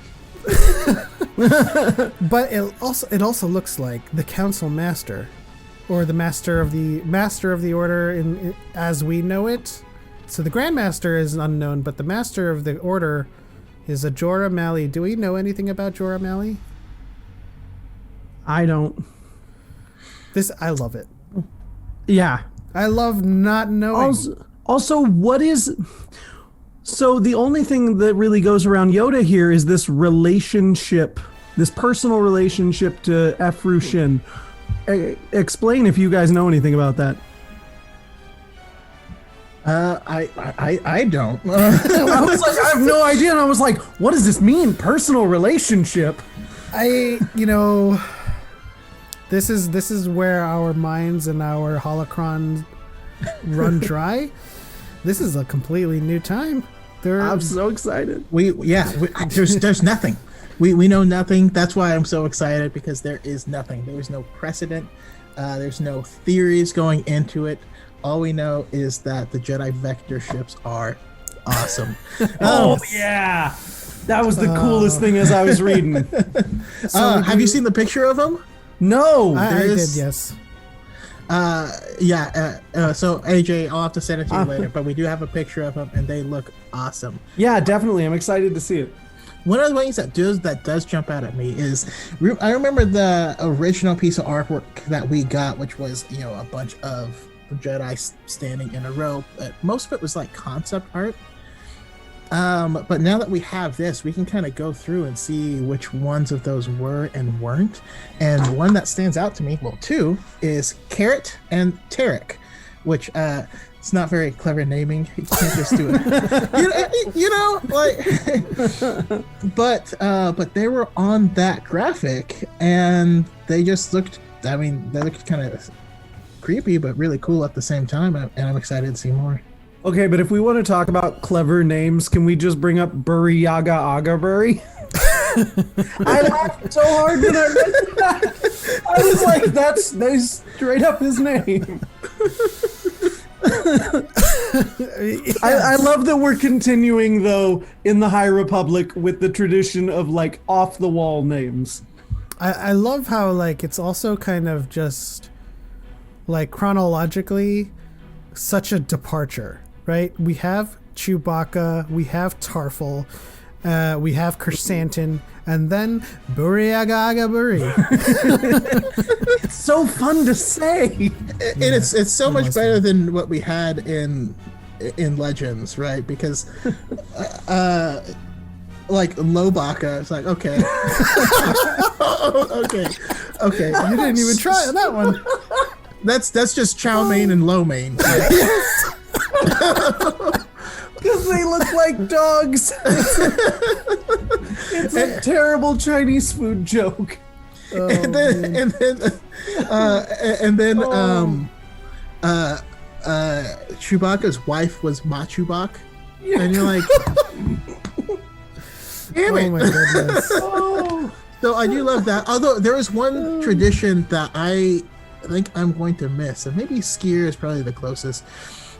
But it also looks like the Council Master, or the Master of the Order in as we know it. So the Grand Master is unknown, but the Master of the Order is a Jorah Mali. Do we know anything about Jorah Mali? I don't. I love it. Yeah. I love not knowing. Also, what is... So the only thing that really goes around Yoda here is this relationship, this personal relationship to Efru Shin. Explain if you guys know anything about that. I don't. I was like, I have no idea, and I was like, what does this mean? Personal relationship? This is where our minds and our holocrons run dry. This is a completely new time. I'm so excited. There's nothing. We know nothing. That's why I'm so excited, because there is nothing. There's no precedent. There's no theories going into it. All we know is that the Jedi vector ships are awesome. Yeah. That was the coolest thing as I was reading. Have you seen the picture of them? No. I did, yes. So AJ, I'll have to send it to you later, but we do have a picture of them, and they look awesome. Yeah, definitely. I'm excited to see it. One of the things that does jump out at me is, I remember the original piece of artwork that we got, which was, a bunch of Jedi standing in a row. Most of it was like concept art. But now that we have this, we can kind of go through and see which ones of those were and weren't. And one that stands out to me, well, two, is Carrot and Tarek, which it's not very clever naming. You can't just do it. But they were on that graphic, and they just looked. They looked kind of creepy, but really cool at the same time. And I'm excited to see more. Okay, but if we want to talk about clever names, can we just bring up Burry Yaga Agabury? I laughed so hard when I read that. I was like, that's straight up his name. I love that we're continuing, though, in the High Republic with the tradition of, like, off-the-wall names. I love how, like, it's also kind of just, like, chronologically such a departure, right? We have Chewbacca, we have Tarful, we have Kersantin, and then Buri. It's so fun to say. And it's so much better than what we had in Legends, right? Because like Lobaka, it's like, okay. okay. You didn't even try that one. That's just chow mein and lo mein. Because they look like dogs. It's a terrible Chinese food joke. And then Chewbacca's wife was Machubak, and you're like, damn it! Oh my goodness. So I do love that. Although there is one tradition that I think I'm going to miss, and maybe Skier is probably the closest.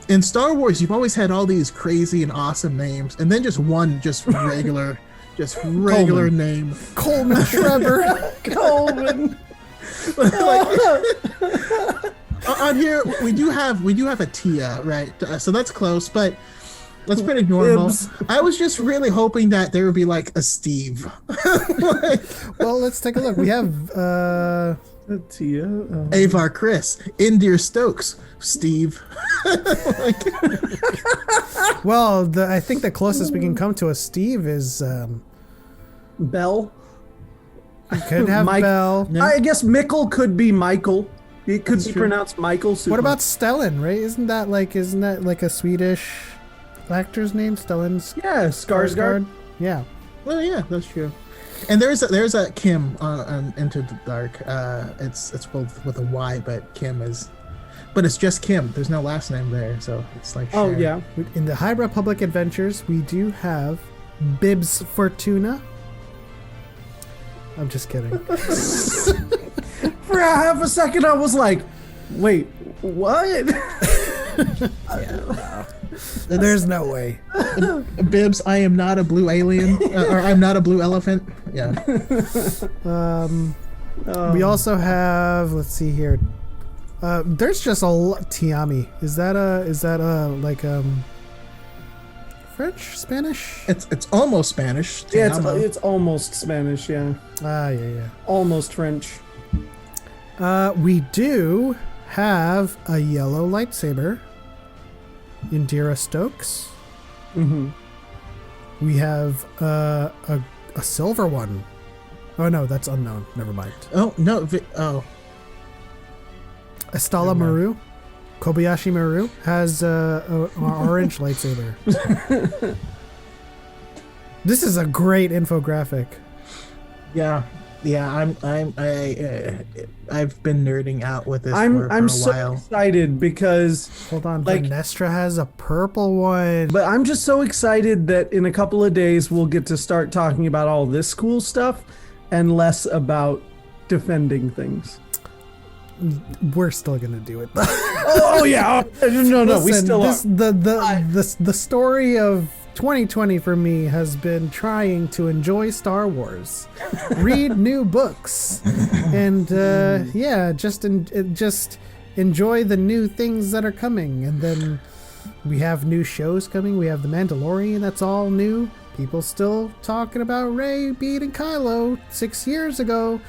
In Star Wars, you've always had all these crazy and awesome names, and then just one regular Coleman. name. Coleman Trevor. Coleman. On here, we do have a Tia, right? So that's close, but that's pretty normal. Ibs. I was just really hoping that there would be like a Steve. Well, let's take a look. We have Tia. Avar Chris, Indir Stokes, Steve. well, I think the closest we can come to a Steve is Bell. could have Mike. Bell. Yeah. I guess Mickle could be Michael. It could be true. pronounced Michael. What about Stellan? Right? Isn't that like a Swedish actor's name? Stellan Yeah, Skarsgård. Yeah. Well, yeah, that's true. And there's a Kim on Into the Dark. It's spelled with a Y, but it's just Kim. There's no last name there, so it's like. Oh shared. yeah. In the High Republic adventures, we do have Bibs Fortuna. I'm just kidding. For a half a second, I was like, "Wait, what?" There's no way. Bibs, I am not a blue alien, or I'm not a blue elephant. Yeah. We also have. Let's see here. There's just a lot. Tiami. Is that like French, Spanish? It's almost Spanish. Yeah, Te amo. it's almost Spanish. Yeah, Yeah. almost French. We do have a yellow lightsaber. Indira Stokes. Mm-hmm. We have a silver one. Oh no, that's unknown. Never mind. Oh no! Estala Maru, Kobayashi Maru has an orange lightsaber. This is a great infographic. Yeah. I've been nerding out with this for I'm a so while. excited because, Hold on, like, Nestra has a purple one. but I'm just so excited that in a couple of days we'll get to start talking about all this cool stuff and less about defending things. We're still gonna do it. Oh yeah, no, we Listen, still are. the story of 2020 for me has been trying to enjoy Star Wars, read new books, and just enjoy the new things that are coming. And then we have new shows coming. We have The Mandalorian, that's all new. People still talking about Rey beating Kylo 6 years ago.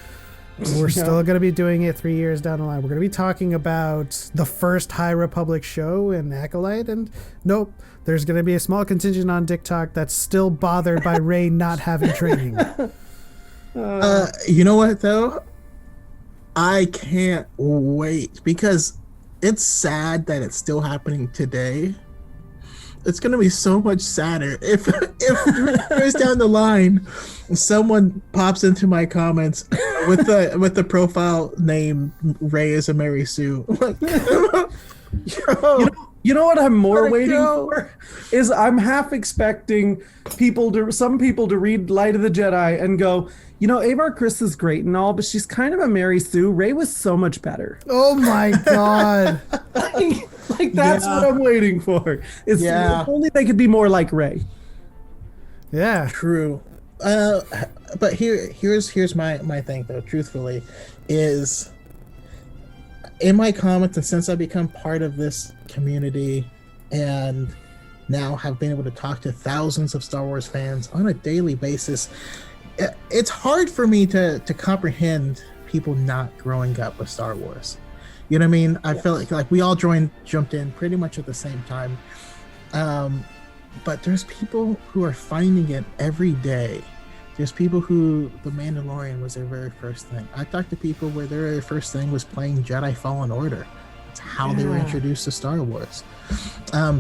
We're still going to be doing it 3 years down the line. We're going to be talking about the first High Republic show in Acolyte, and nope, there's going to be a small contingent on Tik Tok that's still bothered by Rey not having training. You know what though? I can't wait because it's sad that it's still happening today. It's gonna be so much sadder if years down the line someone pops into my comments with the profile name Rey is a Mary Sue. Like, yo. You know what I'm more Let it waiting go. for is I'm half expecting some people to read Light of the Jedi and go, you know, Avar Kriss is great and all, but she's kind of a Mary Sue. Rey was so much better. Oh my god. Like that's Yeah. what I'm waiting for. Is Yeah. if only they could be more like Rey. Yeah. True. But here's my thing though. Truthfully, is in my comments, and since I've become part of this community, and now have been able to talk to thousands of Star Wars fans on a daily basis, it's hard for me to comprehend people not growing up with Star Wars. You know what I mean? I feel like we all jumped in pretty much at the same time. But there's people who are finding it every day. There's people who The Mandalorian was their very first thing. I talked to people where their very first thing was playing Jedi Fallen Order. It's how they were introduced to Star Wars.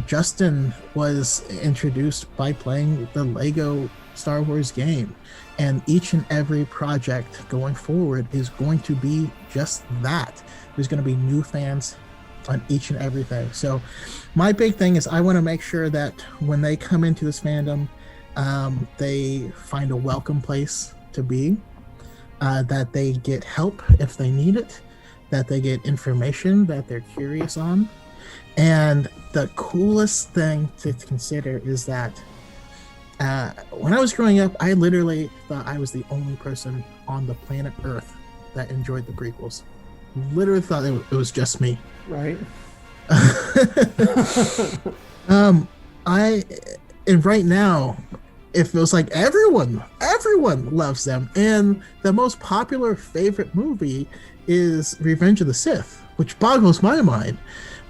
Justin was introduced by playing the Lego Star Wars game. And each and every project going forward is going to be just that. There's going to be new fans on each and everything. So my big thing is I want to make sure that when they come into this fandom, they find a welcome place to be, that they get help if they need it, that they get information that they're curious on. And the coolest thing to consider is that when I was growing up, I literally thought I was the only person on the planet Earth that enjoyed the prequels. Literally thought it was just me. Right. And right now it feels like everyone loves them, and the most popular favorite movie is Revenge of the Sith, which boggles my mind.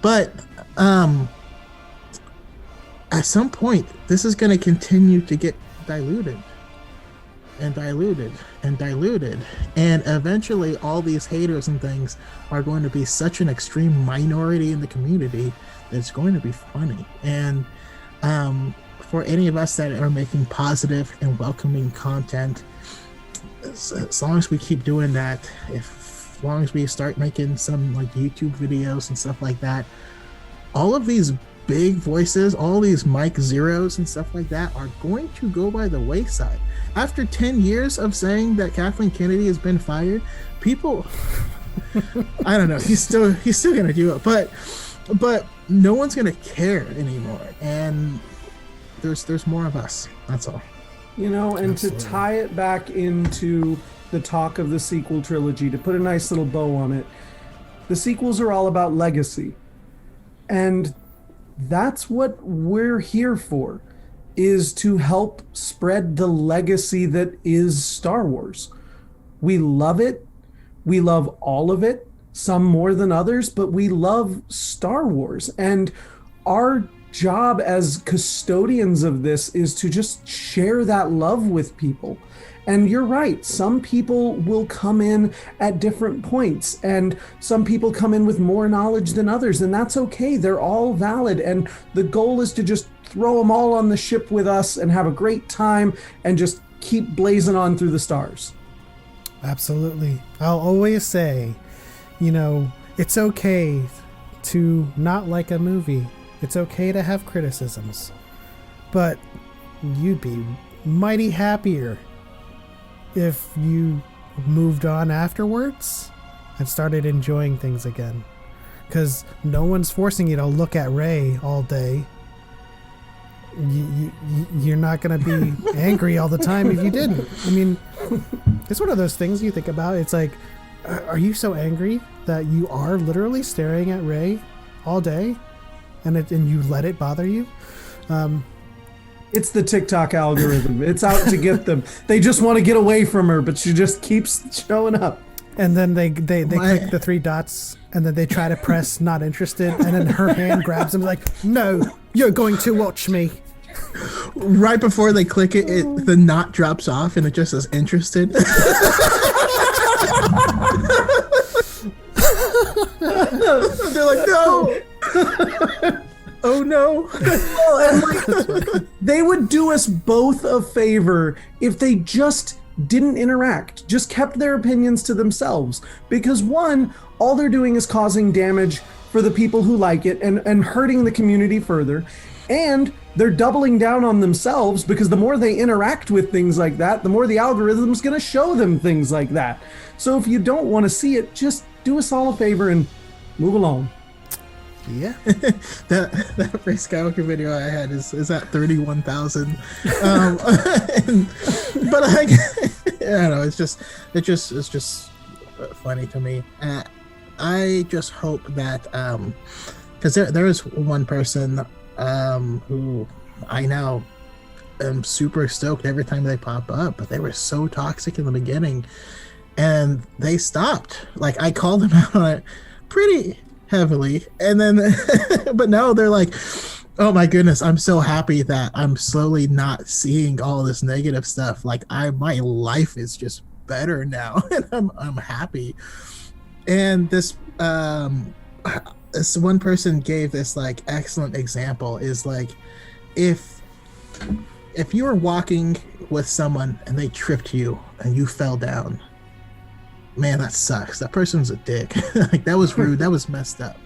But at some point this is going to continue to get diluted and diluted and diluted, and eventually all these haters and things are going to be such an extreme minority in the community that it's going to be funny. And for any of us that are making positive and welcoming content, as long as we keep doing that, as long as we start making some like YouTube videos and stuff like that, all of these big voices, all these Mike Zeros and stuff like that are going to go by the wayside. After 10 years of saying that Kathleen Kennedy has been fired, people, I don't know, he's still gonna do it, but no one's gonna care anymore, and there's more of us. That's all. You know, and Absolutely. to tie it back into the talk of the sequel trilogy, to put a nice little bow on it, the sequels are all about legacy. And that's what we're here for, is to help spread the legacy that is Star Wars. We love it. We love all of it, some more than others, but we love Star Wars. And our job as custodians of this is to just share that love with people. And you're right, some people will come in at different points, and some people come in with more knowledge than others, and that's okay. They're all valid, and the goal is to just throw them all on the ship with us and have a great time and just keep blazing on through the stars. Absolutely. I'll always say, you know, it's okay to not like a movie. It's okay to have criticisms. But you'd be mighty happier if you moved on afterwards and started enjoying things again. Because no one's forcing you to look at Rey all day. You're not going to be angry all the time if you didn't. I mean, it's one of those things you think about. It's like, are you so angry that you are literally staring at Rey all day and you let it bother you? It's the TikTok algorithm. It's out to get them. They just want to get away from her, but she just keeps showing up. And then they click the three dots, and then they try to press not interested, and then her hand grabs them like, no, you're going to watch me. Right before they click it, the knot drops off and it just says interested. They're like, no. Oh no. Well, and like, they would do us both a favor if they just didn't interact, just kept their opinions to themselves. Because one, all they're doing is causing damage for the people who like it and hurting the community further. And they're doubling down on themselves because the more they interact with things like that, the more the algorithm's going to show them things like that. So if you don't want to see it, just do us all a favor and move along. Yeah. that Rey Skywalker video I had is at 31,000. But I don't know, it's just funny to me. I just hope that because there is one person who I now am super stoked every time they pop up, but they were so toxic in the beginning and they stopped. Like, I called them out on it pretty heavily, and then but now they're like, oh my goodness, I'm so happy that I'm slowly not seeing all this negative stuff. Like, my life is just better now and I'm happy. And this one person gave this like excellent example, is like, if you were walking with someone and they tripped you and you fell down, man, that sucks. That person's a dick. Like, that was rude. That was messed up.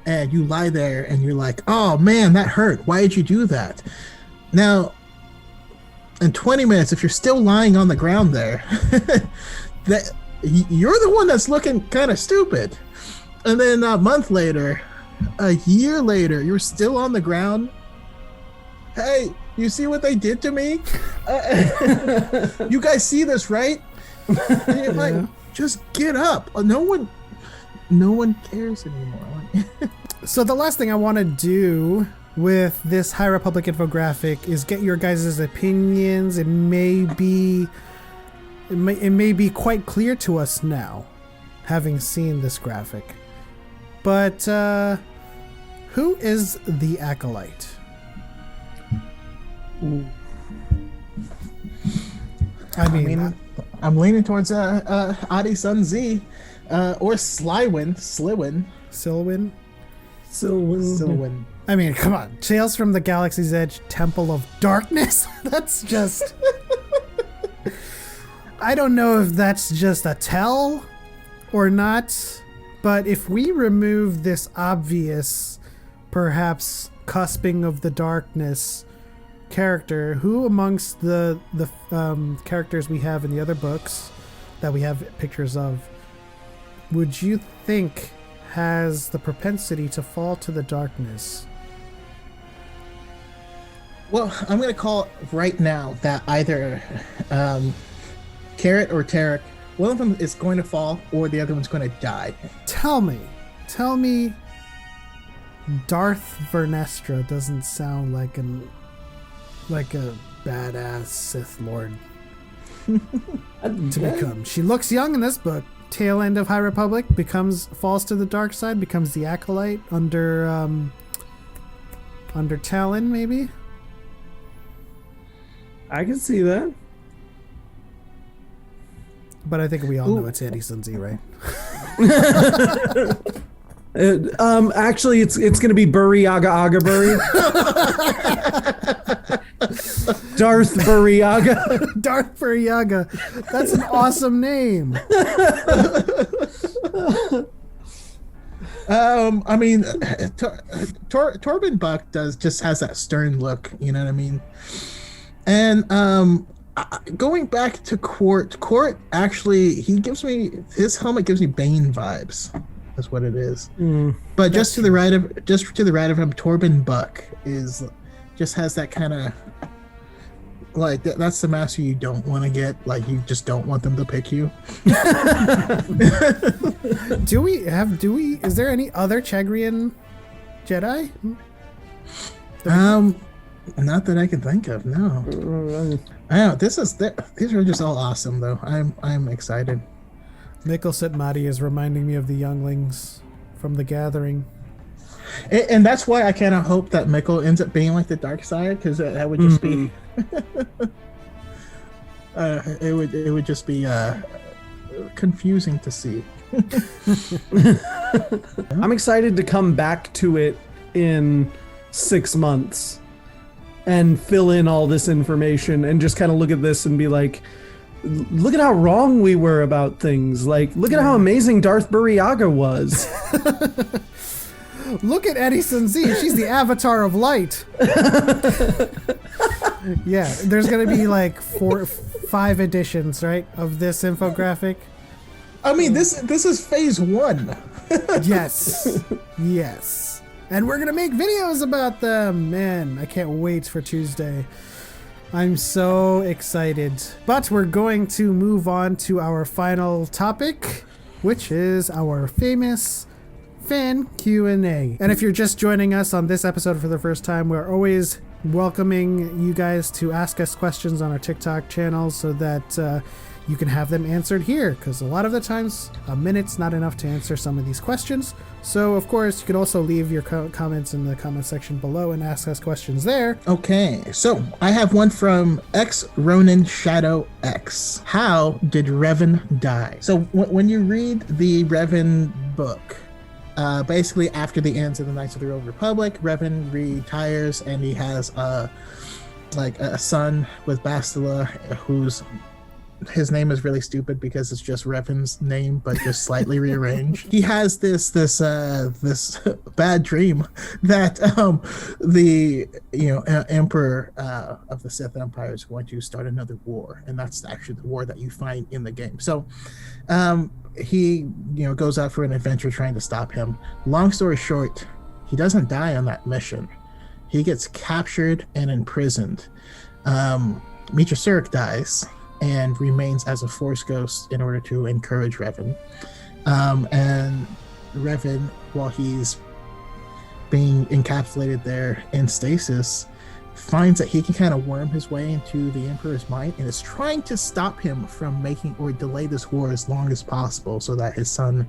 And you lie there and you're like, oh man, that hurt. Why did you do that? Now, in 20 minutes, if you're still lying on the ground there, that you're the one that's looking kind of stupid. And then a month later, a year later, you're still on the ground. Hey, you see what they did to me? You guys see this, right? And you're like, just get up. No one cares anymore. So the last thing I want to do with this High Republic infographic is get your guys' opinions. It may be quite clear to us now, having seen this graphic. But who is the Acolyte? Ooh. I mean, I'm leaning towards Adi Sun Z or Slywin. Silwyn. I mean, come on. Tales from the Galaxy's Edge, Temple of Darkness? That's just... I don't know if that's just a tell or not, but if we remove this obvious, perhaps cusping of the darkness character, who amongst the characters we have in the other books that we have pictures of would you think has the propensity to fall to the darkness? Well, I'm going to call right now that either Carrot or Tarek, one of them is going to fall or the other one's going to die. Tell me Darth Vernestra doesn't sound like a badass Sith Lord to become. She looks young in this book. Tail end of High Republic, falls to the dark side, becomes the Acolyte under Talon, maybe. I can see that. But I think we all know it's Adi Sun Z, right? Actually, it's going to be Burry Aga Aga Burry. Darth Buryaga. Darth Buryaga. That's an awesome name. I mean, Torben Buck just has that stern look, you know what I mean? And going back to Court actually, his helmet gives me Bane vibes. That's what it is. But just to the right of him, Torben Buck just has that kind of like that's the master you don't want to get. Like, you just don't want them to pick you. Is there any other Chagrian Jedi? Not that I can think of. No. I know these are just all awesome though. I'm excited. Mikkel Sitmati is reminding me of the younglings from The Gathering. And that's why I kind of hope that Mikkel ends up being like the dark side, because that would just be it would just be confusing to see. I'm excited to come back to it in 6 months and fill in all this information and just kind of look at this and be like, look at how wrong we were about things. Like, look at how amazing Darth Buriaga was. Look at Edison Z. She's the avatar of light. Yeah, there's gonna be like 5 editions, right, of this infographic. I mean, this is phase 1. Yes, yes, and we're gonna make videos about them. Man, I can't wait for Tuesday. I'm so excited. But we're going to move on to our final topic, which is our famous fan Q&A. And if you're just joining us on this episode for the first time, we're always welcoming you guys to ask us questions on our TikTok channel so that you can have them answered here, because a lot of the times a minute's not enough to answer some of these questions. So of course you can also leave your comments in the comment section below and ask us questions there. Okay, so I have one from X Ronin Shadow X. How did Revan die? So when you read the Revan book, basically after the ends of the Knights of the Old Republic, Revan retires and he has a son with Bastila, his name is really stupid because it's just Revan's name, but just slightly rearranged. He has this bad dream that the Emperor of the Sith Empire is going to start another war, and that's actually the war that you find in the game. So he goes out for an adventure trying to stop him. Long story short, he doesn't die on that mission. He gets captured and imprisoned. Mitra Surik dies and remains as a Force ghost in order to encourage Revan. And Revan, while he's being encapsulated there in stasis, finds that he can kind of worm his way into the Emperor's mind and is trying to stop him from making or delay this war as long as possible so that his son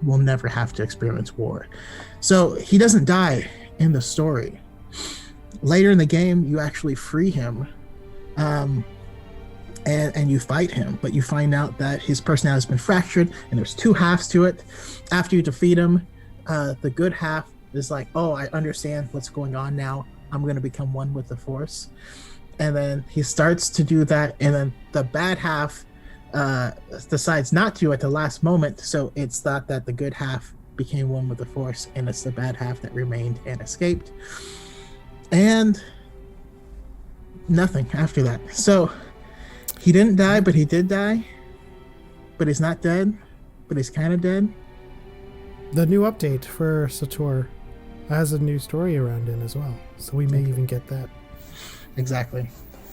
will never have to experience war. So he doesn't die in the story. Later in the game, you actually free him, and you fight him, but you find out that his personality has been fractured and there's 2 halves to it. After you defeat him, the good half is like, oh, I understand what's going on now. I'm going to become one with the Force. And then he starts to do that, and then the bad half decides not to at the last moment. So it's thought that the good half became one with the Force, and it's the bad half that remained and escaped. And nothing after that. So he didn't die, but he did die. But he's not dead, but he's kind of dead. The new update for Sator has a new story around him as well, so we may even get that. Exactly.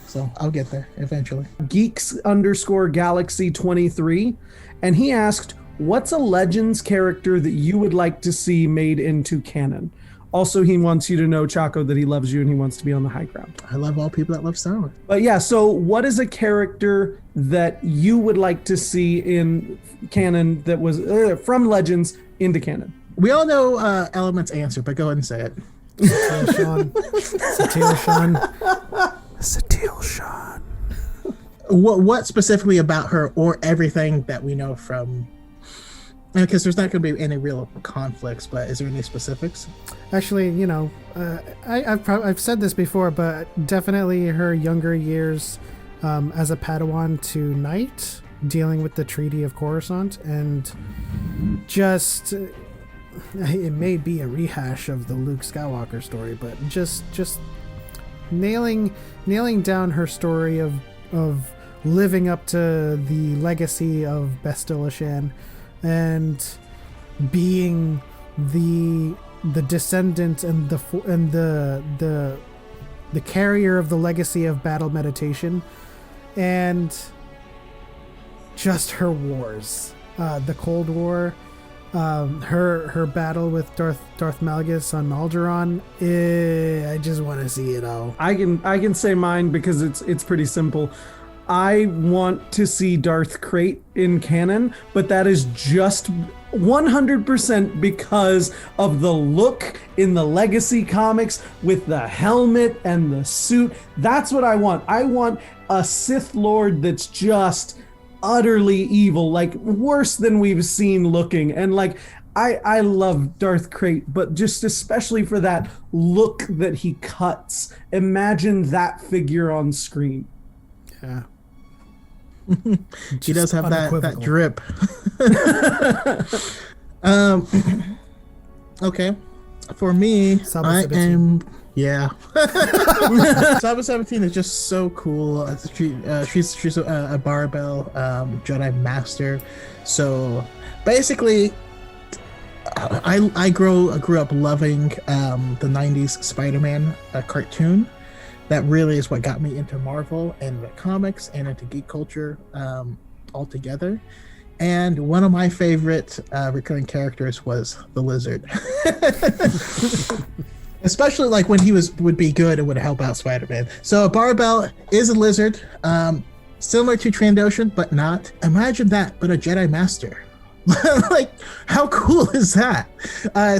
So I'll get there eventually. Geeks_Galaxy23, and he asked, what's a Legends character that you would like to see made into canon? Also, he wants you to know, Chaco, that he loves you and he wants to be on the high ground. I love all people that love Star Wars. But yeah, so what is a character that you would like to see in canon that was from Legends into canon? We all know Element's answer, but go ahead and say it. Satil Shan. What specifically about her or everything that we know from... Because there's not going to be any real conflicts, but is there any specifics? Actually, I've said this before, but definitely her younger years as a Padawan to Knight, dealing with the Treaty of Coruscant, and just it may be a rehash of the Luke Skywalker story, but just nailing down her story of living up to the legacy of Bastila Shan, and being the descendant and the carrier of the legacy of battle meditation, and just her wars, the Cold War, her battle with Darth Malgus on Alderaan. I just want to see it all. I can say mine because it's pretty simple. I want to see Darth Krayt in canon, but that is just 100% because of the look in the Legacy comics with the helmet and the suit. That's what I want. I want a Sith Lord that's just utterly evil, like worse than we've seen looking. And like, I love Darth Krayt, but just especially for that look that he cuts. Imagine that figure on screen. Yeah. He does have that drip. Okay. For me, I am. Yeah. Cyber 17 is just so cool. She's a barbell Jedi Master. So basically, I grew up loving the 90s Spider-Man cartoon. That really is what got me into Marvel and the comics and into geek culture altogether. And one of my favorite recurring characters was the Lizard. Especially like when he would be good and would help out Spider-Man. So a barbell is a lizard, similar to Trandoshan, but not. Imagine that, but a Jedi Master. Like, how cool is that?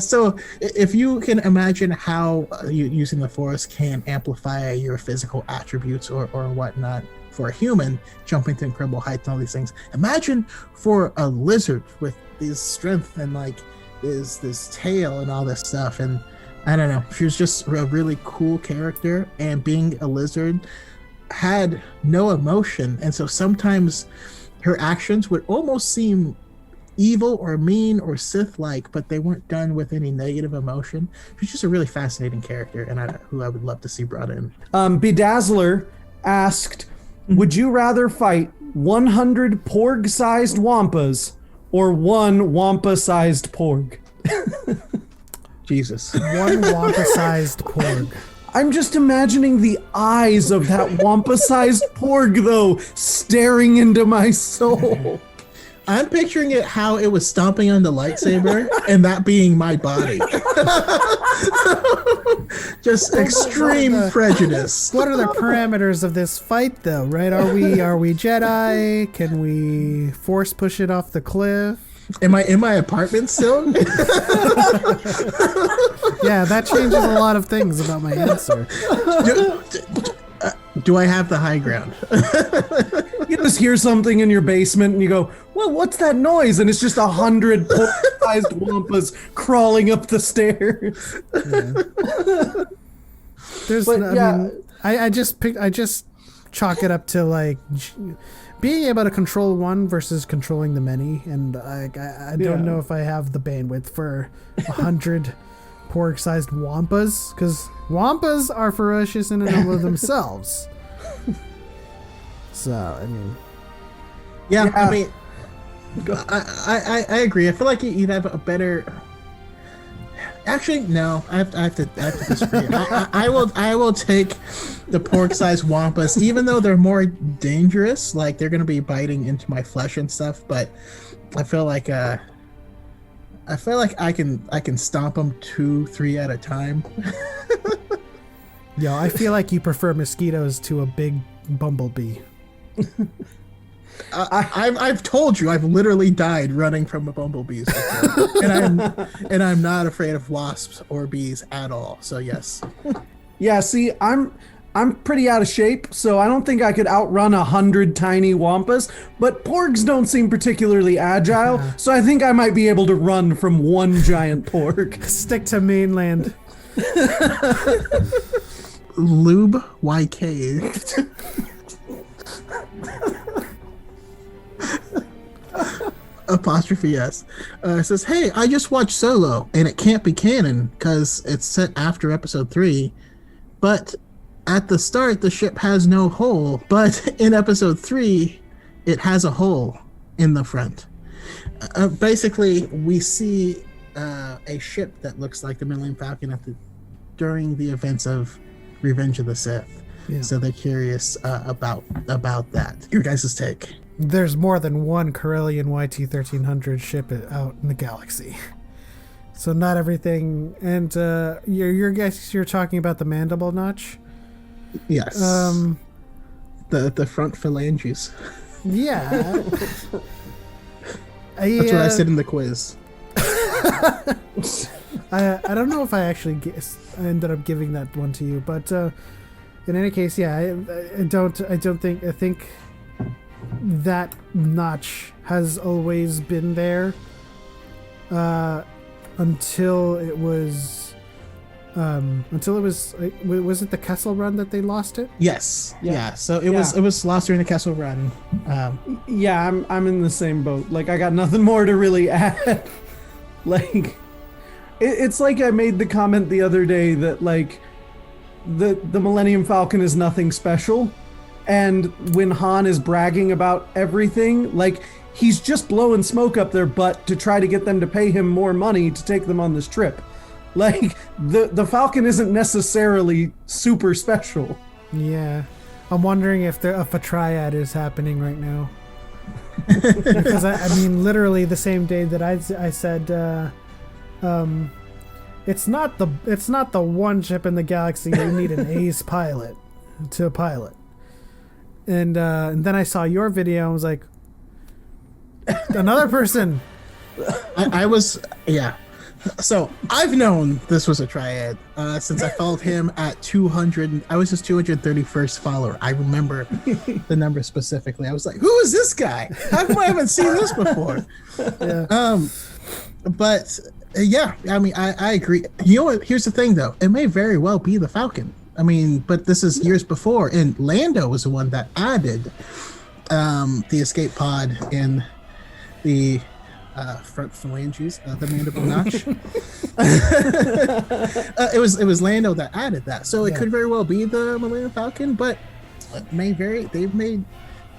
So if you can imagine how using the Force can amplify your physical attributes or whatnot for a human, jumping to incredible heights and all these things, imagine for a lizard with this strength and like this tail and all this stuff. And I don't know, she was just a really cool character, and being a lizard had no emotion, and so sometimes her actions would almost seem evil or mean or Sith-like, but they weren't done with any negative emotion. She's just a really fascinating character, and who I would love to see brought in. Bedazzler asked, would you rather fight 100 Porg-sized Wampas or one Wampa-sized Porg? Jesus. One Wampa-sized Porg. I'm just imagining the eyes of that Wampa-sized Porg, though, staring into my soul. I'm picturing it how it was stomping on the lightsaber and that being my body. Just extreme prejudice. What are the parameters of this fight, though, right? Are we Jedi? Can we force push it off the cliff? Am I in my apartment still? Yeah, that changes a lot of things about my answer. Do I have the high ground? You just hear something in your basement and you go, well, what's that noise? And it's just 100 Porg-sized Wampas crawling up the stairs. Yeah. I mean, I just chalk it up to like being able to control one versus controlling the many, and I don't know if I have the bandwidth for 100 Porg-sized Wampas, because Wampas are ferocious in and of themselves. So I mean, I mean, I agree. I feel like you'd have a better. Actually, no. I have to disagree. I will take the Porg-sized Wampas, even though they're more dangerous. Like they're gonna be biting into my flesh and stuff. But I feel like I can stomp them 2-3 at a time. Yo, I feel like you prefer mosquitoes to a big bumblebee. I've told you I've literally died running from a bumblebees before. and I'm not afraid of wasps or bees at all. So yes. Yeah, see, I'm pretty out of shape, so I don't think I could outrun 100 tiny Wampas, but Porgs don't seem particularly agile, so I think I might be able to run from one giant Porg. Stick to mainland. Lube YK. Apostrophe S. It says, hey, I just watched Solo, and it can't be canon because it's set after episode 3, but at the start the ship has no hole, but in episode 3 it has a hole in the front. Basically we see a ship that looks like the Millennium Falcon during the events of Revenge of the Sith. Yeah. So they're curious about that. Your guys' take. There's more than one Corellian YT-1300 ship out in the galaxy. So not everything. And your guess, you're talking about the mandible notch? Yes. The front phalanges. Yeah. That's what I said in the quiz. I don't know if I actually I ended up giving that one to you, but in any case, yeah, I think that notch has always been there until it was until it was it the Kessel Run that they lost it? Yes. Yeah. Yeah. So it was lost during the Kessel Run. Yeah, I'm in the same boat. Like, I got nothing more to really add. Like, it's like I made the comment the other day that, like, the Millennium Falcon is nothing special, and when Han is bragging about everything, like, he's just blowing smoke up their butt to try to get them to pay him more money to take them on this trip. Like, the Falcon isn't necessarily super special. Yeah. I'm wondering if a triad is happening right now. Because I mean, literally the same day that I said, it's not the one ship in the galaxy you need an ace pilot to pilot. And then I saw your video and was like, another person. I was, yeah. So I've known this was a triad since I followed him at 200. I was his 231st follower. I remember the number specifically. I was like, "Who is this guy? How come I haven't seen this before?" Yeah. But yeah, I mean, I agree. You know what? Here's the thing, though. It may very well be the Falcon. I mean, but this is years before, and Lando was the one that added the escape pod in the front phalanges, the mandible notch. It was Lando that added that, so it could very well be the Millennium Falcon, but it may vary.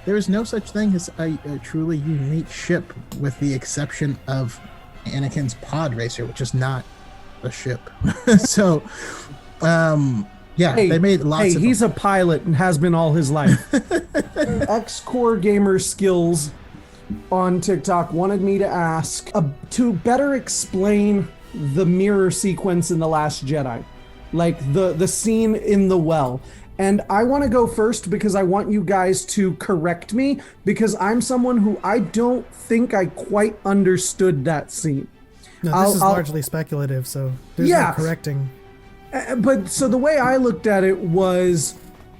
There is no such thing as a truly unique ship, with the exception of Anakin's pod racer, which is not a ship. So, they made lots. Hey, he's a pilot and has been all his life. X-Core Gamer Skills on TikTok wanted me to ask to better explain the mirror sequence in The Last Jedi, like the scene in the well. And I want to go first because I want you guys to correct me, because I'm someone who I don't think I quite understood that scene. No, this is largely speculative, so there's no correcting. But so the way I looked at it was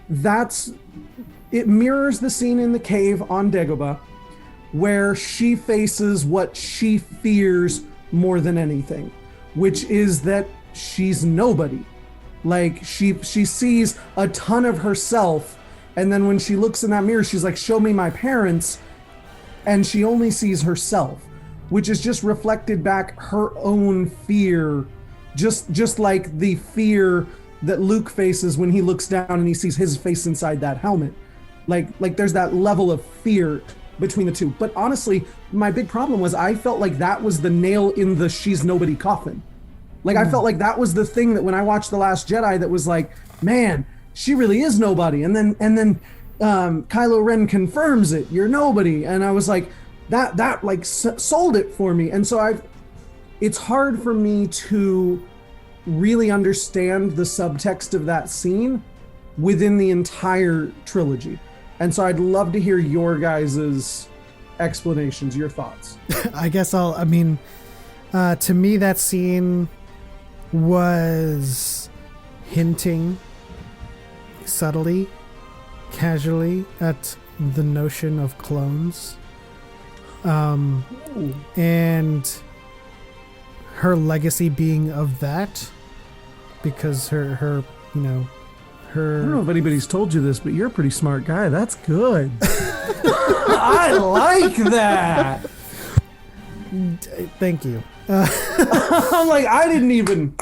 it mirrors the scene in the cave on Dagobah, where she faces what she fears more than anything, which is that she's nobody. Like, she sees a ton of herself, and then when she looks in that mirror, she's like, show me my parents, and she only sees herself, which is just reflected back her own fear, just like the fear that Luke faces when he looks down and he sees his face inside that helmet. Like there's that level of fear between the two. But honestly, my big problem was I felt like that was the nail in the she's nobody coffin. Like, I felt like that was the thing that when I watched The Last Jedi, that was like, man, she really is nobody. And then Kylo Ren confirms it, you're nobody. And I was like, that like sold it for me. And so it's hard for me to really understand the subtext of that scene within the entire trilogy. And so I'd love to hear your guys' explanations, your thoughts. I guess to me, that scene was hinting subtly, casually at the notion of clones. And her legacy being of that, because her I don't know if anybody's told you this, but you're a pretty smart guy. That's good. I like that. Thank you. I'm like, I didn't even.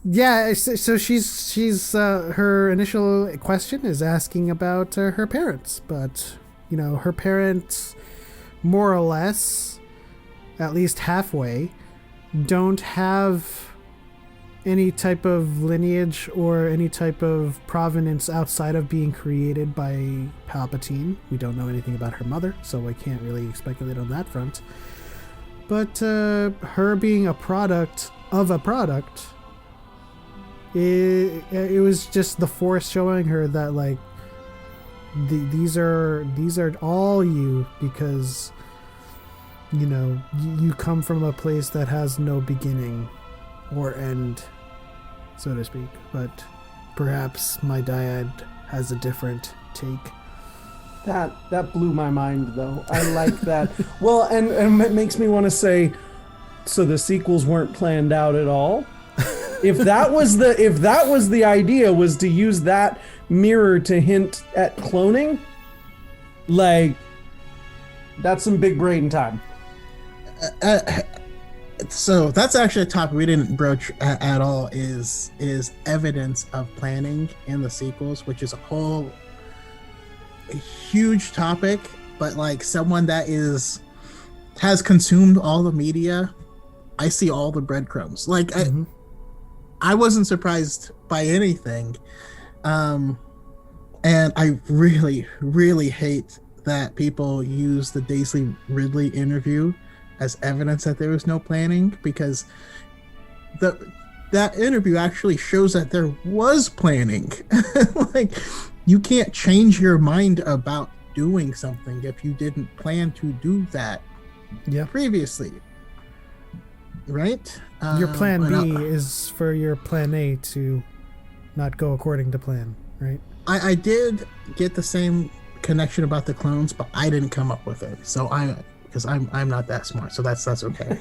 Yeah, so she's her initial question is asking about her parents, but her parents, more or less, at least halfway, don't have any type of lineage or any type of provenance outside of being created by Palpatine. We don't know anything about her mother, so I can't really speculate on that front. But her being a product of a product, it was just the Force showing her that, like, these are all you, because you come from a place that has no beginning or end, so to speak. But perhaps my Dyad has a different take. That blew my mind, though. I like that. Well, and it makes me want to say, so the sequels weren't planned out at all. if that was the idea, was to use that mirror to hint at cloning, like, that's some big brain time. So that's actually a topic we didn't broach at all, is evidence of planning in the sequels, which is a huge topic, but like someone that has consumed all the media, I see all the breadcrumbs. Like I wasn't surprised by anything. And I really, really hate that people use the Daisy Ridley interview as evidence that there was no planning, because that interview actually shows that there was planning. Like, you can't change your mind about doing something if you didn't plan to do that previously, right? Your plan B is for your plan A to not go according to plan, right? I did get the same connection about the clones, but I didn't come up with it, so because I'm not that smart, so that's okay.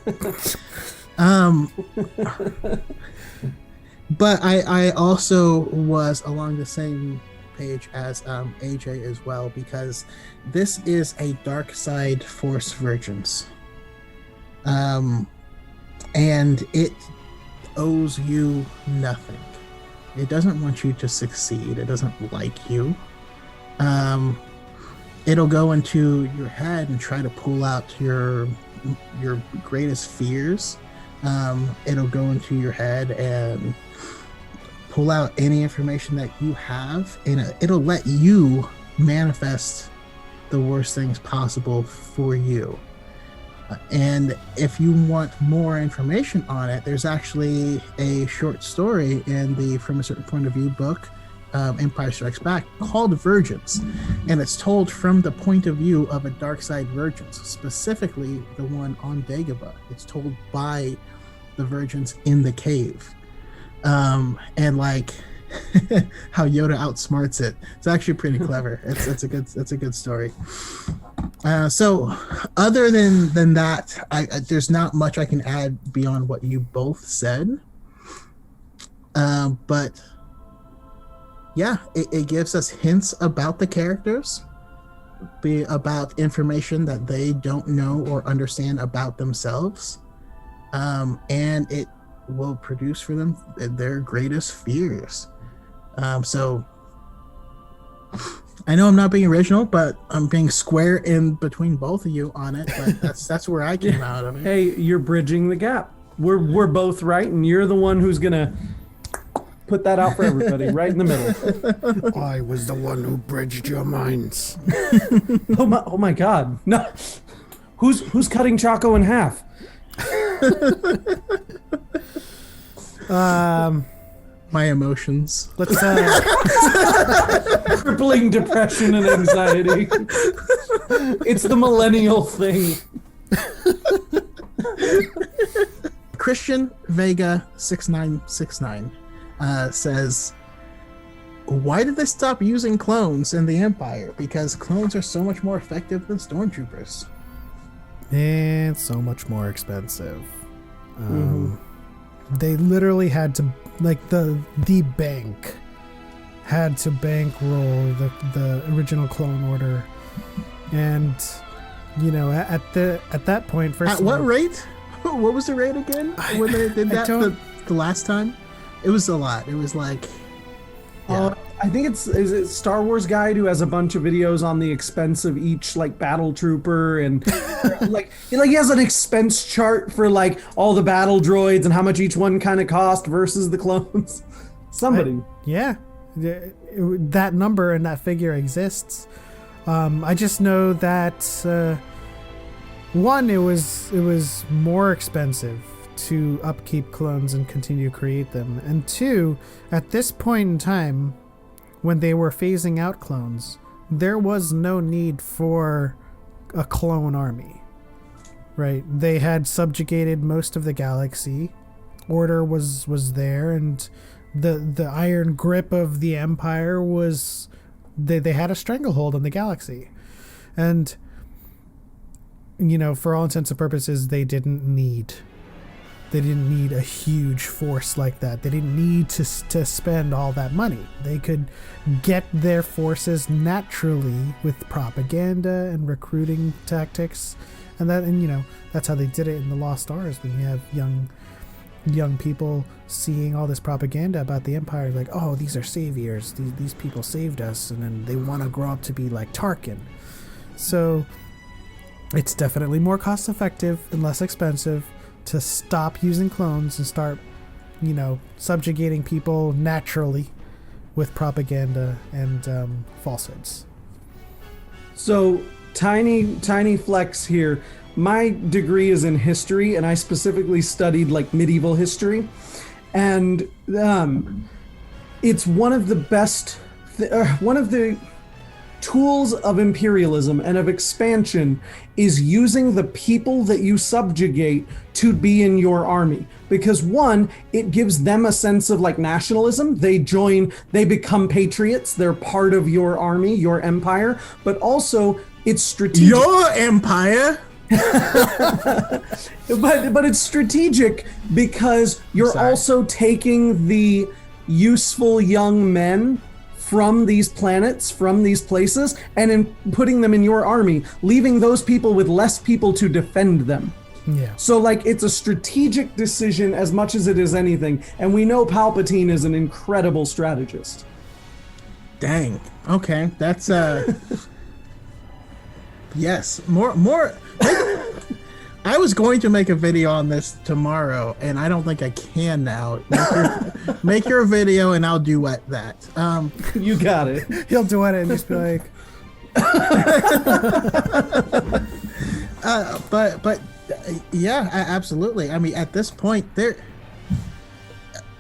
But I also was along the same page as AJ as well, because this is a dark side Force Virgins, and it owes you nothing. It doesn't want you to succeed. It doesn't like you. It'll go into your head and try to pull out your greatest fears. It'll go into your head and pull out any information that you have, and it'll let you manifest the worst things possible for you. And if you want more information on it, there's actually a short story in the From a Certain Point of View book, Empire Strikes Back, called Virgins, and it's told from the point of view of a dark side Virgins, specifically the one on Dagobah. It's told by the Virgins in the cave, and like how Yoda outsmarts it. It's actually pretty clever. It's a good story. So other than that, there's not much I can add beyond what you both said. But yeah, it gives us hints about the characters, about information that they don't know or understand about themselves, and it will produce for them their greatest fears. So I know I'm not being original, but I'm being square in between both of you on it. But that's where I came out of it. Hey, you're bridging the gap. We're both right, and you're the one who's gonna put that out for everybody, right in the middle. I was the one who bridged your minds. Oh my God! No, who's cutting Choco in half? My emotions. Let's Crippling depression and anxiety. It's the millennial thing. Christian Vega 6969 says, why did they stop using clones in the Empire? Because clones are so much more effective than stormtroopers. And so much more expensive. They literally had to, like, the bank had to bankroll the original Clone Order, and you know, at that point, first at what rate? What was the rate again when they did that the last time? It was a lot. It was like, I think is it Star Wars Guide, who has a bunch of videos on the expense of each like battle trooper, and like he has an expense chart for like all the battle droids and how much each one kind of cost versus the clones. Somebody, that number and that figure exists. I just know that one, it was more expensive to upkeep clones and continue to create them, and two, at this point in time, when they were phasing out clones, there was no need for a clone army, right? They had subjugated most of the galaxy. Order was there, and the iron grip of the Empire was, they had a stranglehold on the galaxy. And, you know, for all intents and purposes, they didn't need They didn't need a huge force like that. They didn't need to spend all that money. They could get their forces naturally with propaganda and recruiting tactics, and that's how they did it in the Lost Stars. When you have young people seeing all this propaganda about the Empire, like, oh, these are saviors. These people saved us, and then they want to grow up to be like Tarkin. So it's definitely more cost effective and less expensive to stop using clones and start, subjugating people naturally with propaganda and falsehoods. So tiny flex here. My degree is in history, and I specifically studied like medieval history, and it's one of the best, one of the tools of imperialism and of expansion is using the people that you subjugate to be in your army. Because one, it gives them a sense of like nationalism. They become patriots. They're part of your army, your empire, but also it's strategic. Your empire? but it's strategic because you're also taking the useful young men from these planets, from these places, and putting them in your army, leaving those people with less people to defend them. Yeah. So like it's a strategic decision as much as it is anything, and we know Palpatine is an incredible strategist. Dang. Okay, that's yes, more. I was going to make a video on this tomorrow, and I don't think I can now. Make your video, and I'll duet that. You got it. He'll duet it and just be like, but yeah, absolutely. I mean, at this point,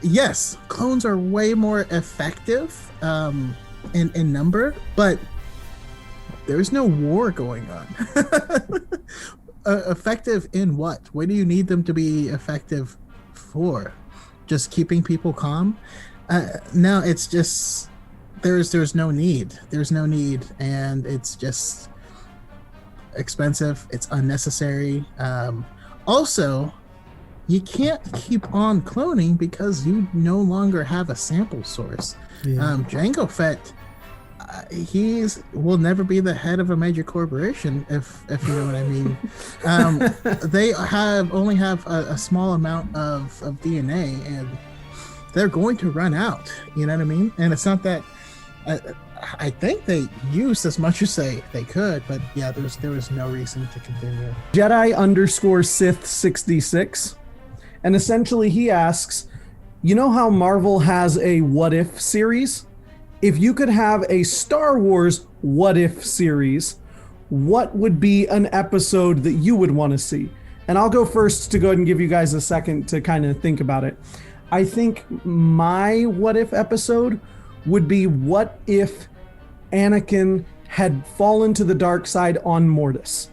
yes, clones are way more effective in number, but there's no war going on. Effective in what? What do you need them to be effective for? Just keeping people calm? No, it's just there's no need. There's no need, and it's just expensive. It's unnecessary. Also, you can't keep on cloning because you no longer have a sample source. Yeah. Jango Fett, will never be the head of a major corporation, if you know what I mean. They only have a small amount of DNA, and they're going to run out. You know what I mean? And it's not that I think they used as much as they could, but yeah, there was no reason to continue. Jedi_Sith66, and essentially he asks, you know how Marvel has a What If series? If you could have a Star Wars What If series, what would be an episode that you would want to see? And I'll go first to go ahead and give you guys a second to kind of think about it. I think my What If episode would be, what if Anakin had fallen to the dark side on Mortis?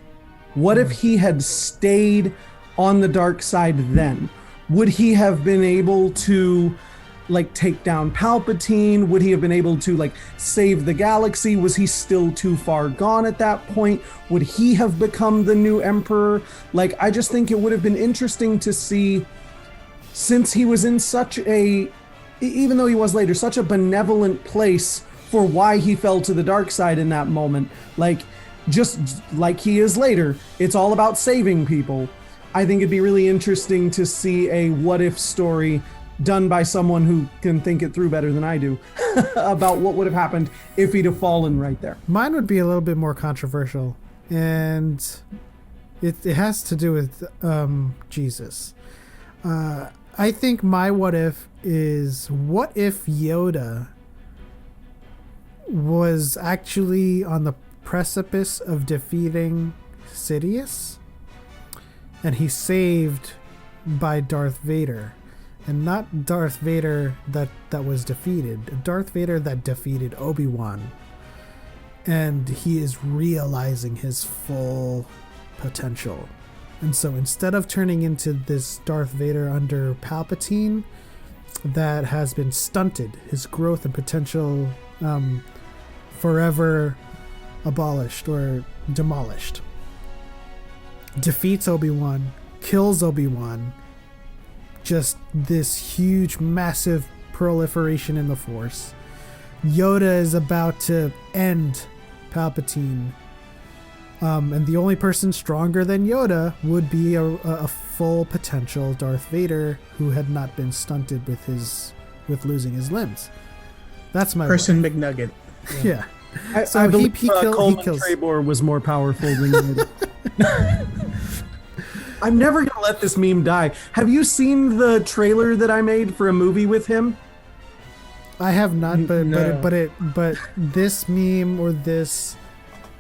What if he had stayed on the dark side then? Would he have been able to like take down Palpatine? Would he have been able to like save the galaxy? Was he still too far gone at that point? Would he have become the new emperor? Like, I just think it would have been interesting to see, since he was in such a, even though he was later, such a benevolent place for why he fell to the dark side in that moment. Like, just like he is later, it's all about saving people. I think it'd be really interesting to see a what if story done by someone who can think it through better than I do about what would have happened if he'd have fallen right there. Mine would be a little bit more controversial, and it has to do with Jesus. I think my what if is, what if Yoda was actually on the precipice of defeating Sidious, and he's saved by Darth Vader, and not Darth Vader that was defeated, Darth Vader that defeated Obi-Wan, and he is realizing his full potential. And so instead of turning into this Darth Vader under Palpatine that has been stunted, his growth and potential forever abolished or demolished, defeats Obi-Wan, kills Obi-Wan, just this huge, massive proliferation in the Force. Yoda is about to end Palpatine. And the only person stronger than Yoda would be a full potential Darth Vader who had not been stunted with losing his limbs. That's my person McNugget. Yeah. I believe Coleman Trebor was more powerful than Yoda. I'm never gonna let this meme die. Have you seen the trailer that I made for a movie with him? I have not, but No. but this meme or this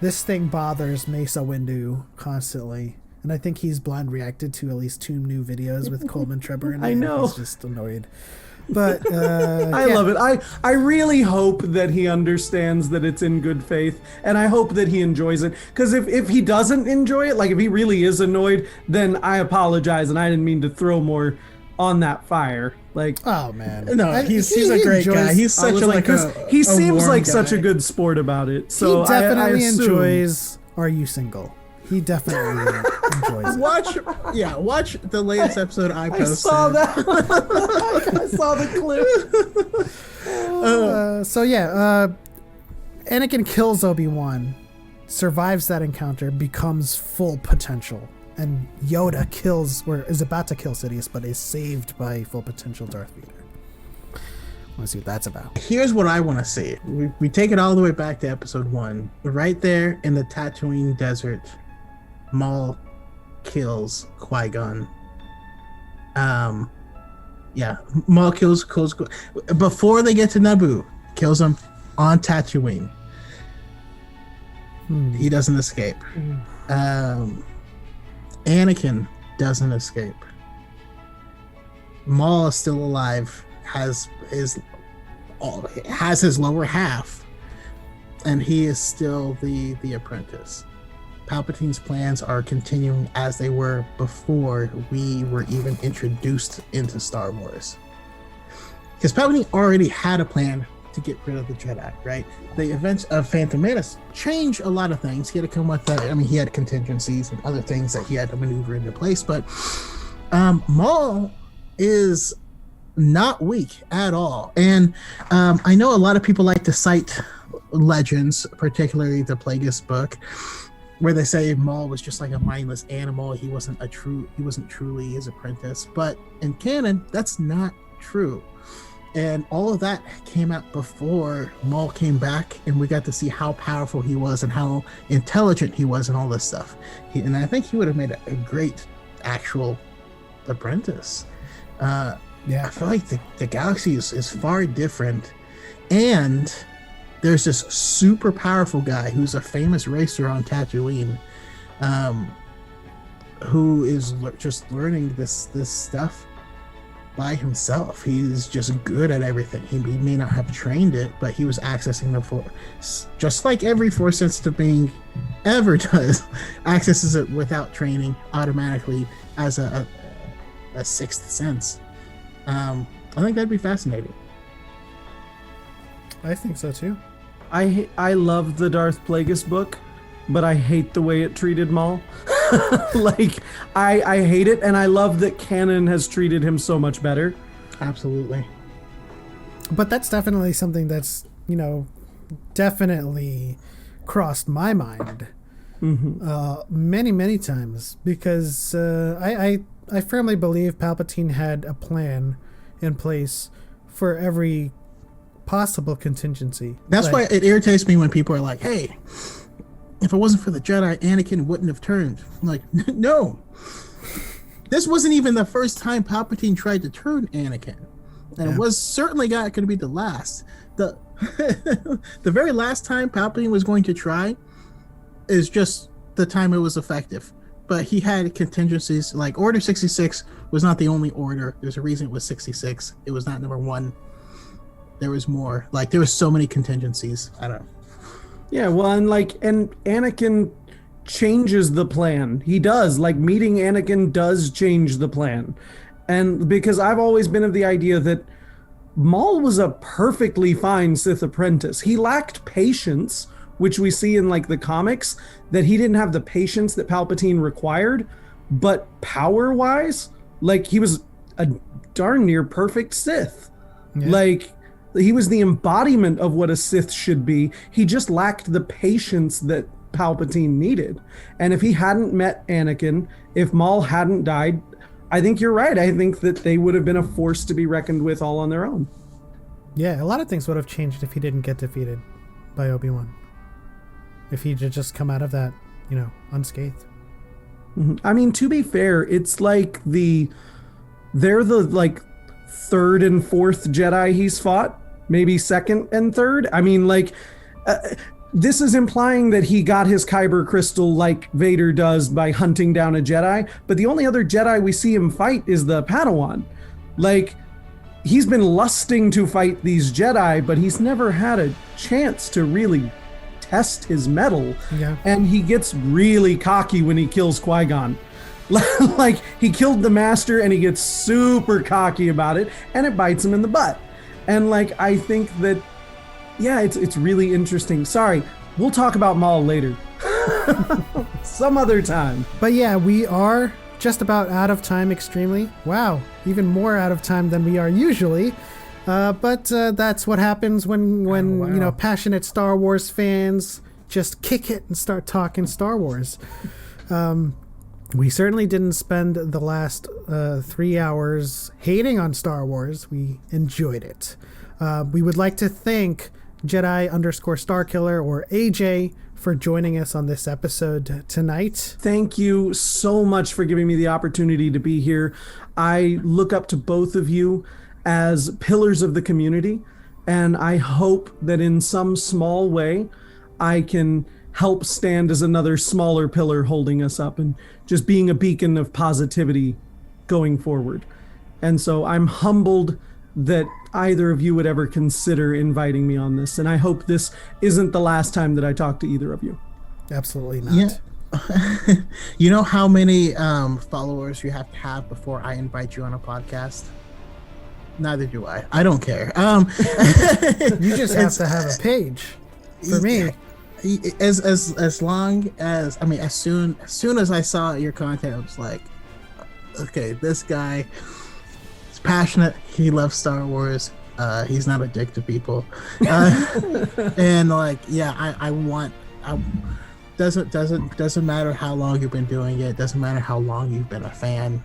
thing bothers Mesa Windu constantly, and I think he's blind reacted to at least 2 new videos with Coleman Trebor in it. I know. He's just annoyed. But I love it. I really hope that he understands that it's in good faith, and I hope that he enjoys it. Because if he doesn't enjoy it, like if he really is annoyed, then I apologize, and I didn't mean to throw more on that fire. Like, oh man, no, he's a great guy. He's such he seems warm like guy. such a good sport about it. So he definitely I assume, enjoys Are You Single? He definitely enjoys it. Watch the latest episode I posted. I saw that. I saw the clip. Anakin kills Obi-Wan, survives that encounter, becomes full potential, and Yoda is about to kill Sidious, but is saved by full potential Darth Vader. I want to see what that's about. Here's what I want to see. We take it all the way back to episode 1. Right there in the Tatooine desert, Maul kills Qui-Gon. Maul kills before they get to Naboo. Kills him on Tatooine. He doesn't escape. Anakin doesn't escape. Maul is still alive. Has his lower half, and he is still the apprentice. Palpatine's plans are continuing as they were before we were even introduced into Star Wars. Because Palpatine already had a plan to get rid of the Jedi, right? The events of Phantom Menace changed a lot of things. He had to come with he had contingencies and other things that he had to maneuver into place, but Maul is not weak at all. And I know a lot of people like to cite legends, particularly the Plagueis book, where they say Maul was just like a mindless animal. He wasn't truly his apprentice. But in canon, that's not true. And all of that came out before Maul came back, and we got to see how powerful he was and how intelligent he was and all this stuff. And I think he would have made a great actual apprentice. I feel like the galaxy is far different, and there's this super powerful guy who's a famous racer on Tatooine, who is just learning this stuff by himself. He's just good at everything. He may not have trained it, but he was accessing the Force, just like every Force-sensitive being ever does, accesses it without training automatically as a sixth sense. I think that'd be fascinating. I think so too. I love the Darth Plagueis book, but I hate the way it treated Maul. Like, I hate it, and I love that canon has treated him so much better. Absolutely. But that's definitely something that's, definitely crossed my mind many times, because I firmly believe Palpatine had a plan in place for every possible contingency. That's why it irritates me when people are like, hey, if it wasn't for the Jedi, Anakin wouldn't have turned. I'm like, no. This wasn't even the first time Palpatine tried to turn Anakin. And it was certainly not going to be the last. The very last time Palpatine was going to try is just the time it was effective. But he had contingencies. Like, Order 66 was not the only order. There's a reason it was 66. It was not number 1. There was more. Like, there was so many contingencies. I don't know. Yeah, well, and Anakin changes the plan. He does. Like, meeting Anakin does change the plan. And because I've always been of the idea that Maul was a perfectly fine Sith apprentice. He lacked patience, which we see in, like, the comics, that he didn't have the patience that Palpatine required. But power-wise, like, he was a darn near perfect Sith. Yeah. Like, he was the embodiment of what a Sith should be. He just lacked the patience that Palpatine needed. And if he hadn't met Anakin, if Maul hadn't died, I think you're right. I think that they would have been a force to be reckoned with all on their own. Yeah, a lot of things would have changed if he didn't get defeated by Obi-Wan. If he had just come out of that, unscathed. I mean, to be fair, it's like they're the like third and fourth Jedi he's fought, maybe second and third. I mean, like, this is implying that he got his Kyber crystal like Vader does by hunting down a Jedi, but the only other Jedi we see him fight is the Padawan. Like, he's been lusting to fight these Jedi, but he's never had a chance to really test his mettle. Yeah. And he gets really cocky when he kills Qui-Gon. Like, he killed the master and he gets super cocky about it, and it bites him in the butt. And like, I think that, yeah, it's really interesting. Sorry, we'll talk about Maul later. Some other time. But yeah, we are just about out of time extremely. Wow, even more out of time than we are usually. But that's what happens when passionate Star Wars fans just kick it and start talking Star Wars. We certainly didn't spend the last 3 hours hating on Star Wars. We enjoyed it. We would like to thank Jedi_Starkiller or AJ for joining us on this episode tonight. Thank you so much for giving me the opportunity to be here. I look up to both of you as pillars of the community, and I hope that in some small way I can help stand as another smaller pillar holding us up and just being a beacon of positivity going forward. And so I'm humbled that either of you would ever consider inviting me on this, and I hope this isn't the last time that I talk to either of you. Absolutely not. Yeah. You know how many followers you have to have before I invite you on a podcast? Neither do I. I don't care. You just have to have a page. For me, as long as, I mean, as soon as I saw your content, I was like, okay, this guy is passionate. He loves Star Wars. He's not a dick to people. And like, yeah, doesn't matter how long you've been doing it. Doesn't matter how long you've been a fan.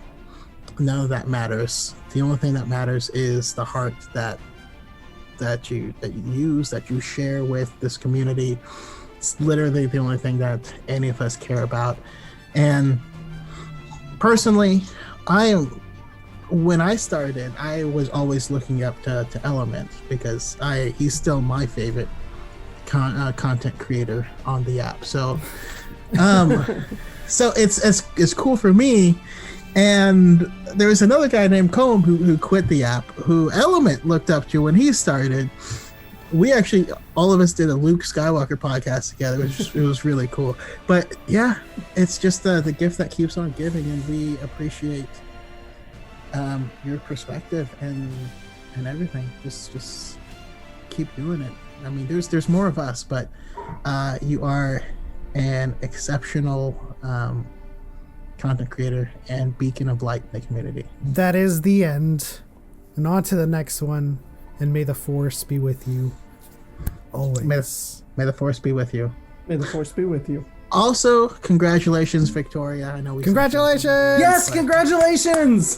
None of that matters. The only thing that matters is the heart that you use, that you share with this community. It's literally the only thing that any of us care about. And personally, when I started, I was always looking up to Element because he's still my favorite content creator on the app. So, so it's cool for me. And there was another guy named Combe who quit the app, who Element looked up to when he started. We actually, all of us did a Luke Skywalker podcast together, which it was really cool. But yeah, it's just the gift that keeps on giving, and we appreciate your perspective and everything. Just keep doing it. I mean, there's more of us, but you are an exceptional content creator and beacon of light in the community. That is the end. And on to the next one. And may the Force be with you always. May the Force be with you. May the Force be with you. Also, congratulations, Victoria. I know we Congratulations! Yes, congratulations!